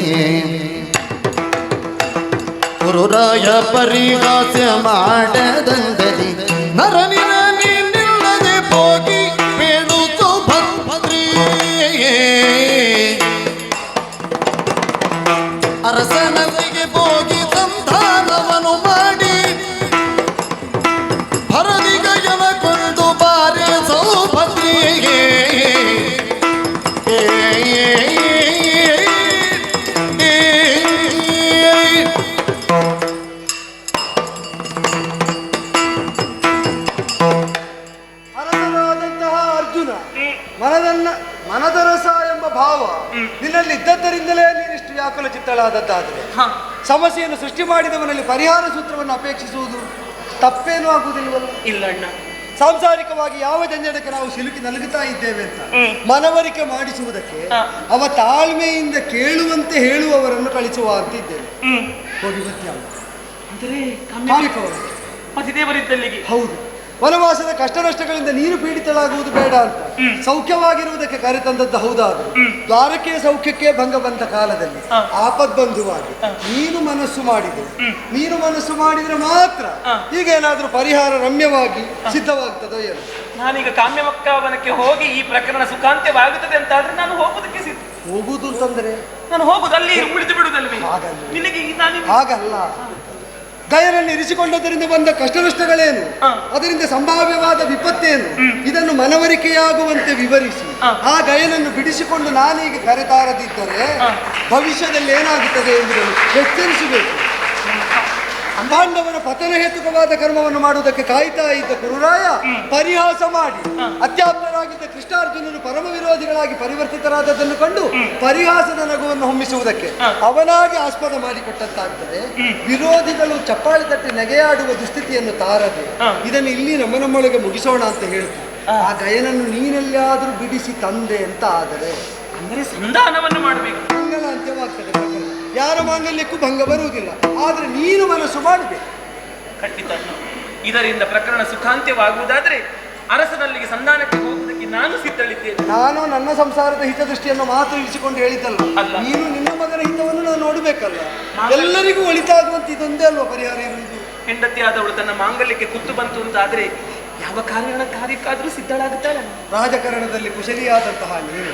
ಕುರುರಾಯ ಪರಿಹಾಸ್ಯ ಮಾಡದಂದದಿ ನರನಿನ ನಿಲ್ಲದೆ ಹೋಗಿ ಅರಸನಲ್ಲಿಗೆ ಹೋಗಿ ಸಂಧಾನವನ್ನು ಮಾಡಿ ಭರದಿಗಯನಗೊಂಡು ಬಾರೆ ಸೌಭದ್ರಿಯೇ. ಮನದ ರಸ ಎಂಬ ಭಾವ ನಿನ್ನಲ್ಲಿ ಇದ್ದದ್ದರಿಂದಲೇ ನೀನಿಷ್ಟು ವ್ಯಾಕುಲ ಚಿತ್ತಳಾದದ್ದಾದರೆ ಹ ಸಮಸ್ಯೆಯನ್ನು ಸೃಷ್ಟಿ ಮಾಡಿದವನಲ್ಲಿ ಪರಿಹಾರ ಸೂತ್ರವನ್ನು ಅಪೇಕ್ಷಿಸುವುದು ತಪ್ಪೇನೂ ಆಗುವುದಿಲ್ವಲ್ಲ? ಇಲ್ಲ ಅಣ್ಣ. ಸಾಂಸಾರಿಕವಾಗಿ ಯಾವ ಜಂಜಡಕ್ಕೆ ನಾವು ಸಿಲುಕಿ ನಲುಗುತ್ತಾ ಇದ್ದೇವೆ ಅಂತ ಮನವರಿಕೆ ಮಾಡಿಸುವುದಕ್ಕೆ ಅವ ತಾಳ್ಮೆಯಿಂದ ಕೇಳುವಂತೆ ಹೇಳುವವರನ್ನು ಕಳಿಸುವ ಅಂತಿದ್ದೇನೆ. ಹೋಗಿ ಬರ್ತೀಯ ಅಂದರೆ ಕಾಮಿಕವಾಗಿ ಪತಿದೇವರಿದ್ದಲ್ಲಿಗೆ. ಹೌದು, ವನವಾಸದ ಕಷ್ಟ ನಷ್ಟಗಳಿಂದ ನೀನು ಪೀಡಿತಳಾಗುವುದು ಬೇಡ ಅಂತ ಸೌಖ್ಯವಾಗಿರುವುದಕ್ಕೆ ಕರೆತಂದದ್ದು ಹೌದಾದ್ರು ದ್ವಾರಕೆಯ ಸೌಖ್ಯಕ್ಕೆ ಭಂಗ ಬಂದ ಕಾಲದಲ್ಲಿ ಆಪದ್ಬಂಧುವಾಗಿ ನೀನು ಮನಸ್ಸು ಮಾಡಿದ್ರೆ ಮಾತ್ರ ಈಗ ಏನಾದ್ರೂ ಪರಿಹಾರ ರಮ್ಯವಾಗಿ ಸಿದ್ಧವಾಗ್ತದೋ ಏನು? ನಾನೀಗ ಕಾಮ್ಯವಕ್ಕವನಕ್ಕೆ ಹೋಗಿ ಈ ಪ್ರಕರಣ ಸುಖಾಂತ್ಯವಾಗುತ್ತದೆ ಅಂತಾದ್ರೆ ನಾನು ಹೋಗುದಕ್ಕೆ ಸಿದ್ಧ. ಹೋಗುದು ಅಂತಂದ್ರೆ ನಾನು ಹೋಗುದು ಅಲ್ಲಿ ಉಳಿದು ಬಿಡುದಲ್ವೇ? ನಿನಗೆ ಹಾಗಲ್ಲ, ಗಯನನ್ನು ಇರಿಸಿಕೊಂಡದರಿಂದ ಬಂದ ಕಷ್ಟ ನಷ್ಟಗಳೇನು, ಅದರಿಂದ ಸಂಭಾವ್ಯವಾದ ವಿಪತ್ತೇನು, ಇದನ್ನು ಮನವರಿಕೆಯಾಗುವಂತೆ ವಿವರಿಸಿ ಆ ಗಯನನ್ನು ಬಿಡಿಸಿಕೊಂಡು ನಾನೀಗ ಕರೆತಾರದಿದ್ದರೆ ಭವಿಷ್ಯದಲ್ಲಿ ಏನಾಗುತ್ತದೆ ಎಂಬುದನ್ನು ಎಚ್ಚರಿಸಬೇಕು. ಪಾಂಡವನ ಪತನ ಹೇತುಕವಾದ ಕರ್ಮವನ್ನು ಮಾಡುವುದಕ್ಕೆ ಕಾಯ್ತಾ ಇದ್ದ ಗುರುರಾಯ ಪರಿಹಾಸ ಮಾಡಿ ಅತ್ಯಾಪ್ತರಾಗಿದ್ದ ಕೃಷ್ಣಾರ್ಜುನರು ಪರಮ ವಿರೋಧಿಗಳಾಗಿ ಪರಿವರ್ತಿತರಾದದ್ದನ್ನು ಕಂಡು ಪರಿಹಾಸದ ನಗುವನ್ನು ಹೊಮ್ಮಿಸುವುದಕ್ಕೆ ಅವನಾಗಿ ಆಸ್ಪದ ಮಾಡಿಕೊಟ್ಟಂತಾಗ್ತದೆ. ವಿರೋಧಿಗಳು ಚಪ್ಪಾಳಿ ತಟ್ಟಿ ನೆಗೆಯಾಡುವ ದುಸ್ಥಿತಿಯನ್ನು ತಾರದೆ ಇದನ್ನು ಇಲ್ಲಿ ನಮ್ಮೊಳಗೆ ಮುಗಿಸೋಣ ಅಂತ ಹೇಳ್ತಾರೆ. ಆ ಗಯನನ್ನು ನೀನೆಲ್ಲಾದ್ರೂ ಬಿಡಿಸಿ ತಂದೆ ಅಂತ ಆದರೆ ಅಂದರೆ ಸಂಧಾನವನ್ನು ಮಾಡಬೇಕು. ಮಂಗಲ ಅಂತ್ಯವಾಗ್ತದೆ. ಯಾರ ಮಾಂಗಲ್ಯಕ್ಕೂ ಭಂಗ ಬರುವುದಿಲ್ಲ, ಆದ್ರೆ ನೀನು ಮನಸ್ಸು ಮಾಡಬೇಕು. ಖಂಡಿತ ಇದರಿಂದ ಪ್ರಕರಣ ಸುಖಾಂತ್ಯವಾಗುವುದಾದ್ರೆ ಅರಸನಲ್ಲಿಗೆ ಸಂಧಾನಕ್ಕೆ ಹೋಗುವುದಕ್ಕೆ ನಾನು ಸಿದ್ಧಳಿದ್ದೇನೆ. ನಾನು ನನ್ನ ಸಂಸಾರದ ಹಿತದೃಷ್ಟಿಯನ್ನು ಮಾತ್ರ ಇರಿಸಿಕೊಂಡು ಹೇಳಿದ್ದಲ್ಲ, ನೀನು ನಿನ್ನ ಮಗನ ಹಿತವನ್ನು ನಾನು ನೋಡಬೇಕಲ್ಲ. ಎಲ್ಲರಿಗೂ ಒಳಿತಾಗುವಂತ ಇದೊಂದೇ ಅಲ್ವಾ ಪರಿಹಾರ ಇರುವುದು? ಹೆಂಡತಿಯಾದವಳು ತನ್ನ ಮಾಂಗಲ್ಯಕ್ಕೆ ಕುತ್ತು ಬಂತು ಅಂತಾದ್ರೆ ಯಾವ ಕಾರ್ಯಕ್ಕಾದ್ರೂ ಸಿದ್ಧಳಾಗುತ್ತಾಳೆ. ರಾಜಕಾರಣದಲ್ಲಿ ಕುಶಲಿಯಾದಂತಹ ನೀನು,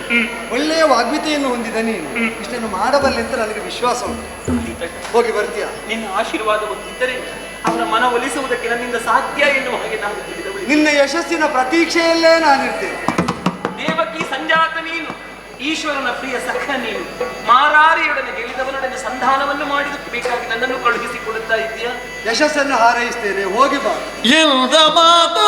ಒಳ್ಳೆಯ ವಾಗ್ಮಿತೆಯನ್ನು ಹೊಂದಿದ ನೀನು ಇಷ್ಟನ್ನು ಮಾಡಬಲ್ಲೆ ಅಂತ ನನಗೆ ವಿಶ್ವಾಸ ಉಂಟು. ಹೋಗಿ ಬರ್ತೀಯಾ? ನಿನ್ನ ಆಶೀರ್ವಾದ ಹೊಂದಿದ್ದರೆ ಅವರ ಮನ ಒಲಿಸುವುದಕ್ಕೆ ನನ್ನಿಂದ ಸಾಧ್ಯ ಎನ್ನುವ ಹಾಗೆ ನಾನು ತಿಳಿದವಳು. ನಿನ್ನ ಯಶಸ್ಸಿನ ಪ್ರತೀಕ್ಷೆಯಲ್ಲೇ ನಾನಿರ್ತೇನೆ. ದೇವಕಿ ಸಂಜಾತ ನೀನು, ಈಶ್ವರನ ಪ್ರಿಯ ಸಖ ನೀನು, ಮಾರಾರಿಯೊಡನೆ ಗೆಲ್ಲಿದವನೊಡನೆ ಸಂಧಾನವನ್ನು ಮಾಡಿದಕ್ಕೆ ಬೇಕಾಗಿ ನನ್ನನ್ನು ಕಳುಹಿಸಿಕೊಡುತ್ತಾ ಇದ್ದೀಯಾ? ಯಶಸ್ಸನ್ನು ಹಾರೈಸ್ತೇನೆ, ಹೋಗಿ ಬಾ. ಎಂದ ಮಾತು